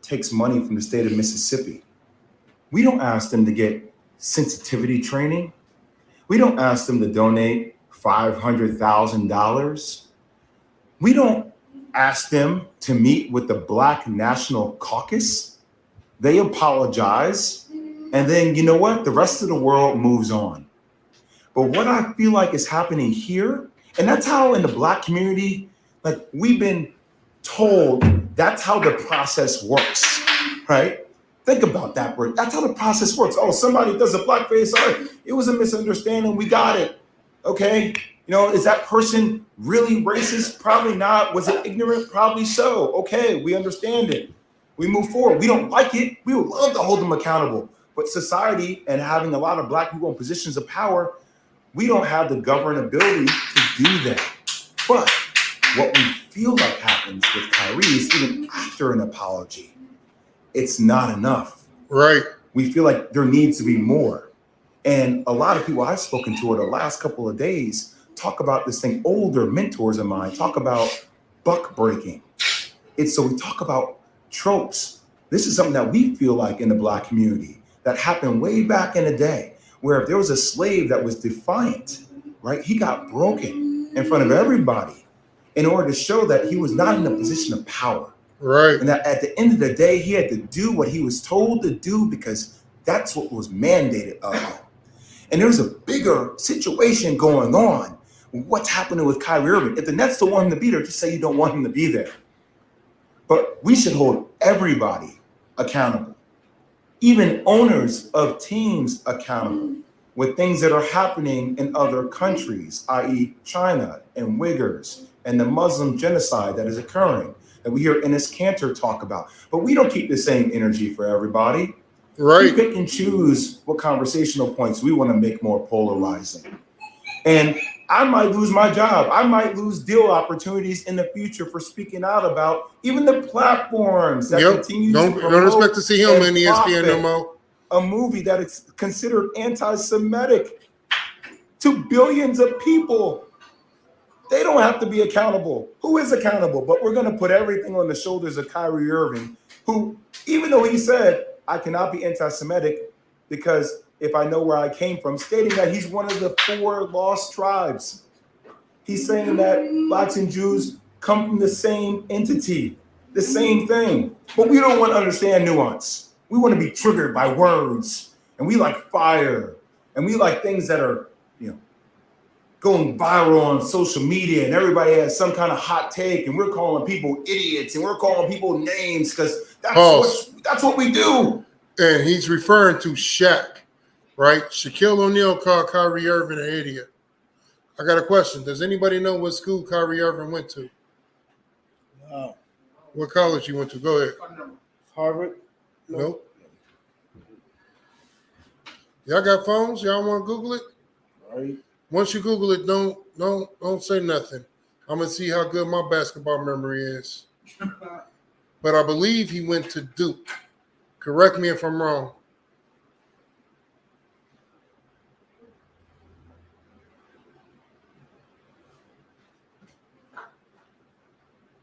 takes money from the state of Mississippi, we don't ask them to get sensitivity training. We don't ask them to donate $500,000. We don't ask them to meet with the Black National Caucus. They apologize. And then, you know what? The rest of the world moves on. But what I feel like is happening here, and that's how in the Black community, like we've been told that's how the process works, right? Think about that, Bert. That's how the process works. Oh, somebody does a blackface. All right, it was a misunderstanding. We got it. Okay. You know, is that person really racist? Probably not. Was it ignorant? Probably so. Okay, we understand it. We move forward. We don't like it. We would love to hold them accountable. But society and having a lot of Black people in positions of power, we don't have the governability to do that. But what we feel like happens with Kyrie is even after an apology, it's not enough. Right. We feel like there needs to be more. And a lot of people I've spoken to over the last couple of days talk about this thing. Older mentors of mine talk about buck breaking. So we talk about tropes. This is something that we feel like in the Black community that happened way back in the day, where if there was a slave that was defiant, right, he got broken in front of everybody in order to show that he was not in a position of power. Right. And that at the end of the day, he had to do what he was told to do because that's what was mandated of him. And there's a bigger situation going on. What's happening with Kyrie Irving? If the Nets don't want him to be there, just say you don't want him to be there. But we should hold everybody accountable, even owners of teams accountable with things that are happening in other countries, i.e. China and Uyghurs and the Muslim genocide that is occurring, that we hear Enes Kanter talk about. But we don't keep the same energy for everybody. Right. We pick and choose what conversational points we want to make more polarizing. And I might lose my job. I might lose deal opportunities in the future for speaking out about even the platforms that continue to promote don't expect to see him and in ESPN no profit more. a movie that is considered anti-Semitic to billions of people. They don't have to be accountable. Who is accountable? But we're going to put everything on the shoulders of Kyrie Irving, who, even though he said, I cannot be anti-Semitic because if I know where I came from, stating that he's one of the 4 lost tribes. He's saying that blacks and Jews come from the same entity, the same thing. But we don't want to understand nuance. We want to be triggered by words, and we like fire, and we like things that are, going viral on social media, and everybody has some kind of hot take, and we're calling people idiots, and we're calling people names because that's what we do. And he's referring to Shaq, right? Shaquille O'Neal called Kyrie Irving an idiot. I got a question. Does anybody know what school Kyrie Irving went to? Wow. What college you went to? Go ahead. Harvard? Nope. Y'all got phones? Y'all want to Google it? Right. Once you Google it, don't say nothing. I'm gonna see how good my basketball memory is. But I believe he went to Duke. Correct me if I'm wrong.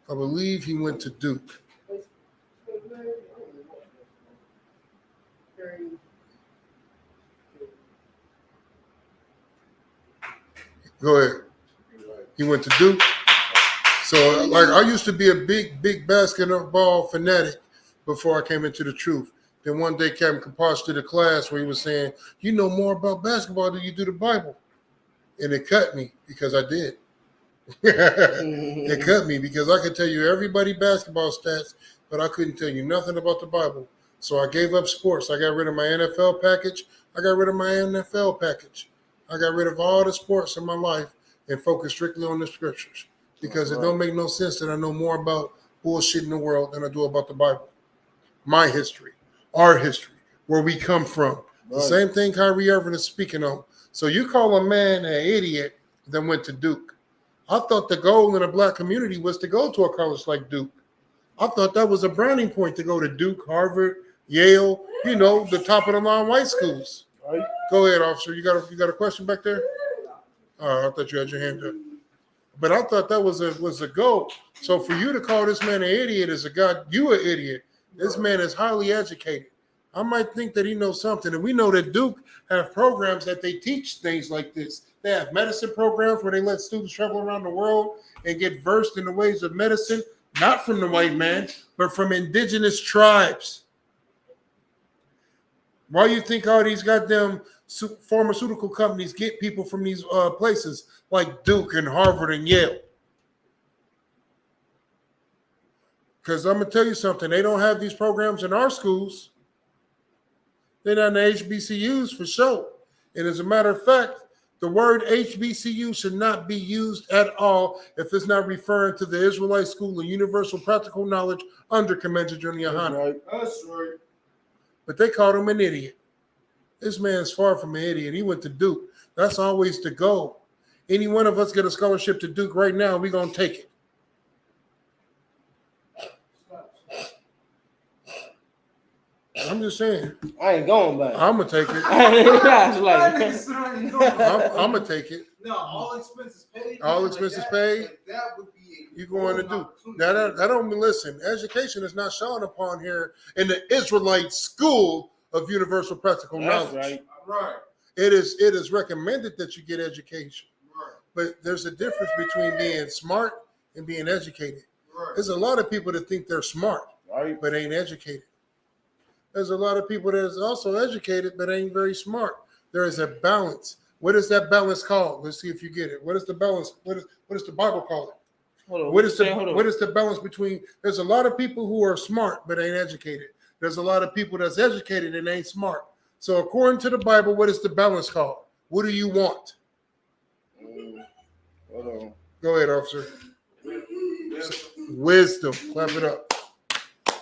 I believe he went to Duke. Go ahead. He went to Duke. So, like, I used to be a big basketball fanatic before I came into the truth. Then one day, Captain Kaposh did a class where he was saying, "You know more about basketball than you do the Bible," and it cut me because I did. It cut me because I could tell you everybody basketball stats, but I couldn't tell you nothing about the Bible. So I gave up sports. I got rid of my NFL package. I got rid of my NFL package. I got rid of all the sports in my life and focused strictly on the scriptures because it don't make no sense that I know more about bullshit in the world than I do about the Bible. My history, our history, where we come from. The same thing Kyrie Irving is speaking on. So you call a man an idiot that went to Duke. I thought the goal in the black community was to go to a college like Duke. I thought that was a browning point to go to Duke, Harvard, Yale, the top of the line white schools. Right. Go ahead, officer. You got a question back there? I thought you had your hand up. But I thought that was a goal. So for you to call this man an idiot is you an idiot. This man is highly educated. I might think that he knows something. And we know that Duke have programs that they teach things like this. They have medicine programs where they let students travel around the world and get versed in the ways of medicine, not from the white man, but from indigenous tribes. Why do you think all these goddamn pharmaceutical companies get people from these places like Duke and Harvard and Yale? Because I'm going to tell you something. They don't have these programs in our schools. They're not in the HBCUs for sure. And as a matter of fact, the word HBCU should not be used at all if it's not referring to the Israelite School of Universal Practical Knowledge under Convention Junior High. That's right. But they called him an idiot. This man's far from an idiot. He went to Duke. That's always the goal. Any one of us get a scholarship to Duke right now, we're going to take it. I'm just saying. I ain't going back. I'm going to take it. I'm going to take it. No, all expenses paid. All expenses paid. That would be You going to do that? That don't mean, listen. Education is not shown upon here in the Israelite School of Universal Practical Knowledge. Right. Right. It is recommended that you get education, Right. but there's a difference between being smart and being educated. Right. There's a lot of people that think they're smart, Right. but ain't educated. There's a lot of people that is also educated but ain't very smart. There is a balance. What is that balance called? Let's see if you get it. What is the balance? What does the Bible call it? What is the balance between? There's a lot of people who are smart but ain't educated. There's a lot of people that's educated and ain't smart. So according to the Bible, what is the balance called? What do you want? Hold on. Go ahead, officer. Wisdom. Clap it up.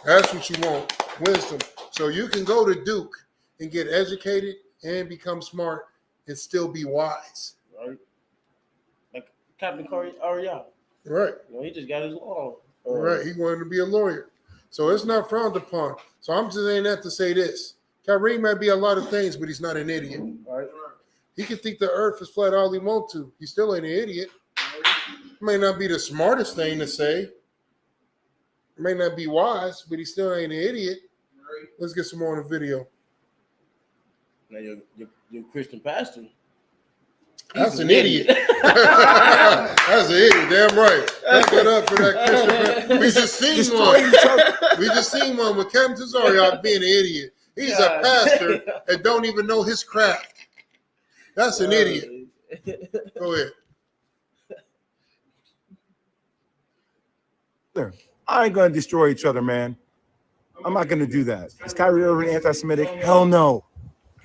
That's what you want. Wisdom. So you can go to Duke and get educated and become smart and still be wise. Right. Like Captain Ariel. Right. He just got his law. Right. He wanted to be a lawyer. So it's not frowned upon. So I'm just saying that to say this. Kyrie might be a lot of things, but he's not an idiot. Right. He can think the earth is flat all he wants to. He still ain't an idiot. It may not be the smartest thing to say. It may not be wise, but he still ain't an idiot. Right. Let's get some more on the video. Now your Christian pastor. That's an idiot. That's an idiot. Damn right. Back it up for that Christian. We just seen one. We just seen one with Captain Tazariak being an idiot. He's a pastor and don't even know his craft. That's an idiot. Go ahead. I ain't gonna destroy each other, man. I'm not gonna do that. Is Kyrie Irving anti-Semitic? Hell no.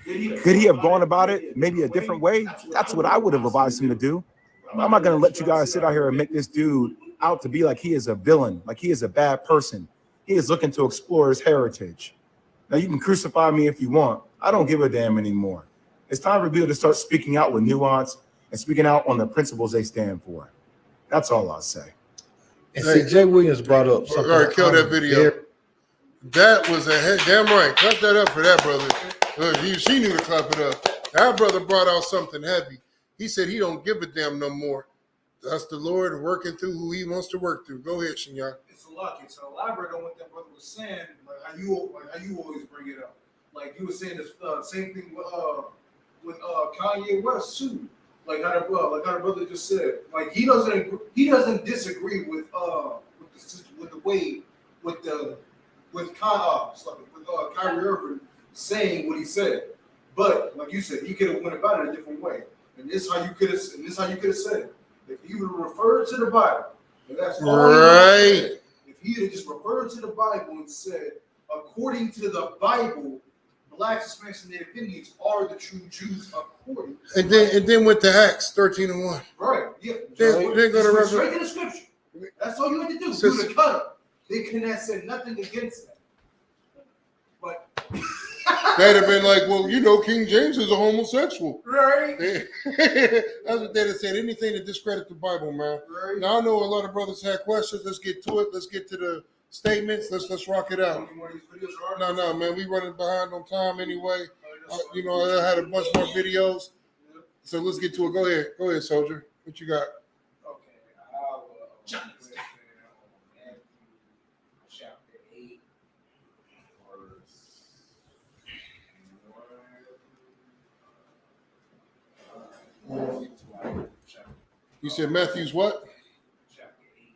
Could he have gone about it maybe a different way? That's what I would have advised him to do. I'm not gonna let you guys sit out here and make this dude out to be like he is a villain, like he is a bad person. He is looking to explore his heritage. Now you can crucify me if you want. I don't give a damn anymore. It's time for people to start speaking out with nuance and speaking out on the principles they stand for. That's all I'll say. And see, Jay Williams brought up something. All right, kill that video. That was a damn right. Clap that up for that, brother. She knew to clap it up. That brother brought out something heavy. He said he don't give a damn no more. That's the Lord working through who he wants to work through. Go ahead, Shinya. It's a lucky. So elaborate on what that brother was saying, like how you always bring it up. Like you were saying the same thing with Kanye West too. Like how the brother just said. Like he doesn't disagree with Kyrie Irving saying what he said. But like you said, he could have went about it a different way. And this how you could have said it. If he would have referred to the Bible, and that's all right. If he had just referred to the Bible and said, according to the Bible, Blacks, Hispanics, and Native Indians are the true Jews according to and then went to Acts 13:1. Right. Yeah. They go to straight to the scripture. That's all you had to do. Do the cut up. They couldn't have said nothing against that. But they'd have been like, well, you know, King James is a homosexual. Right. That's what they'd have said. Anything to discredit the Bible, man. Right. Now I know a lot of brothers had questions. Let's get to it. Let's get to the statements. Let's rock it out. No, man. We running behind on time anyway. You know, I had a bunch more videos. So let's get to it. Go ahead, soldier. What you got? You said Matthew's what? Chapter 8,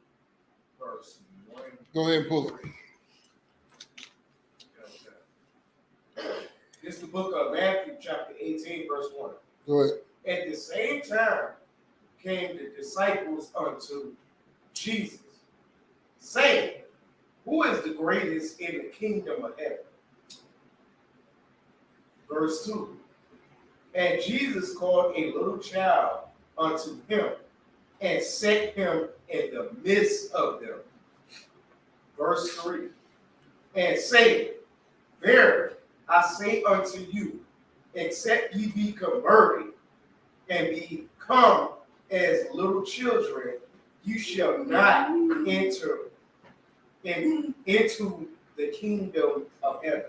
verse 1. Go ahead and pull it. This is the book of Matthew, chapter 18, verse 1. Go ahead. At the same time came the disciples unto Jesus, saying, who is the greatest in the kingdom of heaven? Verse 2. And Jesus called a little child unto him and set him in the midst of them. Verse 3. And saying, verily, I say unto you, except ye be converted and become as little children, you shall not enter into the kingdom of heaven.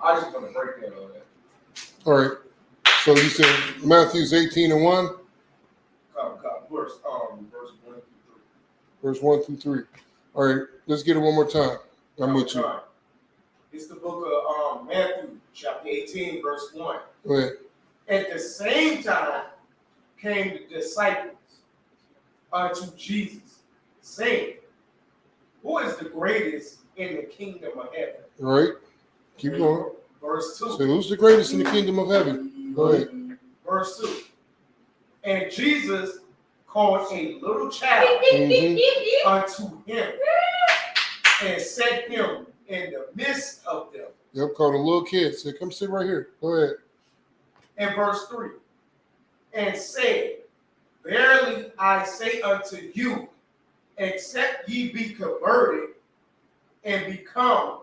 I just want to break that on that. All right. So you said Matthew's 18:1? Verse 1 through 3. Verse 1 through 3. All right, let's get it one more time. I'm with you. It's the book of Matthew, chapter 18, verse 1. Go ahead. At the same time came the disciples unto Jesus, saying, who is the greatest in the kingdom of heaven? All right, keep going. Verse 2. So who's the greatest in the kingdom of heaven? Go ahead. Verse 2. And Jesus called a little child unto him and set him in the midst of them. Yep, called a little kid. Said, come sit right here. Go ahead. And verse 3. And said, verily I say unto you, except ye be converted and become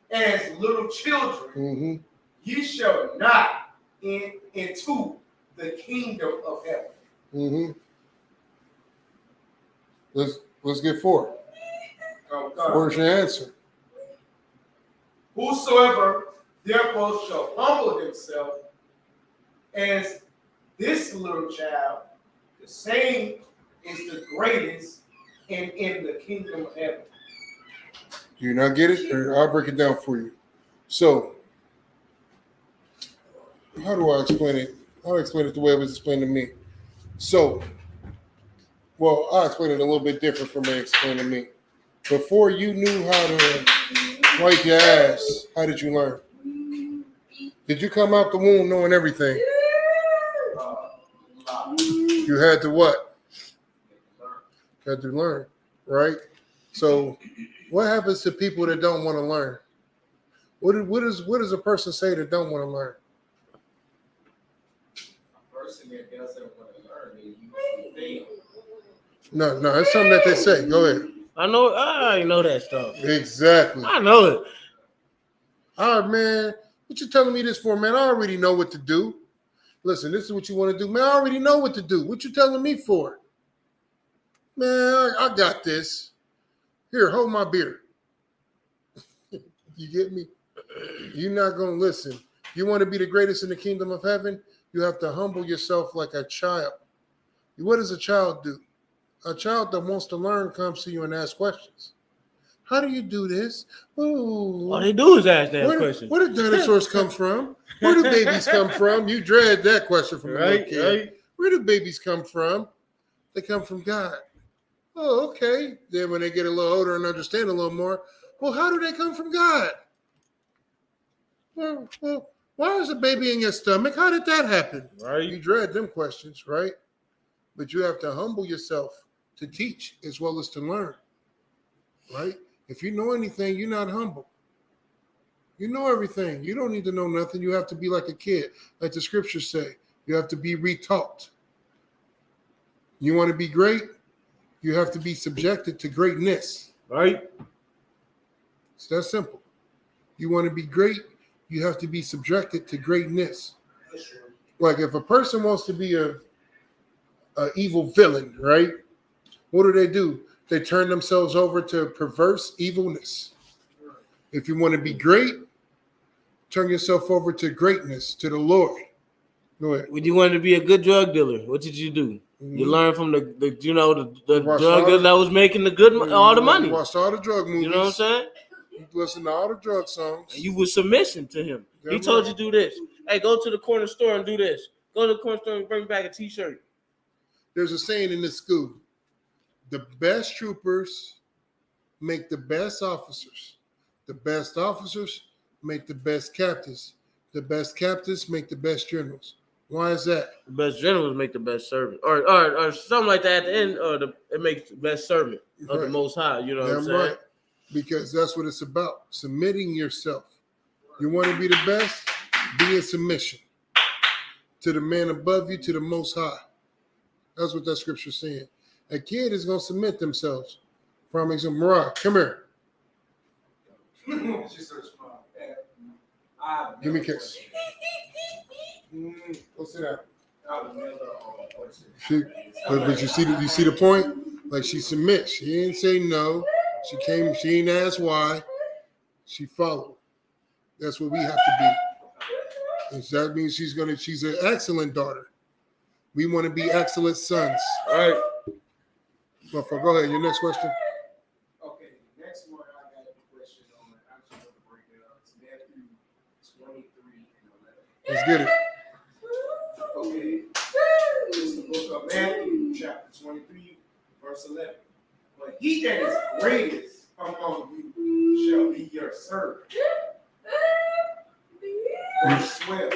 as little children, ye shall not into the kingdom of heaven. Let's get 4. Where's your answer? Whosoever therefore shall humble himself as this little child, the same is the greatest in the kingdom of heaven. Do you not get it? Or I'll break it down for you. So, how do I explain it? I'll explain it the way it was explained to me. So, well, I'll explain it a little bit different from it explained to me. Before you knew how to wipe your ass, how did you learn? Did you come out the womb knowing everything? You had to what? You had to learn, right? So, what happens to people that don't want to learn? What does a person say that don't want to learn? A person that doesn't want to learn, they usually fail. No, it's something that they say. Go ahead. I already know that stuff. Exactly. I know it. All right, man. What you telling me this for, man? I already know what to do. Listen, this is what you want to do. Man, I already know what to do. What you telling me for? Man, I got this. Here, hold my beer. You get me? You're not going to listen. You want to be the greatest in the kingdom of heaven? You have to humble yourself like a child. What does a child do? A child that wants to learn comes to you and asks questions. How do you do this? Ooh. All they do is ask that question. Where did dinosaurs come from? Where do babies come from? You dread that question from a little kid. Right. Where do babies come from? They come from God. Oh, okay. Then when they get a little older and understand a little more, well, how do they come from God? Well, why is a baby in your stomach? How did that happen? Right. You dread them questions, right? But you have to humble yourself to teach as well as to learn, right? If you know anything, you're not humble. You know everything. You don't need to know nothing. You have to be like a kid, like the scriptures say. You have to be retaught. You want to be great? You have to be subjected to greatness. Right? It's that simple. You want to be great? You have to be subjected to greatness. Like if a person wants to be a evil villain, right? What do? They turn themselves over to perverse evilness. If you want to be great, turn yourself over to greatness, to the Lord. Go ahead. When you wanted to be a good drug dealer, what did you do? Mm-hmm. You learned from the drug dealer that was making all the money. You watched all the drug movies. You know what I'm saying? You listened to all the drug songs. And you were submission to him. He told you to do this. Hey, go to the corner store and do this. Go to the corner store and bring back a T-shirt. There's a saying in this school: the best troopers make the best officers. The best officers make the best captains. The best captains make the best generals. Why is that? The best generals make the best servant, or something like that at the end, it makes the best servant of the Most High. You know what I'm saying? Right. Because that's what it's about. Submitting yourself. You want to be the best? Be in submission to the man above you, to the Most High. That's what that scripture is saying. A kid is going to submit themselves. Prime example, Mariah, come here. Give me a kiss. Go sit down. But you see the point? Like she submits. She didn't say no. She didn't ask why. She followed. That's what we have to be. And so that means she's an excellent daughter. We want to be excellent sons. All right. Go ahead. Your next question. Okay, next one I got a question on. I just want to break it up. It's Matthew 23 and 11. Let's get it. Okay. It's the book of Matthew, chapter 23, verse 11. But he that is greatest among you shall be your servant. Verse 12.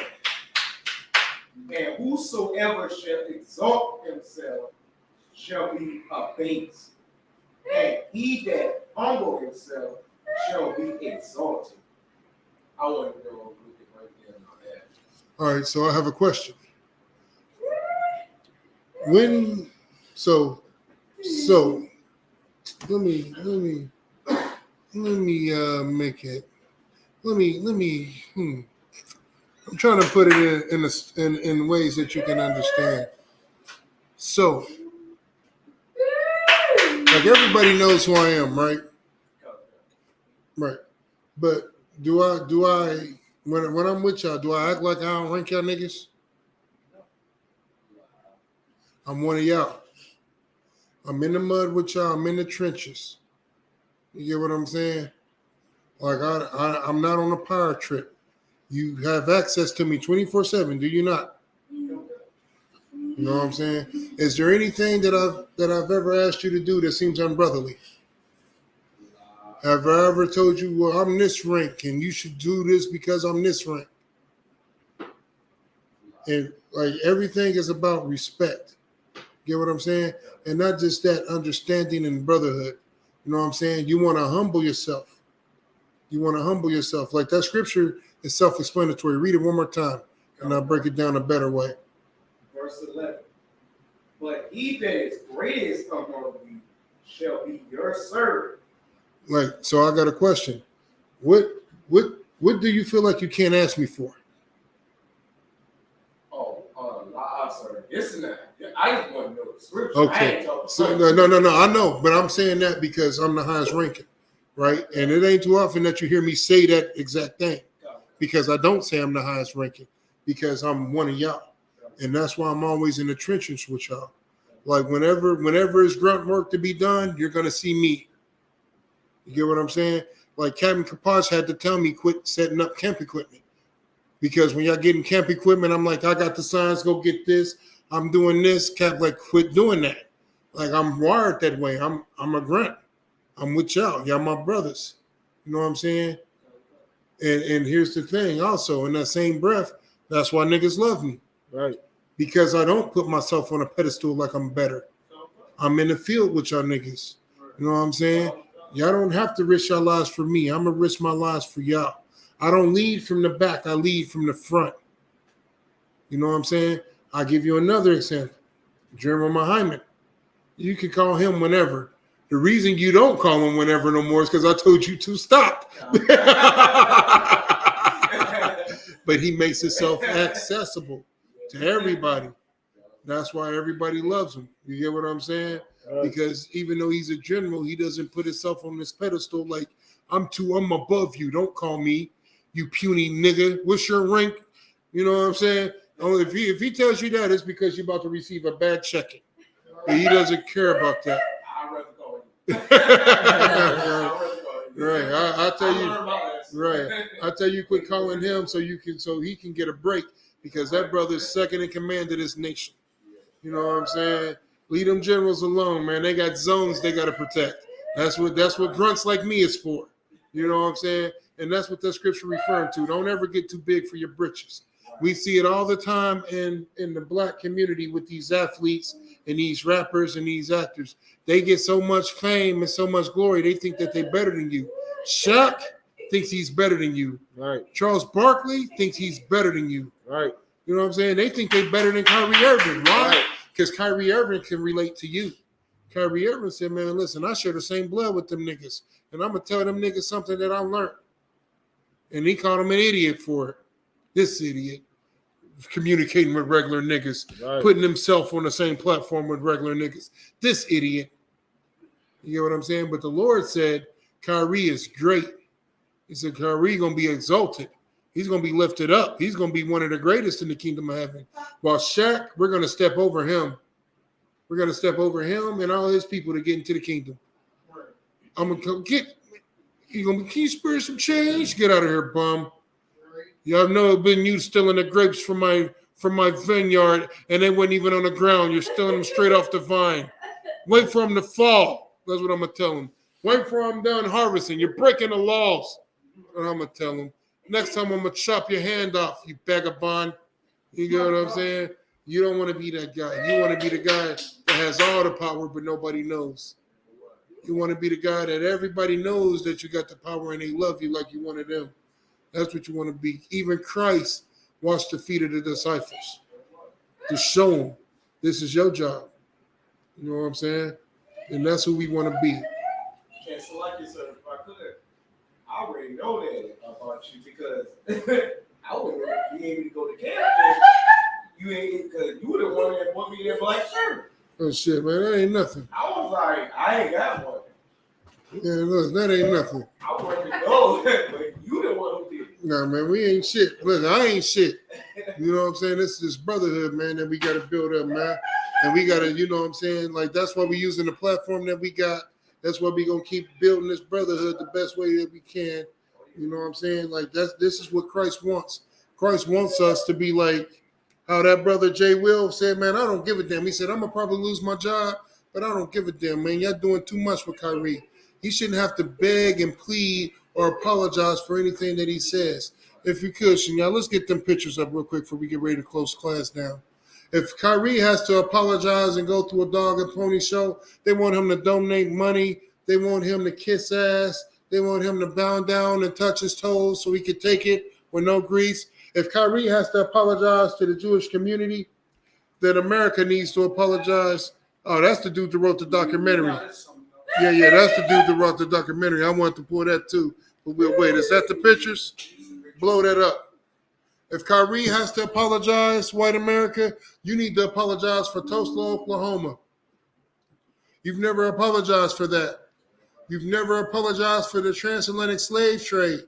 And whosoever shall exalt himself shall be abased, and he that humble himself shall be exalted. I want to go look at right there on that. All right, so I have a question. I'm trying to put it in ways that you can understand. So, like everybody knows who I am, right? Right. But do I when I'm with y'all, do I act like I don't rank y'all niggas? I'm one of y'all. I'm in the mud with y'all. I'm in the trenches. You get what I'm saying? Like I'm not on a power trip. You have access to me 24/7, do you not? You know what I'm saying? Is there anything that I've ever asked you to do that seems unbrotherly? Have I ever told you, well, I'm this rank and you should do this because I'm this rank? And like everything is about respect. Get what I'm saying? And not just that, understanding and brotherhood. You know what I'm saying? You want to humble yourself. You want to humble yourself. Like that scripture is self-explanatory. Read it one more time and I'll break it down a better way. Verse 11. But he that is greatest among you shall be your servant. Like, so I got a question. What do you feel like you can't ask me for? Sorry. This and that. I just want to know the scripture. Okay. So no. I know, but I'm saying that because I'm the highest ranking, right? And it ain't too often that you hear me say that exact thing, because I don't say I'm the highest ranking, because I'm one of y'all, and that's why I'm always in the trenches with y'all. Like whenever it's grunt work to be done, you're gonna see me. You get what I'm saying? Like Captain Kaposh had to tell me quit setting up camp equipment. Because when y'all getting camp equipment, I'm like, I got the signs, go get this. I'm doing this. Cap like, quit doing that. Like I'm wired that way. I'm a grunt. I'm with y'all. Y'all my brothers. You know what I'm saying? And here's the thing also, in that same breath, that's why niggas love me. Right. Because I don't put myself on a pedestal like I'm better. I'm in the field with y'all niggas. You know what I'm saying? Y'all don't have to risk your lives for me. I'm going to risk my lives for y'all. I don't lead from the back. I lead from the front. You know what I'm saying? I'll give you another example. Jeremiah Hyman. You can call him whenever. The reason you don't call him whenever no more is because I told you to stop. But he makes himself accessible to everybody. That's why everybody loves him. You get what I'm saying? Because even though he's a general, he doesn't put himself on this pedestal like, I'm above you. Don't call me, you puny nigga. What's your rank? You know what I'm saying? Oh, if he tells you that, it's because you're about to receive a bad checking. But he doesn't care about that. I'd rather call you. Right. I tell you. Right. I tell you, quit calling him so he can get a break, because that brother's second in command of this nation. You know what I'm saying? Leave them generals alone, man. They got zones they got to protect. That's what grunts like me is for. You know what I'm saying? And that's what that scripture referring to. Don't ever get too big for your britches. We see it all the time in the black community with these athletes and these rappers and these actors. They get so much fame and so much glory, they think that they're better than you. Shaq thinks he's better than you. Right. Charles Barkley thinks he's better than you. Right. You know what I'm saying? They think they're better than Kyrie Irving. Why? Because Kyrie Irving can relate to you. Kyrie Irving said, man, listen, I share the same blood with them niggas. And I'm going to tell them niggas something that I learned. And he called him an idiot for it. This idiot. Communicating with regular niggas. Putting himself on the same platform with regular niggas. This idiot. You get what I'm saying? But the Lord said, Kyrie is great. He said, Kyrie going to be exalted. He's going to be lifted up. He's going to be one of the greatest in the kingdom of heaven. While Shaq, we're going to step over him. We're going to step over him and all his people to get into the kingdom. I'm going to get, you going to can you spare some change? Get out of here, bum. Y'all know it's been you stealing the grapes from my vineyard, and they weren't even on the ground. You're stealing them straight off the vine. Wait for them to fall. That's what I'm going to tell them. Wait for them done harvesting. You're breaking the laws. That's what I'm going to tell them. Next time I'm going to chop your hand off, you vagabond. You get what I'm saying? You don't want to be that guy. You want to be the guy that has all the power, but nobody knows. You want to be the guy that everybody knows that you got the power and they love you like you wanted them. That's what you want to be. Even Christ washed the feet of the disciples to show them this is your job. You know what I'm saying? And that's who we want to be. Can't select yourself if I could. I already know that about you because I wouldn't be able to go to camp. You ain't, because you were the one that put me in black shirt. Oh shit, man, that ain't nothing. I was like, I ain't got one. Yeah, look, that ain't nothing. I wanted to go, but you the one who did. Nah, man, we ain't shit. Listen, I ain't shit. You know what I'm saying? This is this brotherhood, man, that we got to build up, man. And we got to, you know what I'm saying? Like, that's why we using the platform that we got. That's why we going to keep building this brotherhood the best way that we can. You know what I'm saying? Like, this is what Christ wants. Christ wants us to be like How that brother Jay Will said, man, I don't give a damn. He said, I'm going to probably lose my job, but I don't give a damn, man. Y'all doing too much for Kyrie. He shouldn't have to beg and plead or apologize for anything that he says. If you could, y'all, let's get them pictures up real quick before we get ready to close class down. If Kyrie has to apologize and go through a dog and pony show, they want him to donate money. They want him to kiss ass. They want him to bow down and touch his toes so he could take it with no grease. If Kyrie has to apologize to the Jewish community, then America needs to apologize. Oh, that's the dude that wrote the documentary. Yeah, that's the dude that wrote the documentary. I wanted to pull that too, but we'll wait. Is that the pictures? Blow that up. If Kyrie has to apologize, white America, you need to apologize for Tulsa, Oklahoma. You've never apologized for that. You've never apologized for the transatlantic slave trade.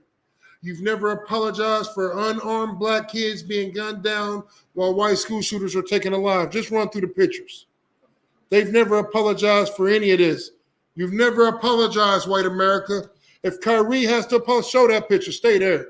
You've never apologized for unarmed black kids being gunned down while white school shooters are taken alive. Just run through the pictures. They've never apologized for any of this. You've never apologized, white America. If Kyrie has to apologize, show that picture. Stay there.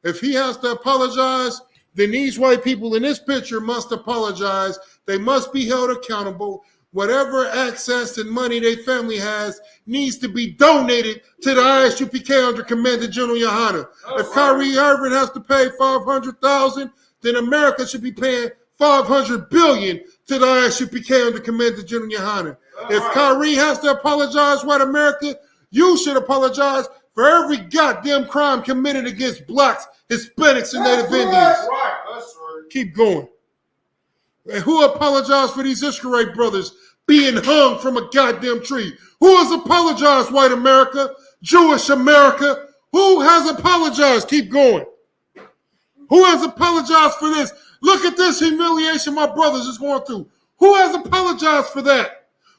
If he has to apologize, then these white people in this picture must apologize. They must be held accountable. Whatever access and money their family has needs to be donated to the ISUPK under Commander General Yohana. If Kyrie Irving has to pay $500,000, then America should be paying $500 billion to the ISUPK under Commander General Yohana. If Kyrie has to apologize, white America, you should apologize for every goddamn crime committed against blacks, Hispanics, and Native Indians. That's right. Keep going. And who apologized for these Ishmaelite brothers being hung from a goddamn tree? Who has apologized, white America? Jewish America? Who has apologized? Keep going. Who has apologized for this? Look at this humiliation my brothers is going through. Who has apologized for that?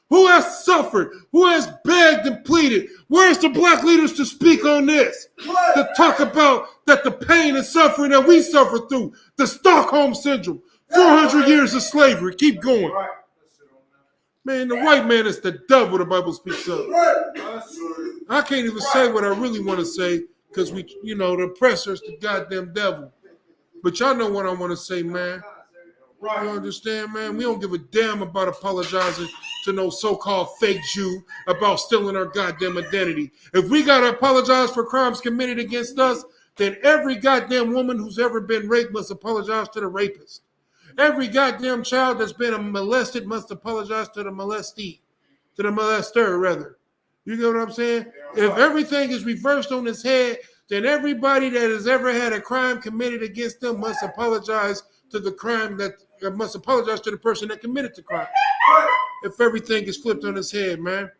Who has suffered? Who has begged and pleaded? Where's the black leaders to speak on this? To talk about that the pain and suffering that we suffer through, the Stockholm Syndrome, 400 years of slavery. Keep going. Man, the white man is the devil, the Bible speaks of. I can't even say what I really want to say because the oppressor's the goddamn devil. But y'all know what I want to say, man. You understand, man? We don't give a damn about apologizing to no so-called fake Jew about stealing our goddamn identity. If we got to apologize for crimes committed against us, then every goddamn woman who's ever been raped must apologize to the rapist. Every goddamn child that's been molested must apologize to the molestee, to the molester, rather. You get what I'm saying? If everything is reversed on its head, then everybody that has ever had a crime committed against them must apologize to the crime must apologize to the person that committed the crime. If everything is flipped on its head, man.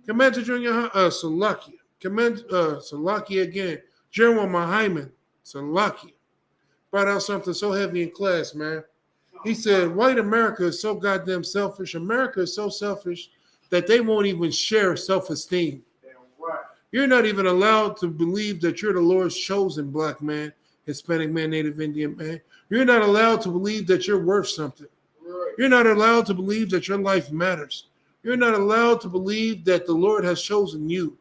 Commander Junior Salakia. Salakia again. General Mahaiman, Salakia. Brought out something so heavy in class, man. He said, white America is so goddamn selfish. America is so selfish that they won't even share self-esteem. You're not even allowed to believe that you're the Lord's chosen black man, Hispanic man, Native Indian man. You're not allowed to believe that you're worth something. You're not allowed to believe that your life matters. You're not allowed to believe that the Lord has chosen you.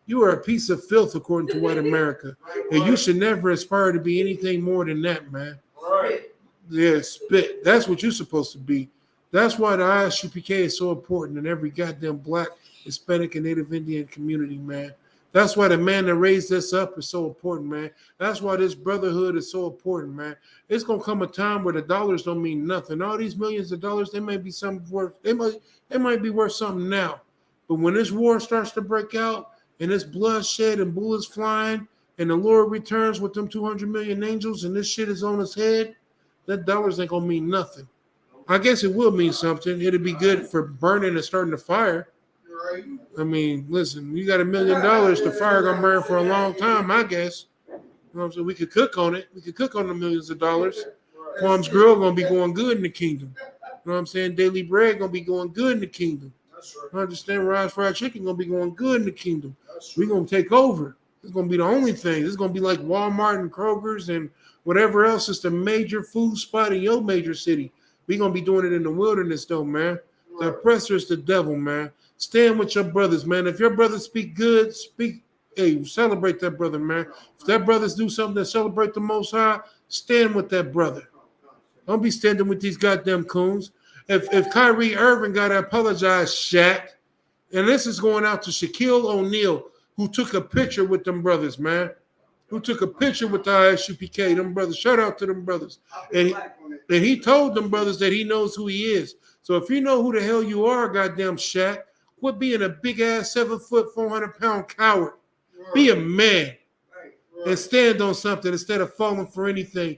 You are a piece of filth according to white America. And you should never aspire to be anything more than that, man. Yeah, spit. That's what you're supposed to be. That's why the ISUPK is so important in every goddamn black, Hispanic, and Native Indian community, man. That's why the man that raised us up is so important, man. That's why this brotherhood is so important, man. It's gonna come a time where the dollars don't mean nothing. All these millions of dollars, they might be something worth. They might be worth something now, but when this war starts to break out and this bloodshed and bullets flying, and the Lord returns with them 200 million angels, and this shit is on his head, that dollars ain't gonna mean nothing. I guess it will mean something. It'll be good for burning and starting the fire. I mean, listen, you got $1 million, the fire gonna burn for a long time, I guess. You know what I'm saying? We could cook on it. We could cook on the millions of dollars. Quam's Grill gonna be going good in the kingdom. You know what I'm saying? Daily Bread gonna be going good in the kingdom. I understand Rise Fried Chicken gonna be going good in the kingdom. We gonna take over. It's gonna be the only thing. It's gonna be like Walmart and Kroger's and whatever else is the major food spot in your major city. We gonna be doing it in the wilderness though, man. The oppressor is the devil, man. Stand with your brothers, man. If your brothers speak good, celebrate that brother, man. If that brothers do something that celebrate the Most High, stand with that brother. Don't be standing with these goddamn coons. If Kyrie Irving got to apologize, Shaq, and this is going out to Shaquille O'Neal, who took a picture with them brothers, man. Who took a picture with the ISUPK, them brothers. Shout out to them brothers. And he told them brothers that he knows who he is. So if you know who the hell you are, goddamn Shaq, quit being a big ass 7 foot, 400-pound coward. Be a man and stand on something instead of falling for anything.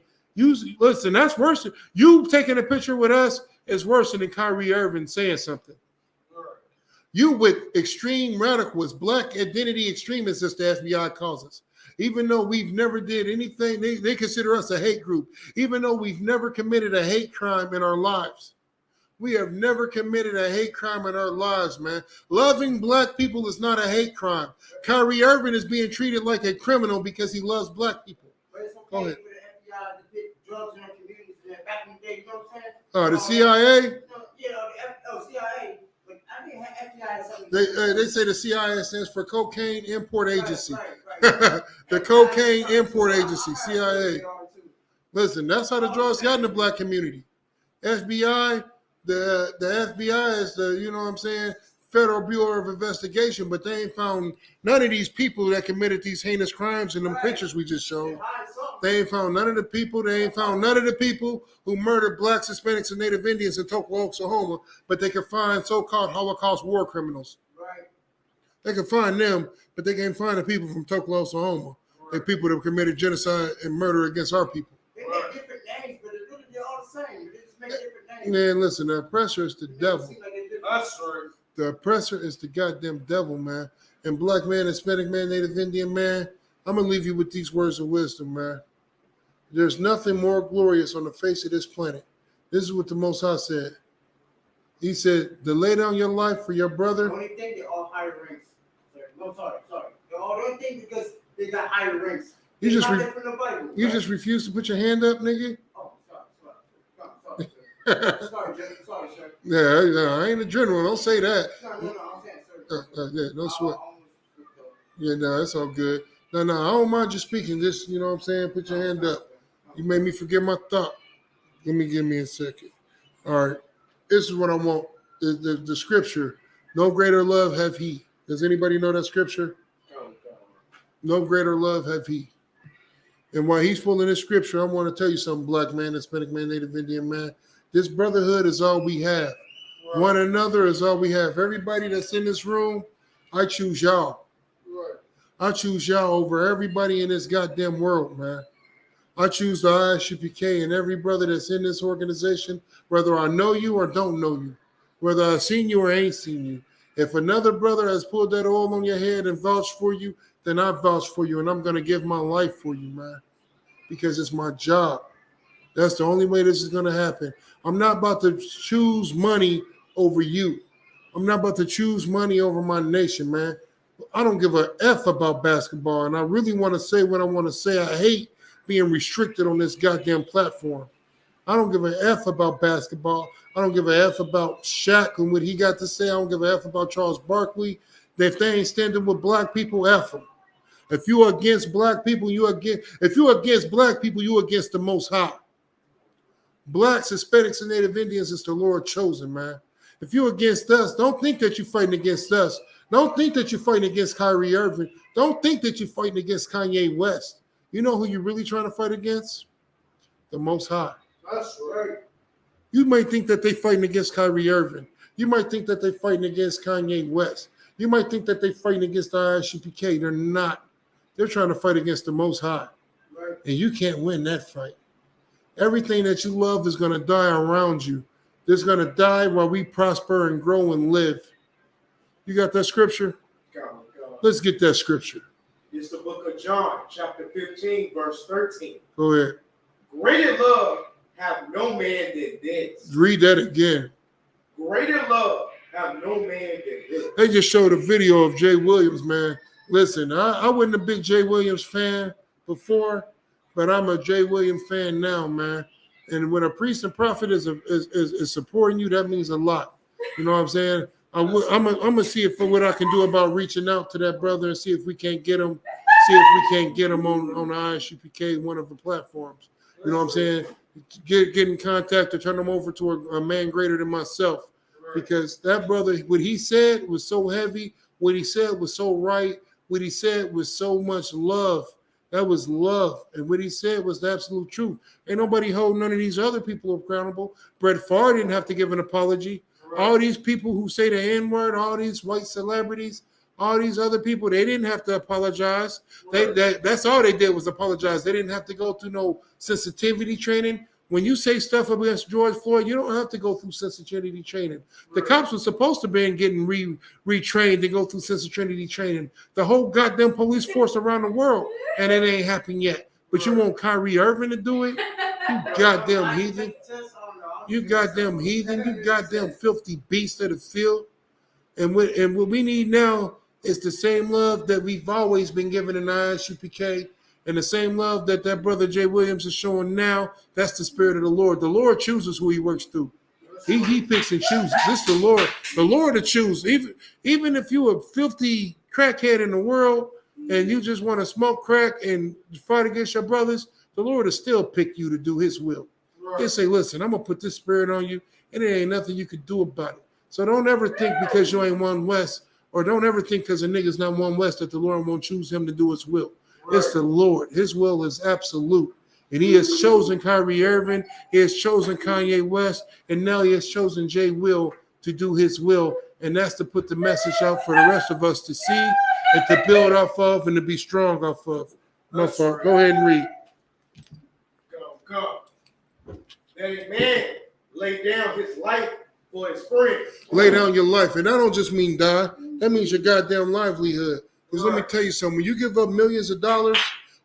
Listen, that's worse. You taking a picture with us is worse than Kyrie Irving saying something. You with extreme radicals, black identity extremists, as the FBI calls us. Even though we've never did anything, they consider us a hate group. Even though we've never committed a hate crime in our lives. We have never committed a hate crime in our lives, man. Loving black people is not a hate crime. Kyrie Irving is being treated like a criminal because he loves black people. Go ahead. The CIA? CIA. They say the CIA stands for Cocaine Import Agency. The Cocaine Import Agency, CIA. Listen, that's how the drugs got in the black community. FBI, the FBI is the, you know what I'm saying, Federal Bureau of Investigation, but they ain't found none of these people that committed these heinous crimes in them pictures we just showed. They ain't found none of the people. They ain't found none of the people who murdered blacks, Hispanics, and Native Indians in Tulsa, Oklahoma, but they can find so-called Holocaust war criminals. Right. They can find them, but they can't find the people from Tulsa, Oklahoma. They're people that committed genocide and murder against our people. They make different names, but they're all the same. They just make different names. Man, listen, the oppressor is the devil. The oppressor is the goddamn devil, man. And black man, Hispanic man, Native Indian man, I'm going to leave you with these words of wisdom, man. There's nothing more glorious on the face of this planet. This is what the Most High said. He said, to lay down your life for your brother. The only thing, they're all higher ranks. No, sorry. They're all the only thing because they got higher ranks. You just refuse to put your hand up, nigga? Oh, sorry, sir. Yeah, I ain't a general. Don't say that. No, I'm saying, sir. Yeah, no sweat. Yeah, no, it's all good. No, I don't mind you speaking. Just, you know what I'm saying? Put your hand up. You made me forget my thought. Give me a second. All right. This is what I want. The scripture. No greater love have he. Does anybody know that scripture? No greater love have he. And while he's pulling this scripture, I want to tell you something, black man, Hispanic man, Native Indian man. This brotherhood is all we have. Right. One another is all we have. Everybody that's in this room, I choose y'all. Right. I choose y'all over everybody in this goddamn world, man. I choose the ISUPK and every brother that's in this organization, whether I know you or don't know you, whether I've seen you or ain't seen you. If another brother has pulled that oil on your head and vouched for you, then I vouch for you, and I'm going to give my life for you, man, because it's my job. That's the only way this is going to happen. I'm not about to choose money over you. I'm not about to choose money over my nation, man. I don't give a F about basketball, and I really want to say what I want to say. I hate being restricted on this goddamn platform. I don't give a F about basketball. I don't give a F about Shaq and what he got to say. I don't give a F about Charles Barkley. If they ain't standing with black people, F them. If you're against black people, if you're against black people, you're against the Most High. Blacks, Hispanics, and Native Indians is the Lord chosen, man. If you're against us, don't think that you're fighting against us. Don't think that you're fighting against Kyrie Irving. Don't think that you're fighting against Kanye West. You know who you're really trying to fight against? The Most High. That's right. You might think that they're fighting against Kyrie Irving. You might think that they're fighting against Kanye West. You might think that they're fighting against the ISUPK. They're not. They're trying to fight against the Most High. Right. And you can't win that fight. Everything that you love is going to die around you. It's going to die while we prosper and grow and live. You got that scripture? God. Let's get that scripture. It's the book of John, chapter 15, verse 13. Go ahead. Greater love have no man than this. Read that again. Greater love have no man than this. They just showed a video of Jay Williams, man. Listen, I wasn't a big Jay Williams fan before, but I'm a Jay Williams fan now, man. And when a priest and prophet is supporting you, that means a lot. You know what I'm saying? I'm gonna see if what I can do about reaching out to that brother and see if we can't get him. See if we can't get him on the ISUPK, one of the platforms. You know what I'm saying? get in contact or turn them over to a man greater than myself. Because that brother, what he said was so heavy, what he said was so right, what he said was so much love. That was love. And what he said was the absolute truth. Ain't nobody holding none of these other people accountable. Brett Favre didn't have to give an apology. All these people who say the N-word, all these white celebrities, all these other people, they didn't have to apologize. That's all they did was apologize. They didn't have to go through no sensitivity training. When you say stuff against George Floyd, you don't have to go through sensitivity training. The cops were supposed to be getting retrained to go through sensitivity training. The whole goddamn police force around the world, and it ain't happened yet. But you want Kyrie Irving to do it? You goddamn heathen. You goddamn heathen. You goddamn filthy beast of the field. And what we need now is the same love that we've always been given in the ISUPK. And the same love that brother Jay Williams is showing now, that's the spirit of the Lord. The Lord chooses who he works through. He picks and chooses. This is the Lord. The Lord to choose. Even if you a filthy crackhead in the world and you just want to smoke crack and fight against your brothers, the Lord will still pick you to do his will. He'll say, listen, I'm going to put this spirit on you, and there ain't nothing you can do about it. So don't ever think because you ain't one West, or don't ever think because a nigga's not one West that the Lord won't choose him to do his will. It's the Lord. His will is absolute. And he has chosen Kyrie Irving. He has chosen Kanye West. And now he has chosen Jay Will to do his will. And that's to put the message out for the rest of us to see and to build off of and to be strong off of. No, sir. Go ahead and read. Go. That a man laid down his life for his friends. Lay down your life. And that don't just mean die. That means your goddamn livelihood. Because let me tell you something. When you give up millions of dollars,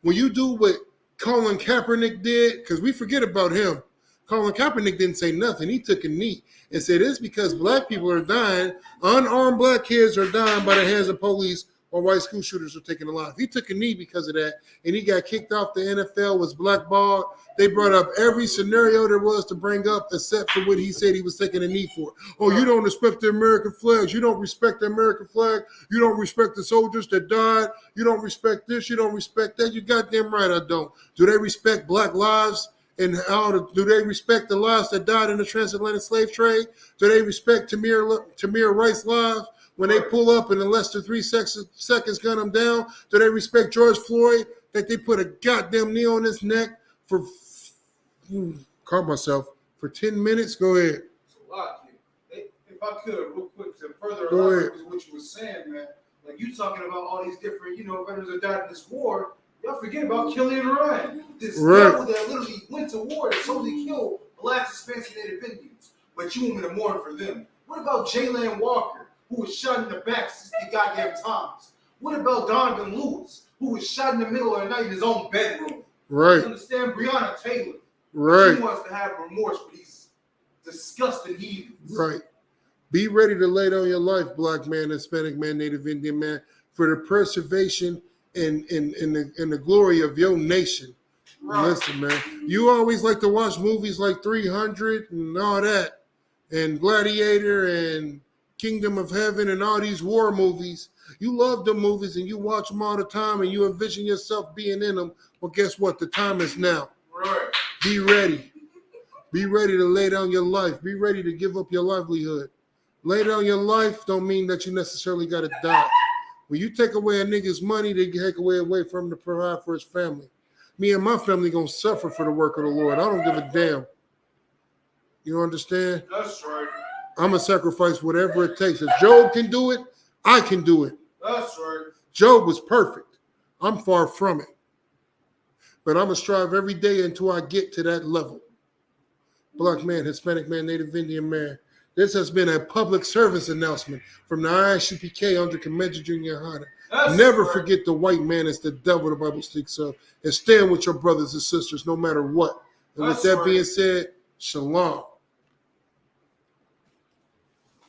when you do what Colin Kaepernick did, because we forget about him. Colin Kaepernick didn't say nothing. He took a knee and said it's because black people are dying. Unarmed black kids are dying by the hands of police or white school shooters are taking a life. He took a knee because of that, and he got kicked off the NFL, was blackballed. They brought up every scenario there was to bring up except for what he said he was taking a knee for. Oh, you don't respect the American flags. You don't respect the American flag. You don't respect the soldiers that died. You don't respect this. You don't respect that. You goddamn right I don't. Do they respect black lives? And do they respect the lives that died in the transatlantic slave trade? Do they respect Tamir Rice's lives? When they pull up and in less than 3 seconds gun him down, do they respect George Floyd that they put a goddamn knee on his neck for, caught myself, for 10 minutes? Go ahead. If I could, real quick, to further Go elaborate ahead. what you were saying, man. Like you talking about all these different, veterans that died in this war. Y'all forget about Killian Ryan. This devil that literally went to war and solely killed blacks, Hispanics, and Native Indians. But you want me to mourn for them. What about Jaylan Walker, who was shot in the back 60 goddamn times? What about Donovan Lewis, who was shot in the middle of the night in his own bedroom? Right. You understand? Breonna Taylor. Right. She wants to have remorse for these disgusting heathens. Right. Be ready to lay down your life, black man, Hispanic man, Native Indian man, for the preservation and the glory of your nation. Right. Listen, man, you always like to watch movies like 300 and all that, and Gladiator and Kingdom of Heaven and all these war movies. You love the movies and you watch them all the time and you envision yourself being in them. Well, guess what? The time is now. Right. Be ready. Be ready to lay down your life. Be ready to give up your livelihood. Lay down your life don't mean that you necessarily got to die. When you take away a nigga's money, they take away from him to provide for his family. Me and my family going to suffer for the work of the Lord. I don't give a damn. You understand? That's right. I'm going to sacrifice whatever it takes. If Job can do it, I can do it. That's right. Job was perfect. I'm far from it. But I'm going to strive every day until I get to that level. Black man, Hispanic man, Native Indian man. This has been a public service announcement from the ISUPK under Commander Junior Hada. Never forget the white man is the devil the Bible speaks of. And stand with your brothers and sisters no matter what. And with that being said, shalom.